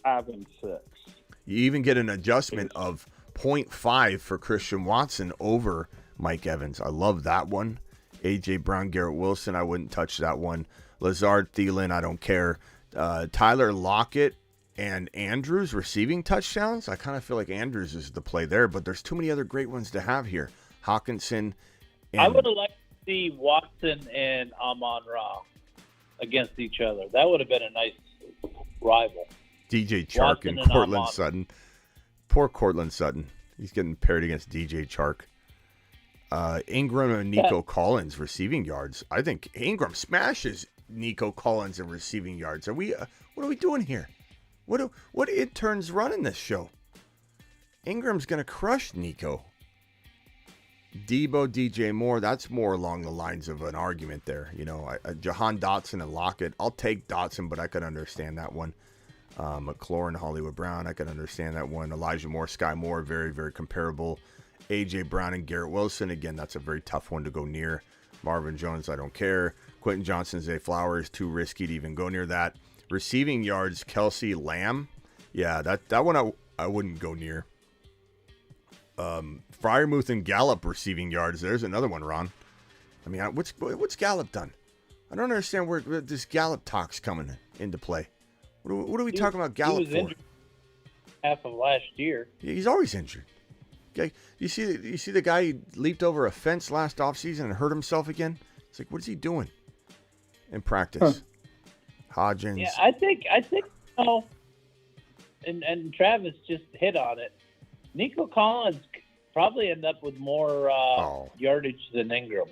5 and 6. You even get an adjustment of 0.5 for Christian Watson over Mike Evans. I love that one. A.J. Brown, Garrett Wilson, I wouldn't touch that one. Lazard, Thielen, I don't care. Tyler Lockett and Andrews receiving touchdowns. I kind of feel like Andrews is the play there, but there's too many other great ones to have here. Hawkinson. I would have liked to see Watson and Amon-Ra against each other. That would have been a nice rival. DJ Chark and Cortland Sutton. Poor Cortland Sutton. He's getting paired against DJ Chark. Ingram and Nico Collins receiving yards. I think Ingram smashes Nico Collins in receiving yards. Are we? What are we doing here? What interns running this show? Ingram's gonna crush Nico. Debo, DJ Moore. That's more along the lines of an argument there. You know, Jahan Dotson and Lockett. I'll take Dotson, but I could understand that one. McLaurin, Hollywood Brown. I could understand that one. Elijah Moore, Sky Moore. Very, very comparable. A.J. Brown and Garrett Wilson. Again, that's a very tough one to go near. Marvin Jones, I don't care. Quentin Johnson, Zay Flowers, too risky to even go near that. Receiving yards, Kelsey Lamb. Yeah, that one I wouldn't go near. Freiermuth and Gallup receiving yards. There's another one, Ron. I mean, what's Gallup done? I don't understand where this Gallup talk's coming into play. What are we talking about Gallup for? Injured half of last year. He's always injured. Okay, you see the guy who leaped over a fence last offseason and hurt himself again? It's like, what is he doing in practice? Hodgins. Yeah, I think and Travis just hit on it. Nico Collins probably end up with more yardage than Ingram.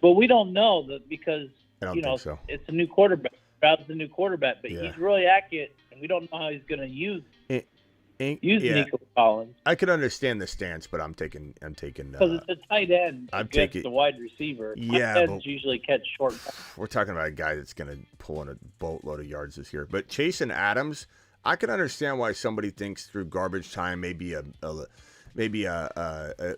But we don't know that because it's a new quarterback. Stroud's a new quarterback, but he's really accurate, and we don't know how he's going to use Nico Collins. I could understand the stance, but I'm taking because it's a tight end against the wide receiver. Yeah, tight ends usually catch short. We're talking about a guy that's going to pull in a boatload of yards this year. But Chase and Adams, I can understand why somebody thinks through garbage time maybe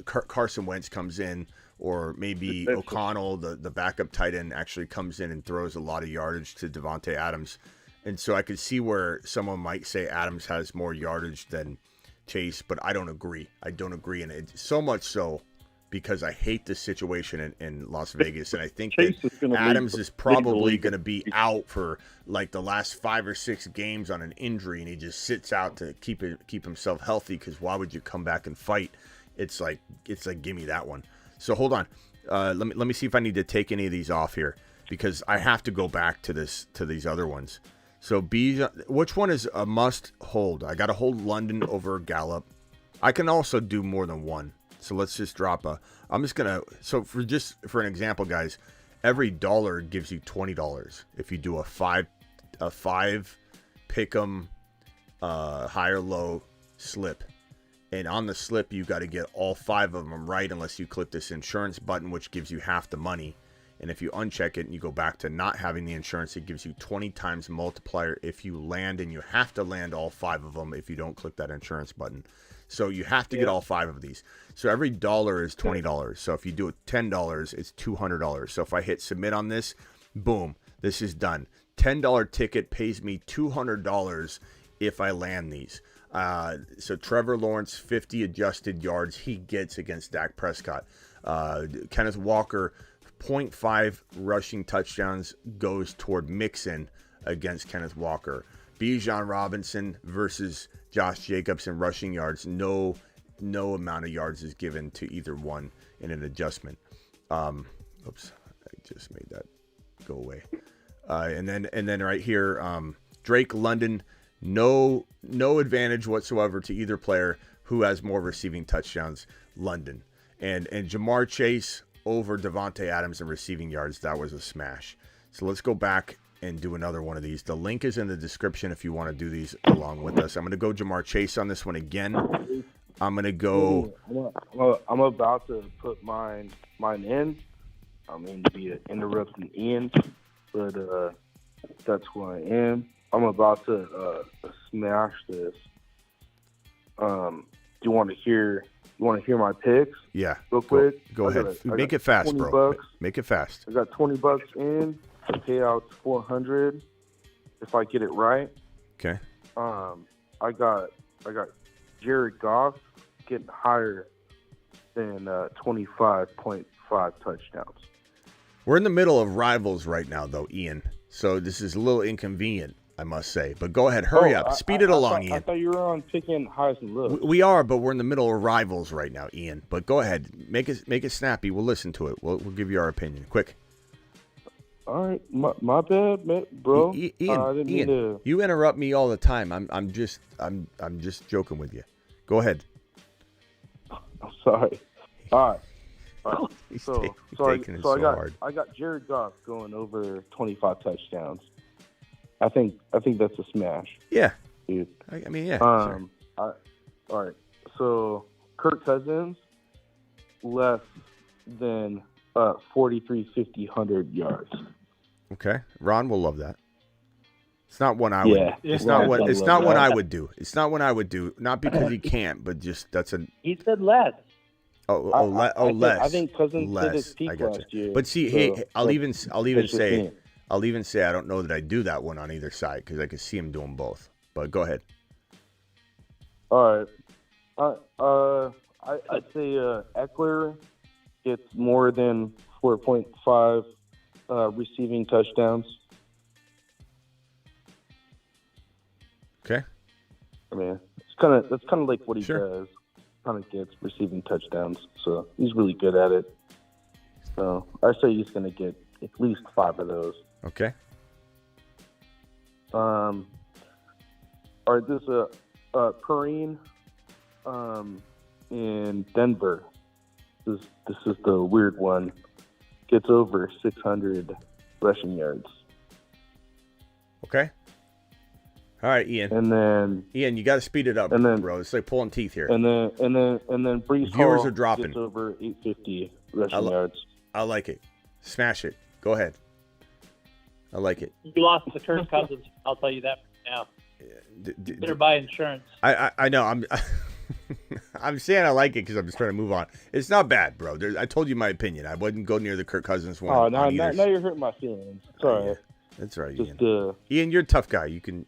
Carson Wentz comes in, or maybe O'Connell, the backup tight end, actually comes in and throws a lot of yardage to Devontae Adams. And so I could see where someone might say Adams has more yardage than Chase, but I don't agree. And it's so much so because I hate this situation in Las Vegas, and I think that Adams is probably going to be out for like the last 5 or 6 games on an injury, and he just sits out to keep himself healthy. Because why would you come back and fight? It's like give me that one. So hold on, let me see if I need to take any of these off here because I have to go back to these other ones. So which one is a must hold? I got to hold London over Gallup. I can also do more than one. So let's just drop for an example, guys, every dollar gives you $20 if you do a five pick 'em high or low slip. And on the slip, you got to get all 5 of them right unless you click this insurance button, which gives you half the money. And if you uncheck it and you go back to not having the insurance, it gives you 20 times multiplier if you land, and you have to land all 5 of them if you don't click that insurance button. So you have to get all 5 of these. So every dollar is $20. So if you do it $10, it's $200. So if I hit submit on this, boom, this is done. $10 ticket pays me $200 if I land these. So Trevor Lawrence, 50 adjusted yards he gets against Dak Prescott. Kenneth Walker, 0.5 rushing touchdowns goes toward Mixon against Kenneth Walker. Bijan Robinson versus Josh Jacobs in rushing yards. No amount of yards is given to either one in an adjustment. Oops, I just made that go away. And then right here, Drake London, no advantage whatsoever to either player who has more receiving touchdowns. London and Jamar Chase over Devontae Adams in receiving yards. That was a smash. So let's go back and do another one of these. The link is in the description if you want to do these along with us. I'm going to go Jamar Chase on this one again. I'm going to go. I'm about to put mine in. I mean to be interrupting Ian, but that's who I am. I'm about to smash this. Do you want to hear my picks? Yeah. Real quick. Go ahead. Make it fast, bro. Bucks. Make it fast. I got $20 in. The payout's $400 if I get it right. Okay. I got Jared Goff getting higher than 25.5 touchdowns. We're in the middle of rivals right now, though, Ian. So this is a little inconvenient, I must say. But go ahead, hurry up. Speed it along, Ian. I thought you were on picking highs and lows. We are, but we're in the middle of rivals right now, Ian. But go ahead. Make it snappy. We'll listen to it. We'll give you our opinion. Quick. All right. My bad, bro. Ian, you interrupt me all the time. I'm just joking with you. Go ahead. I'm sorry. All right. He's So taking it so hard. I got Jared Goff going over 25 touchdowns. I think that's a smash. Yeah. Dude. I mean, yeah. All right. So Kirk Cousins less than 43, 50, 100 yards. Okay. Ron will love that. It's not one I would. Yeah. It's not one. It's not one I would do. It's not one I would do. Not because he can't, but just that's a. He said less. Less. I think Cousins less. did his peak I got last you. year. But see, so hey, I'll even just say me. I don't know that I do that one on either side because I could see him doing both. But go ahead. All right. I'd say Eckler gets more than 4.5 receiving touchdowns. Okay. I mean, that's kind of like what he does. Kind of gets receiving touchdowns, so he's really good at it. So I say he's going to get at least 5 of those. Okay. All right, this is Perrine in Denver. This is the weird one. Gets over 600 rushing yards. Okay. All right, Ian. And then Ian, you got to speed it up, bro. It's like pulling teeth here. And then Brees Viewers Hall are dropping. gets over 850 rushing yards. I like it. Smash it. Go ahead. I like it. You lost the Kirk Cousins. I'll tell you that now. Better buy insurance. I know. I'm saying I like it because I'm just trying to move on. It's not bad, bro. I told you my opinion. I wouldn't go near the Kirk Cousins one. Oh, now you're hurting my feelings. Sorry. Yeah. That's right, Just, Ian. Ian, you're a tough guy. You can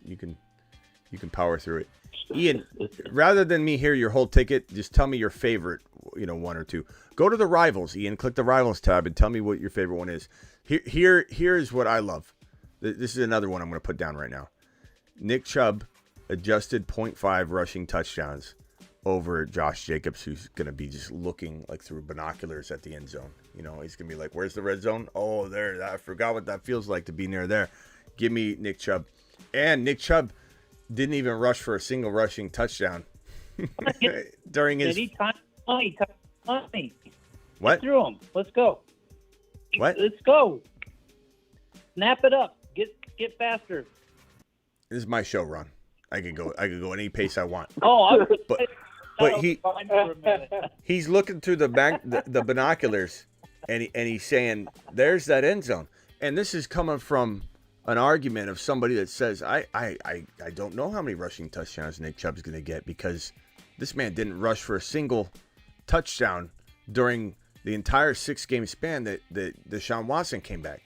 power through it. Ian, rather than me hear your whole ticket, just tell me your favorite, one or two. Go to the rivals, Ian. Click the rivals tab and tell me what your favorite one is. Here's what I love. This is another one I'm going to put down right now. Nick Chubb adjusted 0.5 rushing touchdowns over Josh Jacobs, who's going to be just looking like through binoculars at the end zone. He's going to be like, where's the red zone? Oh, there. I forgot what that feels like to be near there. Give me Nick Chubb. And Nick Chubb didn't even rush for a single rushing touchdown during his... Money. What? Get through him. Let's go. What? Let's go. Snap it up. Get faster. This is my show, Ron. I could go any pace I want. Oh, but he's looking through the binoculars, and he's saying, "There's that end zone." And this is coming from an argument of somebody that says, "I don't know how many rushing touchdowns Nick Chubb's going to get because this man didn't rush for a single touchdown during the entire 6-game span that Deshaun Watson came back."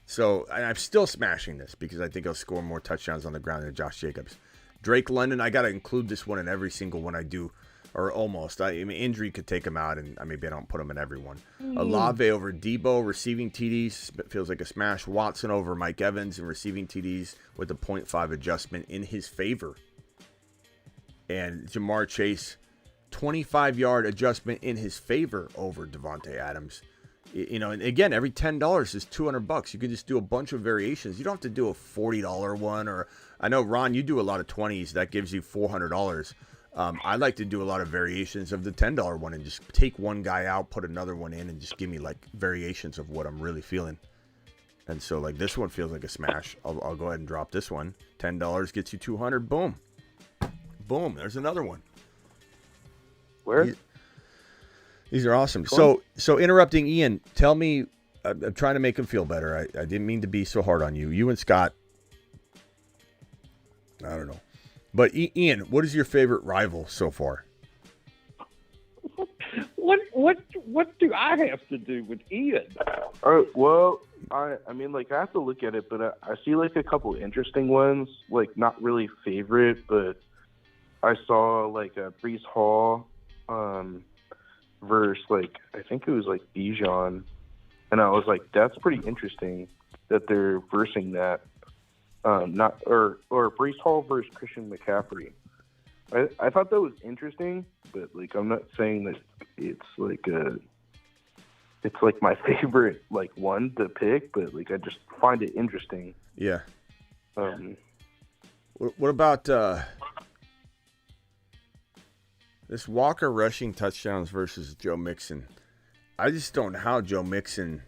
So I'm still smashing this because I think he'll score more touchdowns on the ground than Josh Jacobs. Drake London, I got to include this one in every single one I do, or almost. I mean, injury could take him out, and maybe I don't put him in every one. Olave over Debo, receiving TDs, feels like a smash. Watson over Mike Evans and receiving TDs with a 0.5 adjustment in his favor. And Jamar Chase, 25-yard adjustment in his favor over Devontae Adams. And again, every $10 is $200. You can just do a bunch of variations. You don't have to do a $40 one, or I know, Ron, you do a lot of 20s. That gives you $400. I like to do a lot of variations of the $10 one and just take one guy out, put another one in, and just give me like variations of what I'm really feeling. And so like this one feels like a smash. I'll go ahead and drop this one. $10 gets you $200. Boom. Boom. There's another one. Where? These are awesome. So interrupting Ian, tell me, I'm trying to make him feel better. I didn't mean to be so hard on you. You and Scott, I don't know. But Ian, what is your favorite rival so far? What do I have to do with Ian? Well, I mean, like, I have to look at it, but I see, like, a couple interesting ones. Like, not really favorite, but I saw, like, Brees Hall versus, like, I think it was, like, Bijan. And I was like, that's pretty interesting that they're versing that. Or Brees Hall versus Christian McCaffrey. I thought that was interesting, but like I'm not saying that it's like my favorite like one to pick, but like I just find it interesting. Yeah. What about This Walker rushing touchdowns versus Joe Mixon. I just don't know how Joe Mixon.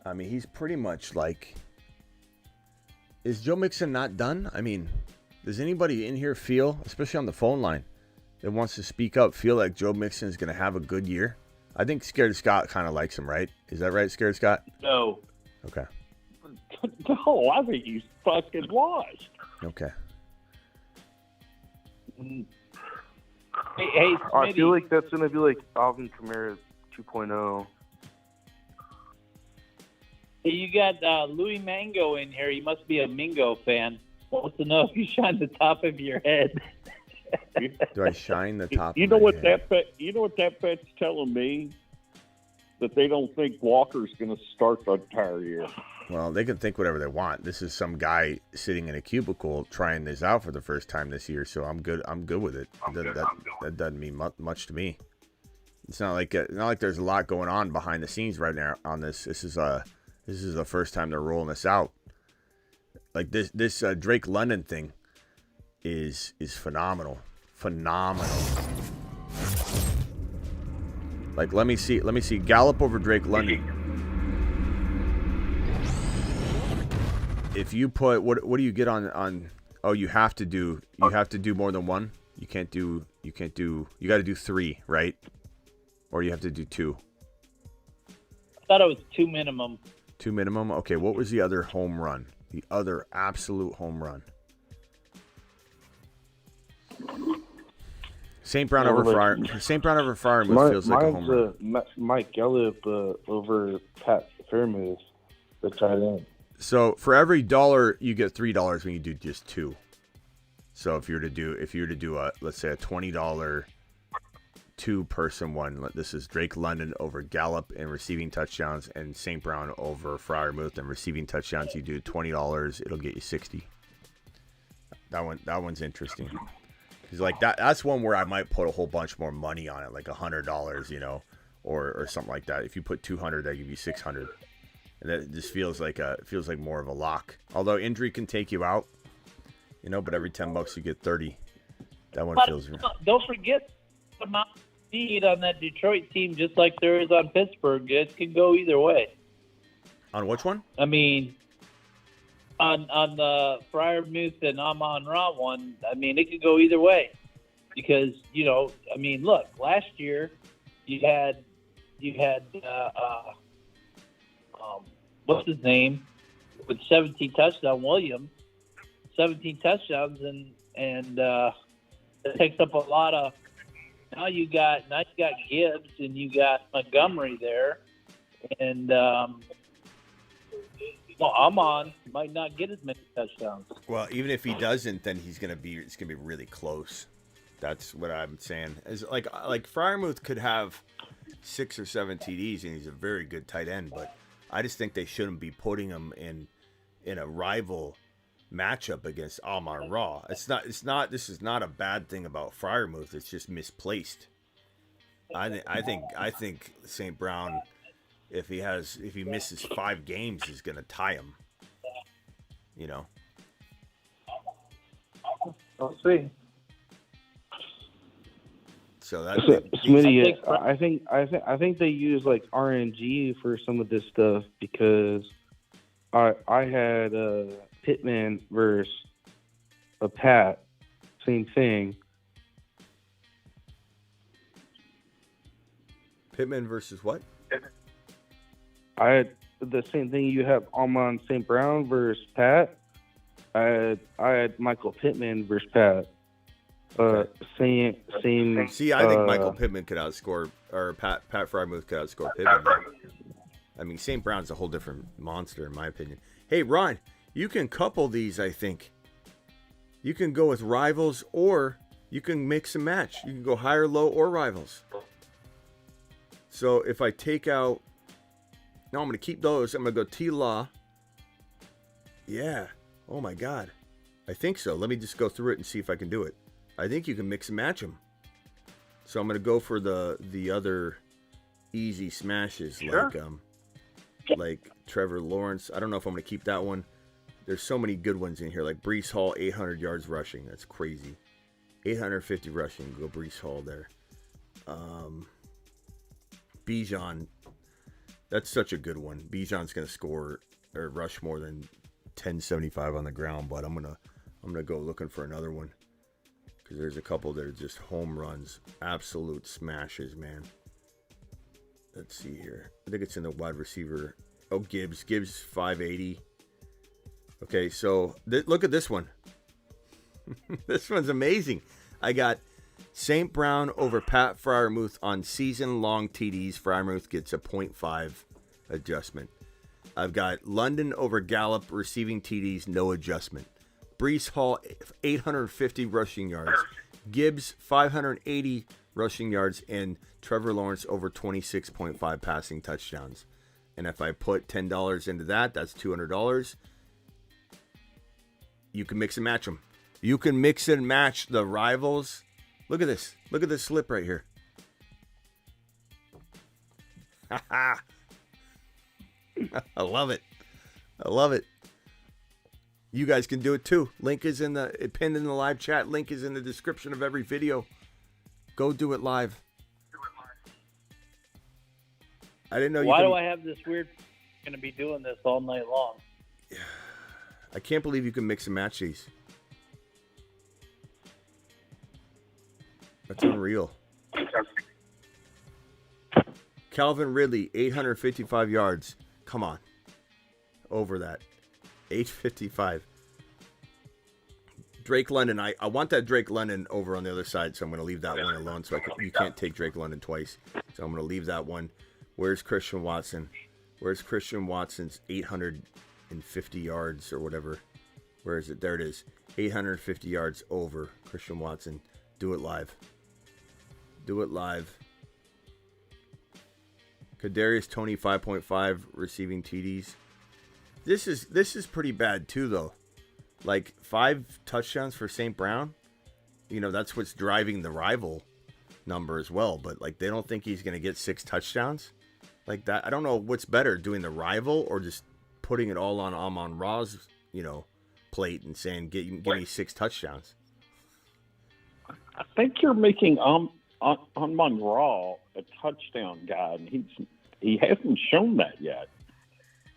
I mean, he's pretty much like. Is Joe Mixon not done? I mean, does anybody in here feel, especially on the phone line, that wants to speak up, feel like Joe Mixon is going to have a good year? I think Scared Scott kind of likes him, right? Is that right, Scared Scott? No. Okay. No, I think he's fucking washed. Okay. Hey, I feel like that's going to be like Alvin Kamara 2.0. Hey, you got Louis Mango in here. He must be a Mingo fan. Wants to know if you shine the top of your head. Do I shine the top? You of know my what head? You know what that bet's telling me? That they don't think Walker's going to start the entire year. Well, they can think whatever they want. This is some guy sitting in a cubicle trying this out for the first time this year, so I'm good. I'm good with it. That doesn't mean much to me. It's not like there's a lot going on behind the scenes right now on this. This is the first time they're rolling this out. Like this Drake London thing is phenomenal. Like let me see Gallup over Drake London. If you put what do you get on oh, you have to do more than one? You got to do 3, right? Or you have to do 2. I thought it was 2 minimum. 2 minimum? Okay, what was the other home run? The other absolute home run. St. Brown over Friar. St. Brown over Friar feels like a home run. Mike Gallup over Pat Fairmouth, the tight end. So for every $1, you get $3 when you do just 2. So if you were to do a, let's say, a $20 2-person one, this is Drake London over Gallup in receiving touchdowns and St. Brown over Freiermuth in receiving touchdowns. You do $20, it'll get you 60. That one's interesting. Because like that's one where I might put a whole bunch more money on it, like $100, or something like that. If you put 200, that give you 600. And that just feels like more of a lock. Although injury can take you out, but every $10 you get 30. That one feels. Don't forget the amount of speed on that Detroit team, just like there is on Pittsburgh. It can go either way. On which one? I mean, on the Freiermuth and Amon-Ra one, I mean, it could go either way. Because, look, last year you had what's his name, with 17 touchdowns, Williams, 17 touchdowns, and it takes up a lot of. Now you got Gibbs and you got Montgomery there, and Amon might not get as many touchdowns. Well, even if he doesn't, then it's gonna be really close. That's what I'm saying. Is like Freiermuth could have 6 or 7 TDs, and he's a very good tight end, but I just think they shouldn't be putting him in a rival matchup against Amon-Ra. This is not a bad thing about Freiermuth. It's just misplaced. I think St. Brown, if he misses 5 games, is gonna tie him. I'll see. So that's Smitty. I think they use like RNG for some of this stuff because I had Pittman versus a Pat, same thing. Pittman versus what? I had the same thing. You have Amon St. Brown versus Pat. I had Michael Pittman versus Pat. Same. See, I think Michael Pittman could outscore, or Pat Freiermuth could outscore Pittman. I mean, St. Brown's a whole different monster, in my opinion. Hey, Ron, you can couple these, I think. You can go with rivals, or you can mix and match. You can go higher, low, or rivals. So if I take out... No, I'm going to keep those. I'm going to go T-Law. Yeah. Oh, my God. I think so. Let me just go through it and see if I can do it. I think you can mix and match them. So I'm going to go for the other easy smashes, Sure. like Trevor Lawrence. I don't know if I'm going to keep that one. There's so many good ones in here, like Breece Hall, 800 yards rushing. That's crazy. 850 rushing. Go Breece Hall there. Bijan, that's such a good one. Bijan's going to score or rush more than 1075 on the ground, but I'm gonna go looking for another one because there's a couple that are just home runs, absolute smashes, man. Let's see here. I think it's in the wide receiver. Oh, Gibbs 580. Okay, so look at this one. This one's amazing. I got St. Brown over Pat Freiermuth on season-long TDs. Freiermuth gets a 0.5 adjustment. I've got London over Gallup receiving TDs, no adjustment. Breece Hall, 850 rushing yards. Gibbs, 580 rushing yards. And Trevor Lawrence over 26.5 passing touchdowns. And if I put $10 into that, that's $200. You can mix and match them. You can mix and match the rivals. Look at this. Look at this slip right here. I love it. I love it. You guys can do it too. Link is pinned in the live chat. Link is in the description of every video. Go do it live. I didn't know you Why do I have this weird going to be doing this all night long? I can't believe you can mix and match these. That's unreal. Calvin Ridley, 855 yards. Come on. Over that. 855. Drake London. I want that Drake London over on the other side, so I'm going to leave that one alone. So you can't take Drake London twice. So I'm going to leave that one. Where's Christian Watson? Where's Christian Watson's 850 yards or whatever? Where is it? There it is. 850 yards over Christian Watson. Do it live. Do it live. Kadarius Toney, 5.5 receiving TDs. This is pretty bad too, though. Like 5 touchdowns for St. Brown. You know, that's what's driving the rival number as well. But like, they don't think he's going to get 6 touchdowns like that. I don't know what's better, doing the rival or just putting it all on Amon-Ra's, plate and saying, give me 6 touchdowns. I think you're making Amon-Ra a touchdown guy, and he hasn't shown that yet.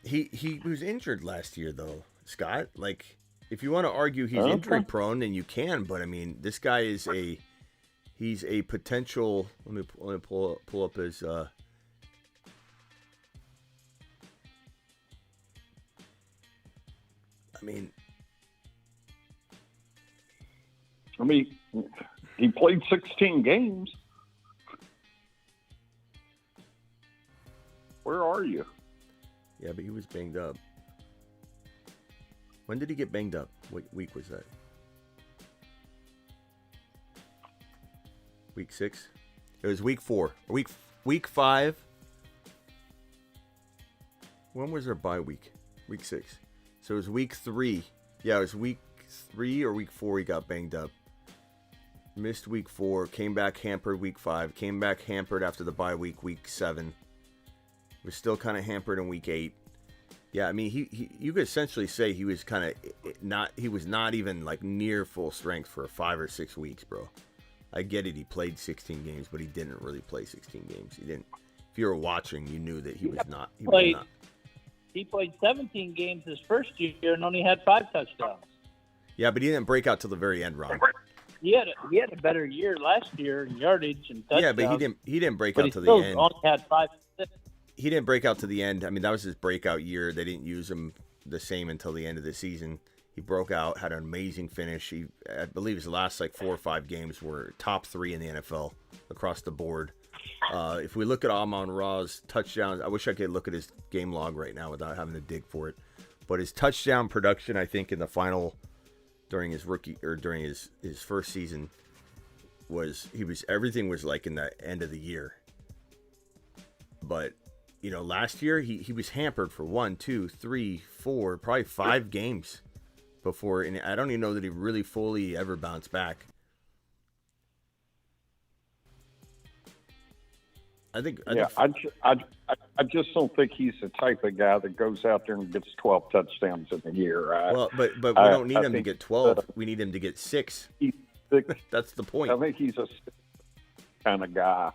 He was injured last year, though, Scott. Like, if you want to argue he's injury prone, then you can. But I mean, this guy is he's a potential. Let me pull up his. I mean, he played 16 games. Where are you? Yeah, but he was banged up. When did he get banged up? What week was that? Week 6? It was week 4. Week 5. When was our bye week? Week 6. So it was week 3. Yeah, it was week 3 or week 4 he got banged up. Missed week 4, came back hampered week 5, came back hampered after the bye week 7. Was still kind of hampered in week 8. Yeah, I mean, you could essentially say he was kind of he was not even like near full strength for 5 or 6 weeks, bro. I get it, he played 16 games, but he didn't really play 16 games. He didn't. If you were watching, you knew that he was not. He played 17 games his first year and only had 5 touchdowns. Yeah, but he didn't break out till the very end, Ron. He had a better year last year in yardage and touchdowns. Yeah, but he didn't break out to the end. Only had 5. He didn't break out to the end. I mean, that was his breakout year. They didn't use him the same until the end of the season. He broke out, had an amazing finish. I believe his last 4 or 5 games were top 3 in the NFL across the board. If we look at Amon-Ra's touchdowns, I wish I could look at his game log right now without having to dig for it. But his touchdown production, I think, in the final during his rookie or during his first season everything was like in the end of the year. But last year he was hampered for 1, 2, 3, 4, probably 5 games before, and I don't even know that he really fully ever bounced back. I just don't think he's the type of guy that goes out there and gets 12 touchdowns in a year. Well, but we don't need him to get 12. We need him to get 6. That's the point. I think he's a kind of guy.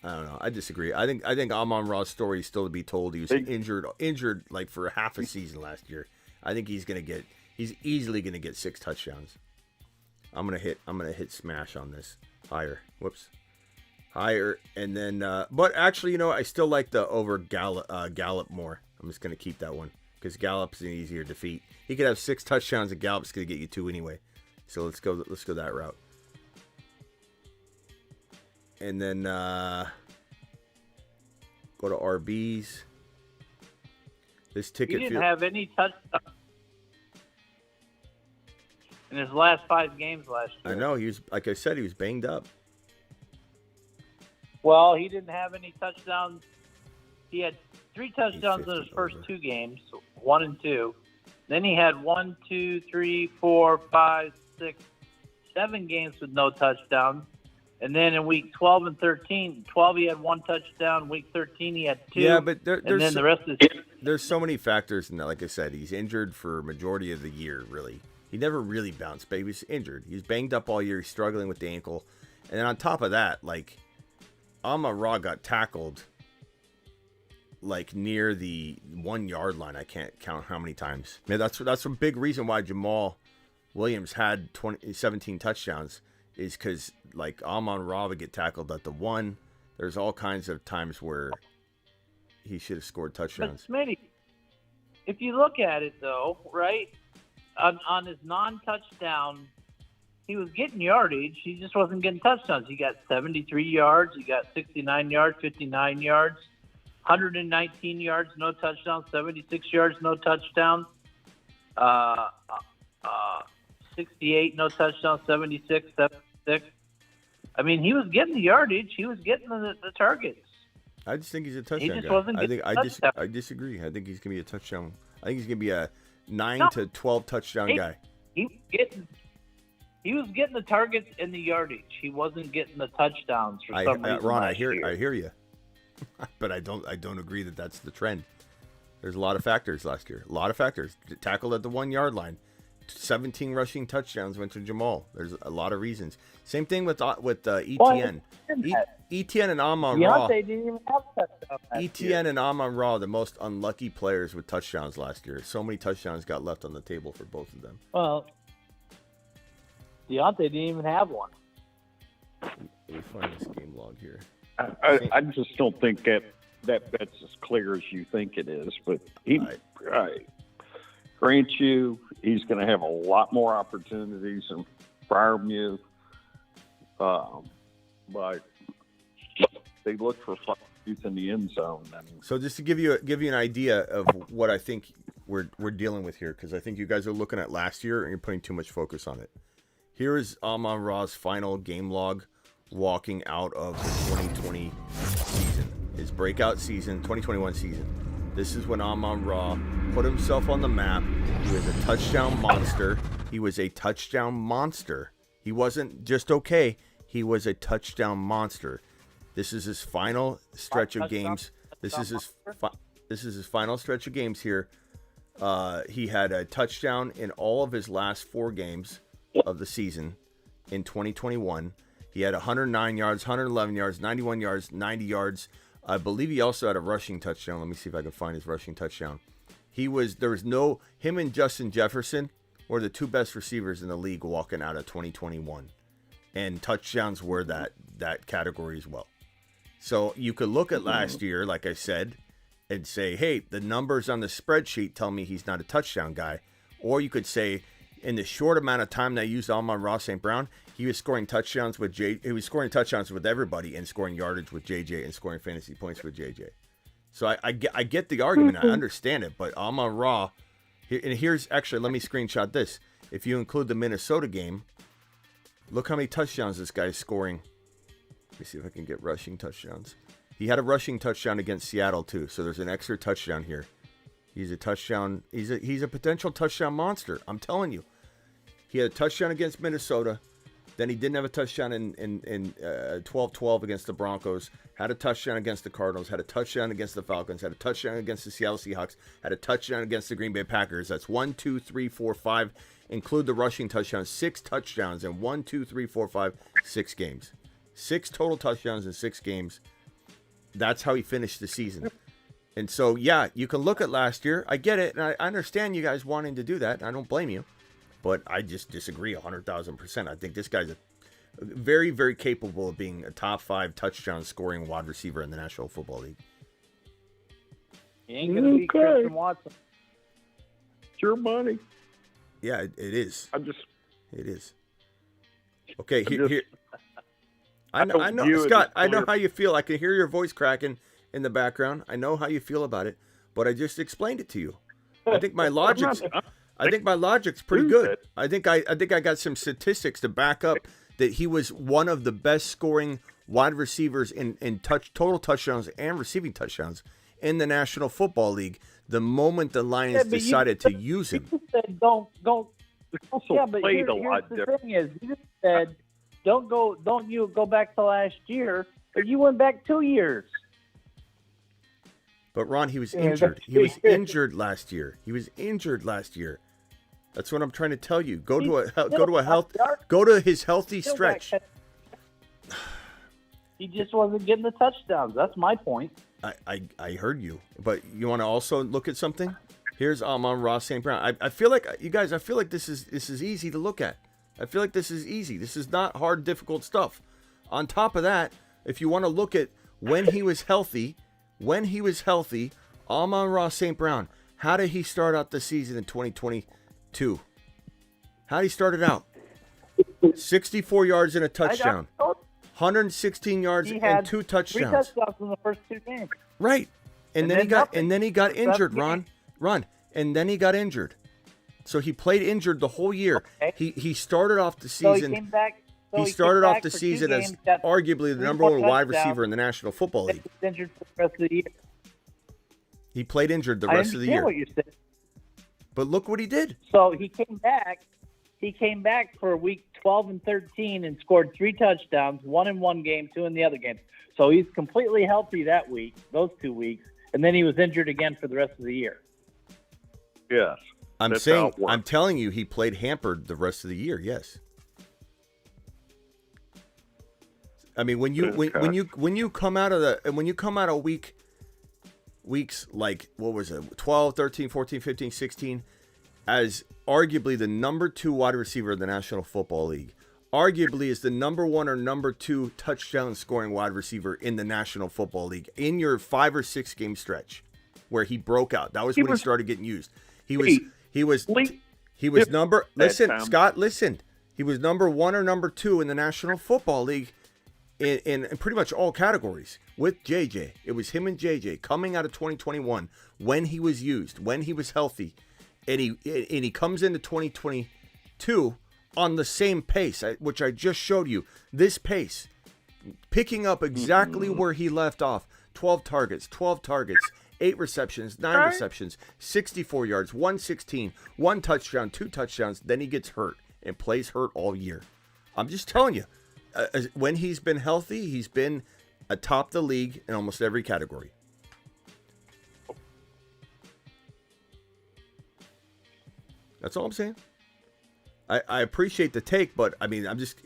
I don't know. I disagree. I think Amon-Ra's story is still to be told. He was injured like for half a season last year. I think he's easily gonna get 6 touchdowns. I'm gonna hit smash on this. Higher. Whoops. Higher. And then but actually, I still like the over Gallup more. I'm just gonna keep that one because Gallup's an easier defeat. He could have 6 touchdowns and Gallup's gonna get you 2 anyway. So let's go that route. And then go to RBs. This ticket. He didn't have any touchdowns in his last 5 games last year. I know, he was, like I said, he was banged up. Well, he didn't have any touchdowns. He had 3 touchdowns in his first 2 games, 1 and 2. Then he had 1, 2, 3, 4, 5, 6, 7 games with no touchdowns. And then in week 12 and 13, 12 he had 1 touchdown. Week 13 he had 2. Yeah, but and then the rest is. There's so many factors in that. Like I said, he's injured for majority of the year. Really, he never really bounced back. He was injured. He was banged up all year. He's struggling with the ankle, and then on top of that, like Amon-Ra got tackled like near the 1 yard line. I can't count how many times. Man, that's a big reason why Jamal Williams had 17 touchdowns. Is because like Amon-Ra would get tackled at the 1. There's all kinds of times where he should have scored touchdowns. But Smitty, if you look at it though, right, on his non-touchdown, he was getting yardage. He just wasn't getting touchdowns. He got 73 yards. He got 69 yards, 59 yards, 119 yards, no touchdowns, 76 yards, no touchdowns. 68, no touchdowns, 76, 76. I mean, he was getting the yardage. He was getting the targets. I just think he's a touchdown He just guy. wasn't getting touchdowns. I disagree. I think he's going to be a touchdown. I think he's going to be a 9 to 12 touchdown guy. He was getting the targets and the yardage. He wasn't getting the touchdowns for some reason. Ron, I hear you. But I don't agree that that's the trend. There's a lot of factors last year. A lot of factors. Tackled at the 1 yard line. 17 rushing touchdowns went to Jamal. There's a lot of reasons. Same thing with ETN. ETN and Amon-Ra. Deontay didn't even have touchdowns last year. ETN and Amon-Ra, the most unlucky players with touchdowns last year. So many touchdowns got left on the table for both of them. Well, Deontay didn't even have one. Let me find this game log here. I just don't think that's as clear as you think it is. But I grant you, he's going to have a lot more opportunities than Freiermuth. But they look for youth in the end zone. So just to give you an idea of what I think we're dealing with here, because I think you guys are looking at last year and you're putting too much focus on it. Here is Amon-Ra's final game log walking out of the 2020 season, his breakout season, 2021 season. This is when Amon-Ra put himself on the map. He was a touchdown monster. He was a touchdown monster. He wasn't just okay. He was a touchdown monster. This is his final stretch of games. This is his final stretch of games here. He had a touchdown in all of his last 4 games of the season in 2021. He had 109 yards, 111 yards, 91 yards, 90 yards. I believe he also had a rushing touchdown. Let me see if I can find his rushing touchdown. Him and Justin Jefferson were the 2 best receivers in the league walking out of 2021. And touchdowns were that category as well. So you could look at last year, like I said, and say, hey, the numbers on the spreadsheet tell me he's not a touchdown guy. Or you could say, in the short amount of time that I used Amon-Ra St. Brown, he was scoring touchdowns with He was scoring touchdowns with everybody and scoring yardage with JJ and scoring fantasy points with JJ. So I get the argument. I understand it. But Amon-Ra, and here's actually, let me screenshot this. If you include the Minnesota game, look how many touchdowns this guy's scoring. Let me see if I can get rushing touchdowns. He had a rushing touchdown against Seattle too. So there's an extra touchdown here. He's a touchdown. He's a potential touchdown monster. I'm telling you. He had a touchdown against Minnesota, Then he didn't have a touchdown in 12-12 against the Broncos. Had a touchdown against the Cardinals. Had a touchdown against the Falcons. Had a touchdown against the Seattle Seahawks. Had a touchdown against the Green Bay Packers. That's 1, 2, 3, 4, 5. Include the rushing touchdowns. 6 touchdowns in 1, 2, 3, 4, 5, 6 games. 6 total touchdowns in 6 games. That's how he finished the season. And so, yeah, you can look at last year. I get it, and I understand you guys wanting to do that. I don't blame you. But I just disagree 100,000%. I think this guy's very, very capable of being a top 5 touchdown scoring wide receiver in the National Football League. He ain't going to beat Christian Watson. It's your money. Yeah, it is. It is. Okay, here. I know, Scott. I know how you feel. I can hear your voice cracking in the background. I know how you feel about it, but I just explained it to you. I think my logic's pretty good. I think I got some statistics to back up that he was one of the best scoring wide receivers in total touchdowns and receiving touchdowns in the National Football League the moment the Lions decided to use him. You said don't. Yeah, but here's the thing is, you just said don't you go back to last year, but you went back 2 years. But Ron, he was injured. He was injured last year. That's what I'm trying to tell you. Go to his healthy stretch. He just wasn't getting the touchdowns. That's my point. I heard you. But you want to also look at something? Here's Amon-Ra St. Brown. I feel like you guys. I feel like this is easy to look at. I feel like this is easy. This is not hard, difficult stuff. On top of that, if you want to look at when he was healthy, Amon-Ra St. Brown, how did he start out the season in 2022? How did he start it out? 64 yards and a touchdown. 116 yards and 2 touchdowns. 3 touchdowns in the first 2 games. Right. And then he got injured, Ron. And then he got injured. So he played injured the whole year. Okay. He started off the season. He started off the season as arguably the number 1 wide receiver in the National Football League. Injured for the rest of the year. He played injured the rest of the year. What you said. But look what he did. So he came back. He came back for week 12 and 13 and scored 3 touchdowns, 1 in one game, 2 in the other game. So he's completely healthy that week, those 2 weeks, and then he was injured again for the rest of the year. Yes. I'm telling you, he played hampered the rest of the year. Yes. I mean, when you come out of weeks like, what was it, 12, 13, 14, 15, 16, as arguably the number 2 wide receiver in the National Football League, arguably is the number 1 or number 2 touchdown scoring wide receiver in the National Football League in your 5 or 6 game stretch where he broke out. That was when he started getting used. He was number, listen, Scott, listen. He was number 1 or number 2 in the National Football League in pretty much all categories with JJ. It was him and JJ coming out of 2021 when he was used, when he was healthy. And he comes into 2022 on the same pace, which I just showed you. This pace, picking up exactly where he left off. 12 targets, 8 receptions, 9 receptions, 64 yards, 116, 1 touchdown, 2 touchdowns. Then he gets hurt and plays hurt all year. I'm just telling you, when he's been healthy, he's been atop the league in almost every category. That's all I'm saying. I appreciate the take, but I mean, I'm just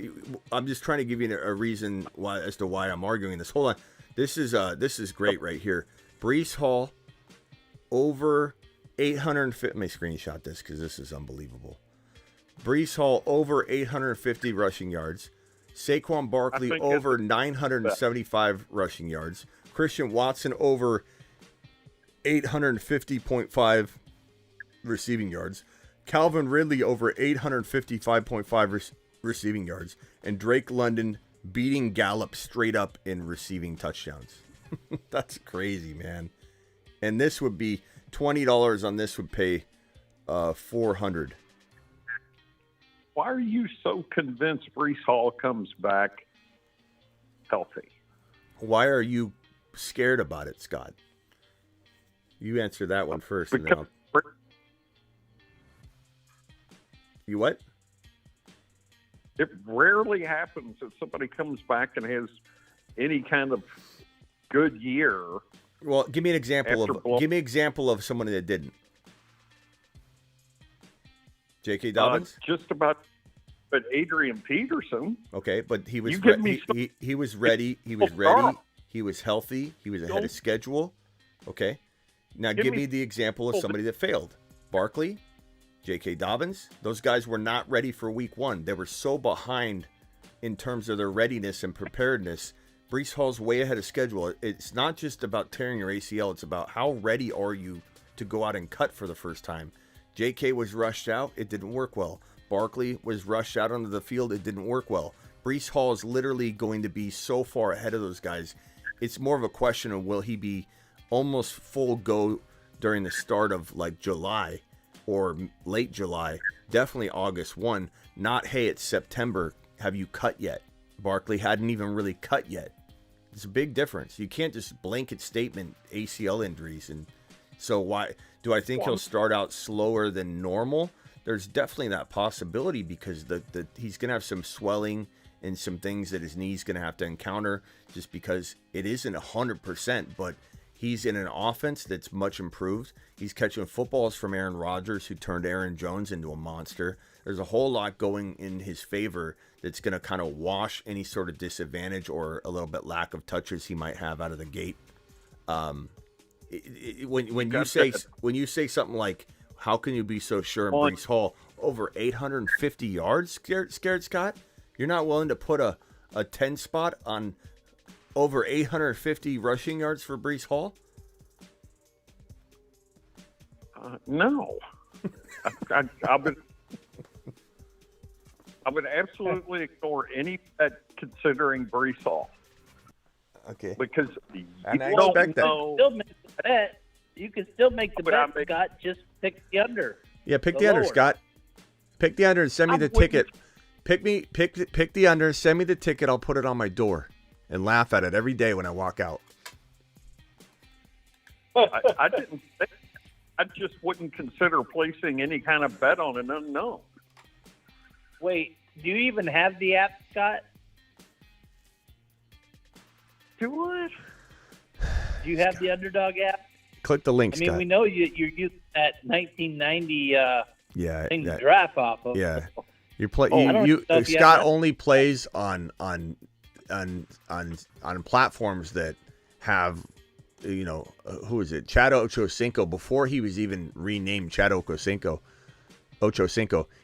trying to give you a reason as to why I'm arguing this. Hold on, this is great right here. Breece Hall over 850. Let me screenshot this because this is unbelievable. Breece Hall over 850 rushing yards. Saquon Barkley over 975 rushing yards. Christian Watson over 850.5 receiving yards. Calvin Ridley over 855.5 receiving yards. And Drake London beating Gallup straight up in receiving touchdowns. That's crazy, man. And this would be $20 on this would pay $400. Why are you so convinced Breece Hall comes back healthy? Why are you scared about it, Scott? You answer that one first. And then you what? it rarely happens that somebody comes back and has any kind of good year. Well, give me an example After of someone that didn't. J.K. Dobbins? Just about, but Adrian Peterson. Okay, but he was You give me some- he was ready. He was ready. He was healthy. He was ahead of schedule. Okay. Now give me the example of somebody that failed. Barkley, J.K. Dobbins. Those guys were not ready for week 1. They were so behind in terms of their readiness and preparedness. Breece Hall's way ahead of schedule. It's not just about tearing your ACL. It's about how ready are you to go out and cut for the first time. J.K. was rushed out. It didn't work well. Barkley was rushed out onto the field. It didn't work well. Breece Hall is literally going to be so far ahead of those guys. It's more of a question of will he be almost full go during the start of like July or late July, definitely August 1, not, hey, it's September, have you cut yet? Barkley hadn't even really cut yet. It's a big difference. You can't just blanket statement ACL injuries. And so why do I think he'll start out slower than normal? There's definitely that possibility because he's going to have some swelling and some things that his knee's going to have to encounter just because it isn't 100%, but he's in an offense that's much improved. He's catching footballs from Aaron Rodgers, who turned Aaron Jones into a monster. There's a whole lot going in his favor that's going to kind of wash any sort of disadvantage or a little bit lack of touches he might have out of the gate. When you say something like, how can you be so sure in Breece Hall over 850 yards, scared Scott? You're not willing to put a 10 spot on over 850 rushing yards for Breece Hall? No. I would absolutely ignore any bet considering Breece Hall. Okay. Because and I don't expect know. Still make the bet. You can still make the bet, Scott. Just pick the under. Yeah, pick the under, Scott. Pick the under and send me the ticket. Pick the under, send me the ticket, I'll put it on my door and laugh at it every day when I walk out. I didn't think, I just wouldn't consider placing any kind of bet on an unknown. Wait, do you even have the app, Scott? Do what? Do you have the Underdog app? Click the link, I mean, Scott. we know you're using that 1990 thing to that- draft off of. Yeah. You Scott only plays on platforms that have, who is it? Chad Ochocinco. Before he was even renamed Chad Ochocinco,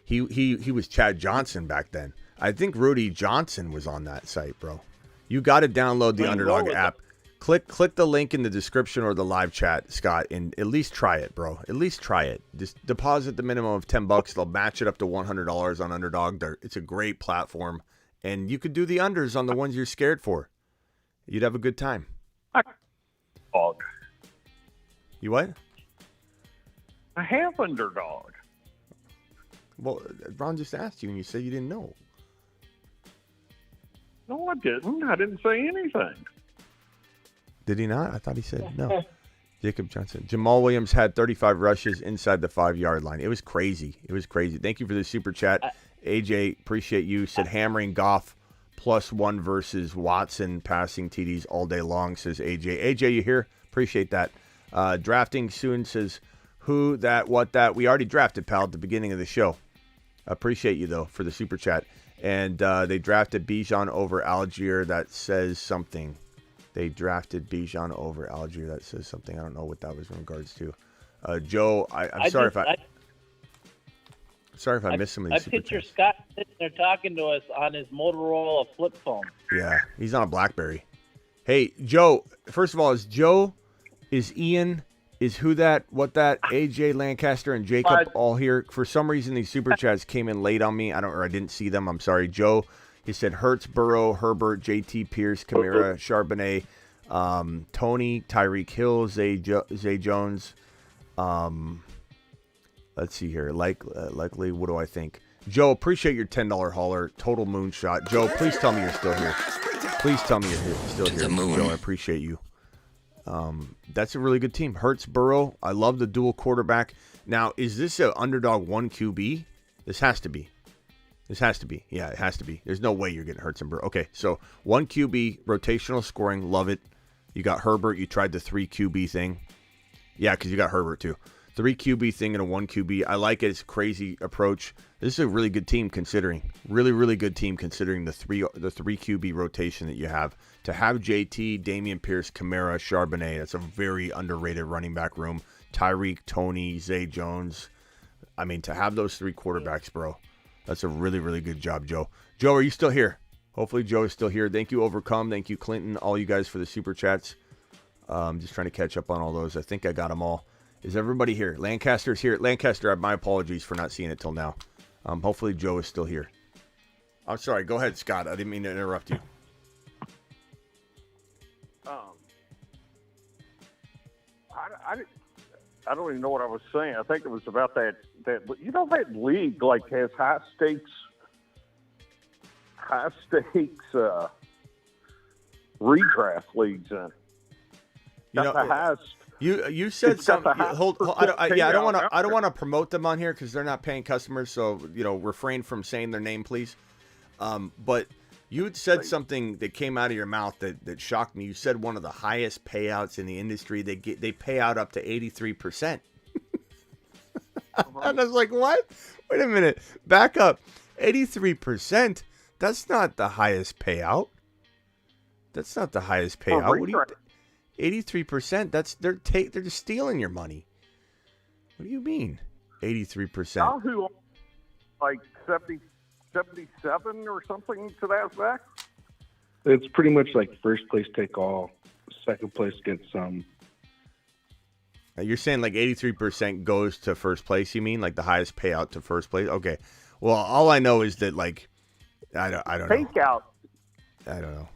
he was Chad Johnson back then. I think Rudy Johnson was on that site, bro. You got to download the Underdog app. Click the link in the description or the live chat, Scott, and at least try it, bro. At least try it. Just deposit the minimum of $10. They'll match it up to $100 on Underdog. It's a great platform, and you could do the unders on the ones you're scared for. You'd have a good time. Dog. You what? I have Underdog. Well, Ron just asked you, and you said you didn't know. No, I didn't. I didn't say anything. Did he not? I thought he said no. Jacob Johnson. Jamal Williams had 35 rushes inside the 5-yard line. It was crazy. Thank you for the super chat. AJ, appreciate you. Said hammering Goff +1 versus Watson passing TDs all day long, says AJ. AJ, you here? Appreciate that. Drafting soon says who, that, what, that. We already drafted, pal, at the beginning of the show. Appreciate you, though, for the super chat. And they drafted Bijan over Algier. That says something. They drafted Bijan over Algier. That says something. I don't know what that was in regards to. Joe, I'm sorry if I missed some of these. I picture Scott sitting there talking to us on his Motorola flip phone. Yeah, he's on a BlackBerry. Hey, Joe. First of all, is Ian, is who that, what that, AJ, Lancaster, and Jacob all here? For some reason, these super chats came in late on me. I didn't see them. I'm sorry, Joe. He said Hurts, Burrow, Herbert, JT, Pierce, Kamara, Charbonnet, Tony, Tyreek Hill, Zay Jones. Let's see here. Likely, what do I think? Joe, appreciate your $10 hauler. Total moonshot. Joe, please tell me you're still here. Please tell me you're still here. Joe, I appreciate you. That's a really good team. Hurts, Burrow. I love the dual quarterback. Now, is this an Underdog 1 QB? This has to be. This has to be. Yeah, it has to be. There's no way you're getting Hurts and Burrow. Okay, so 1 QB, rotational scoring, love it. You got Herbert. You tried the 3 QB thing. Yeah, because you got Herbert too. 3 QB thing and a 1 QB. I like it. It's a crazy approach. This is a really good team considering. Really, really good team considering the three QB rotation that you have. To have JT, Damian Pierce, Kamara, Charbonnet, that's a very underrated running back room. Tyreek, Tony, Zay Jones. I mean, to have those 3 quarterbacks, bro. That's a really, really good job, Joe. Joe, are you still here? Hopefully Joe is still here. Thank you, Overcome. Thank you, Clinton. All you guys for the super chats. Just trying to catch up on all those. I think I got them all. Is everybody here? Lancaster's here. Lancaster, my apologies for not seeing it till now. Hopefully Joe is still here. I'm sorry. Go ahead, Scott. I didn't mean to interrupt you. I don't even know what I was saying. I think it was about that that league like has high stakes redraft leagues in. The highest. You said something. I don't want to promote them on here because they're not paying customers. So refrain from saying their name, please. But you had said something that came out of your mouth that shocked me. You said one of the highest payouts in the industry. They pay out up to 83%. And I was like, what? Wait a minute. Back up. 83%? That's not the highest payout. That's not the highest payout. What do you 83%? They're just stealing your money. What do you mean? 83%. Yahoo, like 77 or something to that effect. It's pretty much like first place take all. Second place gets some. You're saying like 83% goes to first place, you mean? Like the highest payout to first place? Okay. Well, all I know is that like I don't know. Takeout. I don't know.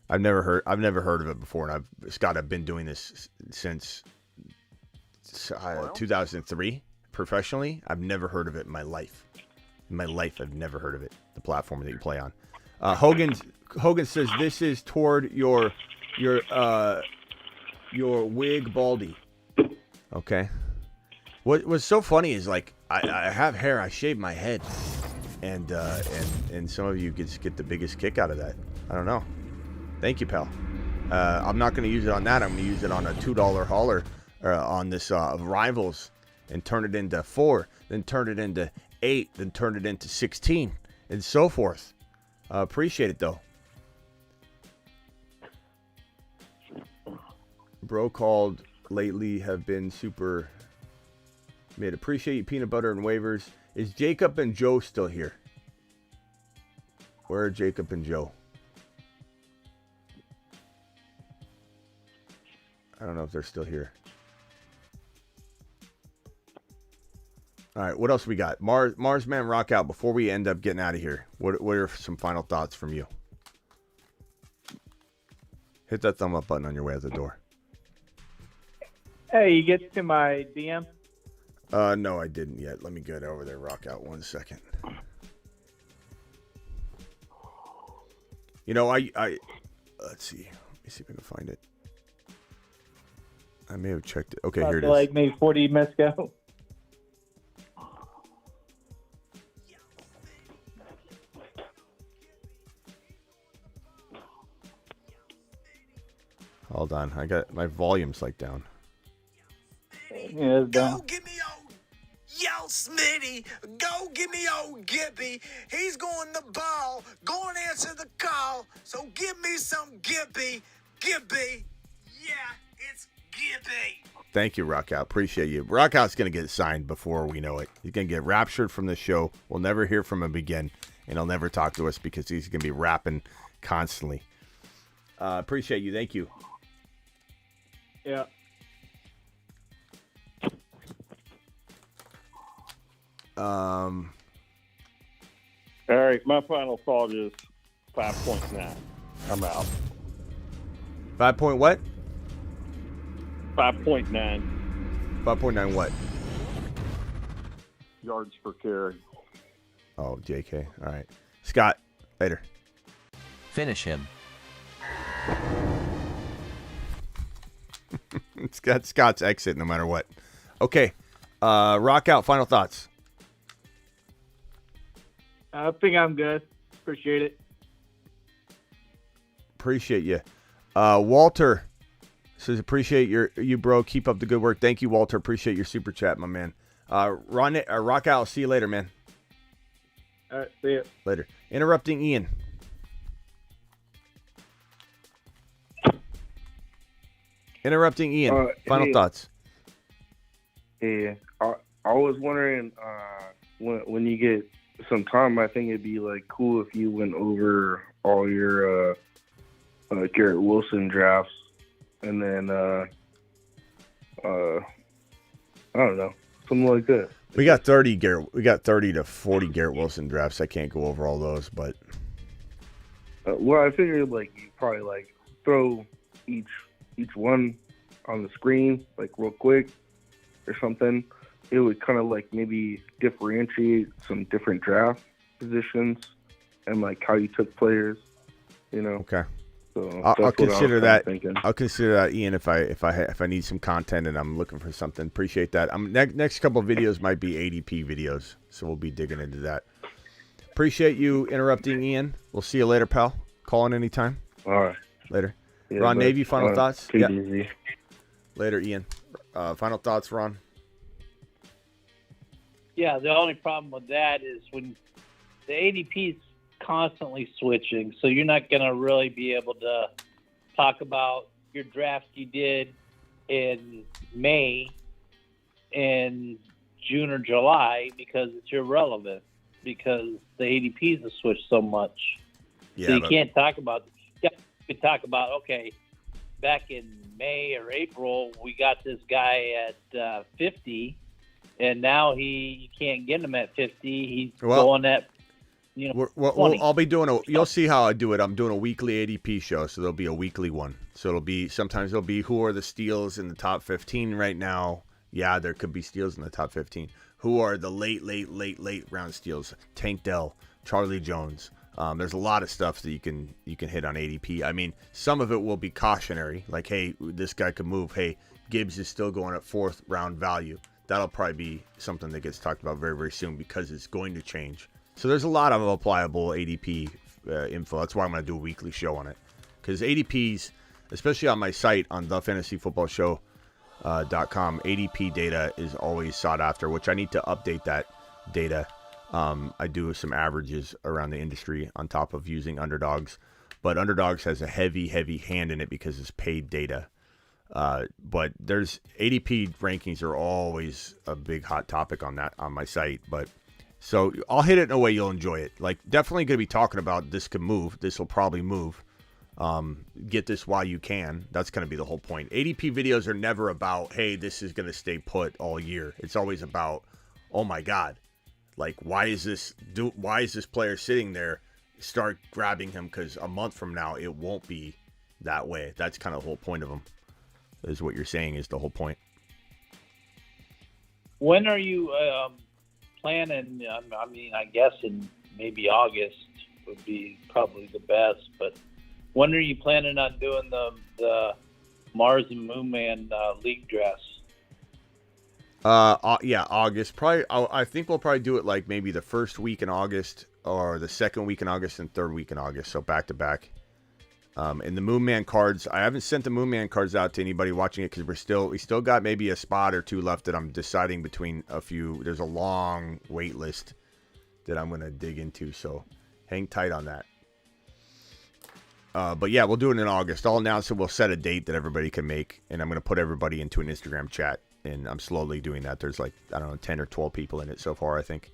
I've never heard of it before, and I've been doing this since 2003 professionally. I've never heard of it in my life. In my life, I've never heard of it. The platform that you play on. Hogan says this is toward your wig, Baldy. Okay. What was so funny is like I have hair. I shave my head, and some of you get the biggest kick out of that. I don't know. Thank you, pal. I'm not going to use it on that. I'm going to use it on a $2 hauler on this Rivals and turn it into 4, then turn it into 8, then turn it into 16, and so forth. Appreciate it, though. Bro called lately have been super mid. Appreciate you, peanut butter and waivers. Is Jacob and Joe still here? Where are Jacob and Joe? I don't know if they're still here. All right, what else we got? Marsman rock out before we end up getting out of here. What are some final thoughts from you? Hit that thumb up button on your way out the door. Hey, you get to my DM? No, I didn't yet. Let me get over there, rock out 1 second. I let's see. Let me see if I can find it. I may have checked it. Okay, here it is. Like maybe 40 minutes ago. Hold on. I got my volume's like down. Yeah, it's down. Go give me old Yo Smitty, go give me old Gibby. He's going the ball, go and answer the call. So give me some Gibby. Gibby. Yeah, it's Gibby. Thank you, Rockout. Appreciate you. Rockout's going to get signed before we know it. He's going to get raptured from the show. We'll never hear from him again, and he'll never talk to us because he's going to be rapping constantly. Appreciate you. Thank you. Yeah. All right, my final thought is 5.9. I'm out. 5 point what? 5.9. 5.9 what? Yards per carry. Oh, JK. All right. Scott, later. Finish him. Scott's exit no matter what. Okay. Rock out. Final thoughts. I think I'm good. Appreciate it. Appreciate you. Walter says, appreciate you, bro. Keep up the good work. Thank you, Walter. Appreciate your super chat, my man. Rock out. See you later, man. All right, see ya. Later. Interrupting Ian. Interrupting Ian. Final thoughts. Yeah, I was wondering when you get some time, I think it'd be like cool if you went over all your Garrett Wilson drafts, and then I don't know, something like that. We got 30 to 40 Garrett Wilson drafts. I can't go over all those, but well, I figured like you probably like throw each one on the screen like real quick or something. It would kind of like maybe differentiate some different draft positions and like how you took players, you know. Okay. So I'll consider that. Thinking. I'll consider that, Ian, if I need some content and I'm looking for something. Appreciate that. Next couple of videos might be ADP videos, so we'll be digging into that. Appreciate you interrupting, Ian. We'll see you later, pal. Call in anytime. All right. Later. Yeah, Ron Navy, final thoughts? Take it easy. Later, Ian. Final thoughts, Ron? Yeah, the only problem with that is when the ADP is constantly switching, so you're not going to really be able to talk about your draft you did in May and June or July because it's irrelevant because the ADPs have switched so much. Yeah, so you can't talk about. You can talk about back in May or April we got this guy at 50, and now you can't get him at 50. He's going at. I'll be doing you'll see how I do it. I'm doing a weekly ADP show, so there'll be a weekly one. So sometimes it'll be who are the steals in the top 15 right now. Yeah, there could be steals in the top 15. Who are the late round steals? Tank Dell, Charlie Jones. There's a lot of stuff that you can hit on ADP. I mean, some of it will be cautionary, like, hey, this guy could move. Hey, Gibbs is still going at 4th round value. That'll probably be something that gets talked about very, very soon because it's going to change. So there's a lot of applicable ADP info. That's why I'm going to do a weekly show on it. Because ADPs, especially on my site on thefantasyfootballshow.com, ADP data is always sought after, which I need to update that data. I do some averages around the industry on top of using Underdogs. But Underdogs has a heavy hand in it because it's paid data. But there's ADP rankings are always a big hot topic on my site. But so I'll hit it in a way you'll enjoy it. Like, definitely going to be talking about this could move. This will probably move. Get this while you can. That's going to be the whole point. ADP videos are never about, hey, this is going to stay put all year. It's always about, oh my God, like, why is this player sitting there? Start grabbing him because a month from now it won't be that way. That's kind of the whole point of them. Is what you're saying is the whole point. When are you planning? I mean, I guess in maybe August would be probably the best. But when are you planning on doing the Mars and Moon Man league drafts? Yeah, August. Probably. I think we'll probably do it like maybe the first week in August or the second week in August and third week in August. So back to back. And the Moon Man cards, I haven't sent the Moon Man cards out to anybody watching it because we still got maybe a spot or two left that I'm deciding between a few. There's a long wait list that I'm going to dig into, so hang tight on that. But yeah, we'll do it in August. I'll announce it. We'll set a date that everybody can make, and I'm going to put everybody into an Instagram chat, and I'm slowly doing that. There's like, I don't know, 10 or 12 people in it so far, I think.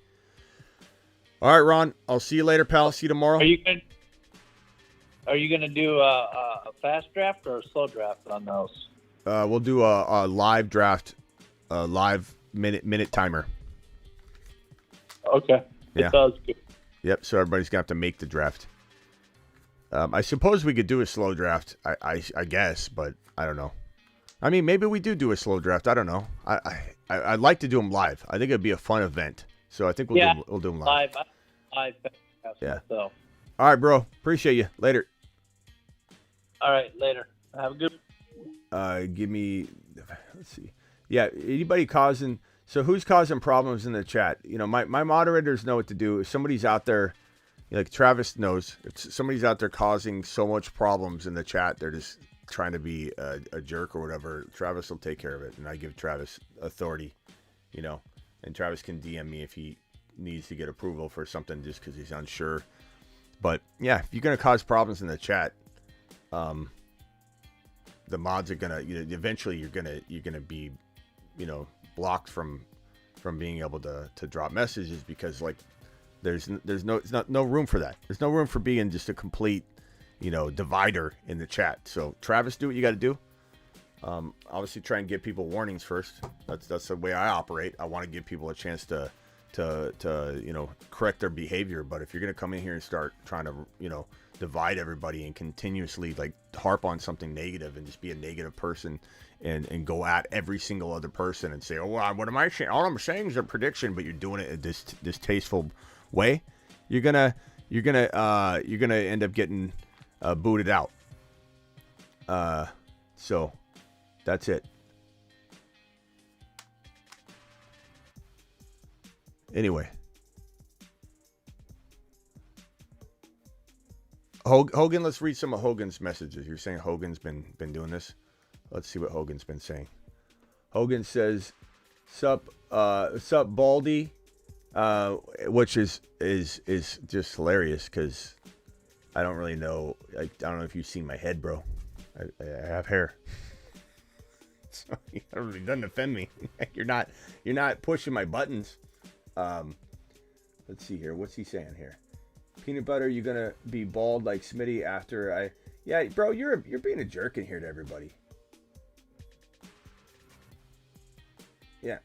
All right, Ron, I'll see you later, pal. See you tomorrow. Are you going to do a fast draft or a slow draft on those? We'll do a live draft, a live minute timer. Okay. Yeah. Sounds good. Yep. So everybody's gonna have to make the draft. I suppose we could do a slow draft. I guess, but I don't know. I mean, maybe we do a slow draft. I don't know. I'd like to do them live. I think it'd be a fun event. So I think we'll do them live. Live. Yeah. So. All right, bro. Appreciate you. Later. All right, later. Have a good. Give me. Let's see. Yeah. Anybody causing So who's causing problems in the chat? You know, my moderators know what to do. If somebody's out there, like Travis knows, if somebody's out there causing so much problems in the chat, they're just trying to be a jerk or whatever, Travis will take care of it. And I give Travis authority, you know, and Travis can DM me if he needs to get approval for something just because he's unsure. But yeah, if you're going to cause problems in the chat, the mods are going to, eventually you're going to be, blocked from being able to drop messages because like there's no room for that. There's no room for being just a complete, divider in the chat. So Travis, do what you got to do. Obviously try and give people warnings first. That's the way I operate. I want to give people a chance to correct their behavior. But if you're going to come in here and start trying to, divide everybody and continuously like harp on something negative and just be a negative person and go at every single other person and say, oh, well, what am I saying? All I'm saying is a prediction, but you're doing it in this distasteful way. You're gonna end up getting booted out. So that's it. Anyway, Hogan, let's read some of Hogan's messages. You're saying Hogan's been doing this. Let's see what Hogan's been saying. Hogan says, "Sup, Baldy," which is just hilarious because I don't really know. I don't know if you've seen my head, bro. I have hair. So it doesn't offend me. You're not pushing my buttons. Let's see here. What's he saying here? Peanut butter, you gonna be bald like Smitty after I? Yeah, bro, you're being a jerk in here to everybody. Yeah,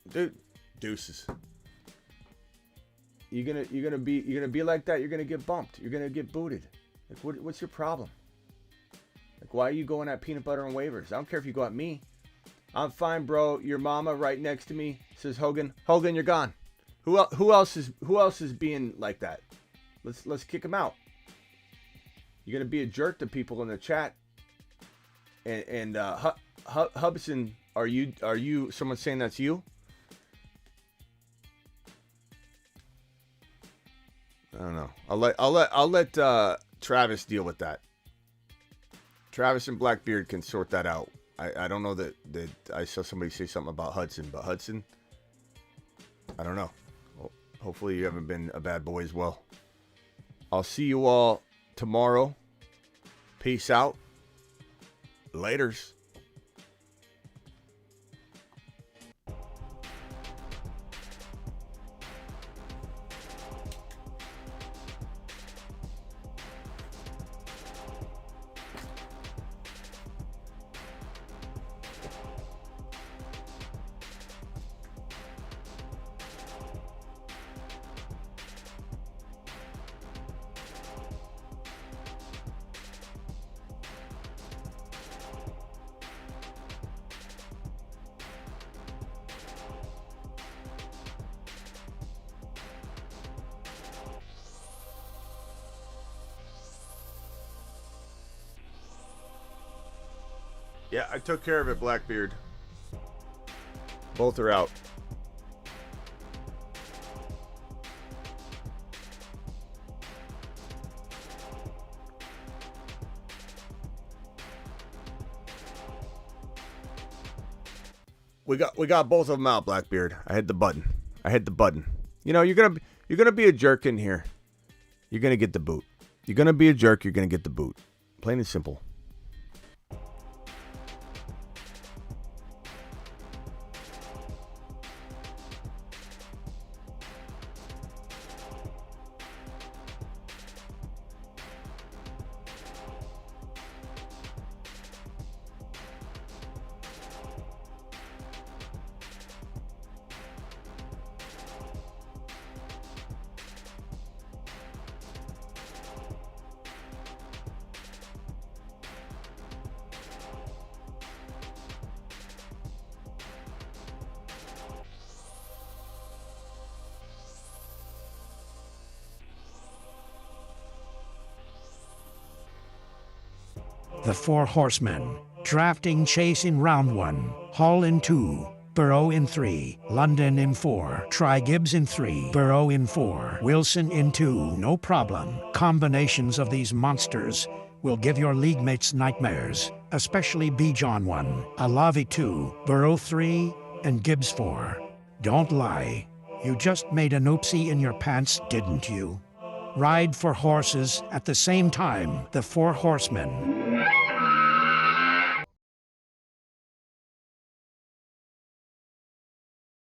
dude, deuces. You're gonna be like that. You're gonna get bumped. You're gonna get booted. Like, what's your problem? Like, why are you going at peanut butter and waivers? I don't care if you go at me. I'm fine, bro. Your mama right next to me, says Hogan. Hogan, you're gone. Who else is being like that? Let's kick him out. You're gonna be a jerk to people in the chat. And Hubson, are you someone saying that's you? I don't know. I'll let Travis deal with that. Travis and Blackbeard can sort that out. I don't know that I saw somebody say something about Hudson, but Hudson, I don't know. Well, hopefully you haven't been a bad boy as well. I'll see you all tomorrow. Peace out. Laters. Yeah, I took care of it, Blackbeard. Both are out. We got both of them out, Blackbeard. I hit the button. You're gonna be a jerk in here. You're gonna get the boot. You're gonna be a jerk. You're gonna get the boot. Plain and simple. The Four Horsemen. Drafting chase in round 1. Haul in 2. Burrow in 3, London in 4, try Gibbs in 3, Burrow in 4, Wilson in 2, no problem. Combinations of these monsters will give your league mates nightmares, especially Bijan 1, Alavi 2, Burrow 3, and Gibbs 4. Don't lie. You just made an oopsie in your pants, didn't you? Ride for horses at the same time, the 4 horsemen.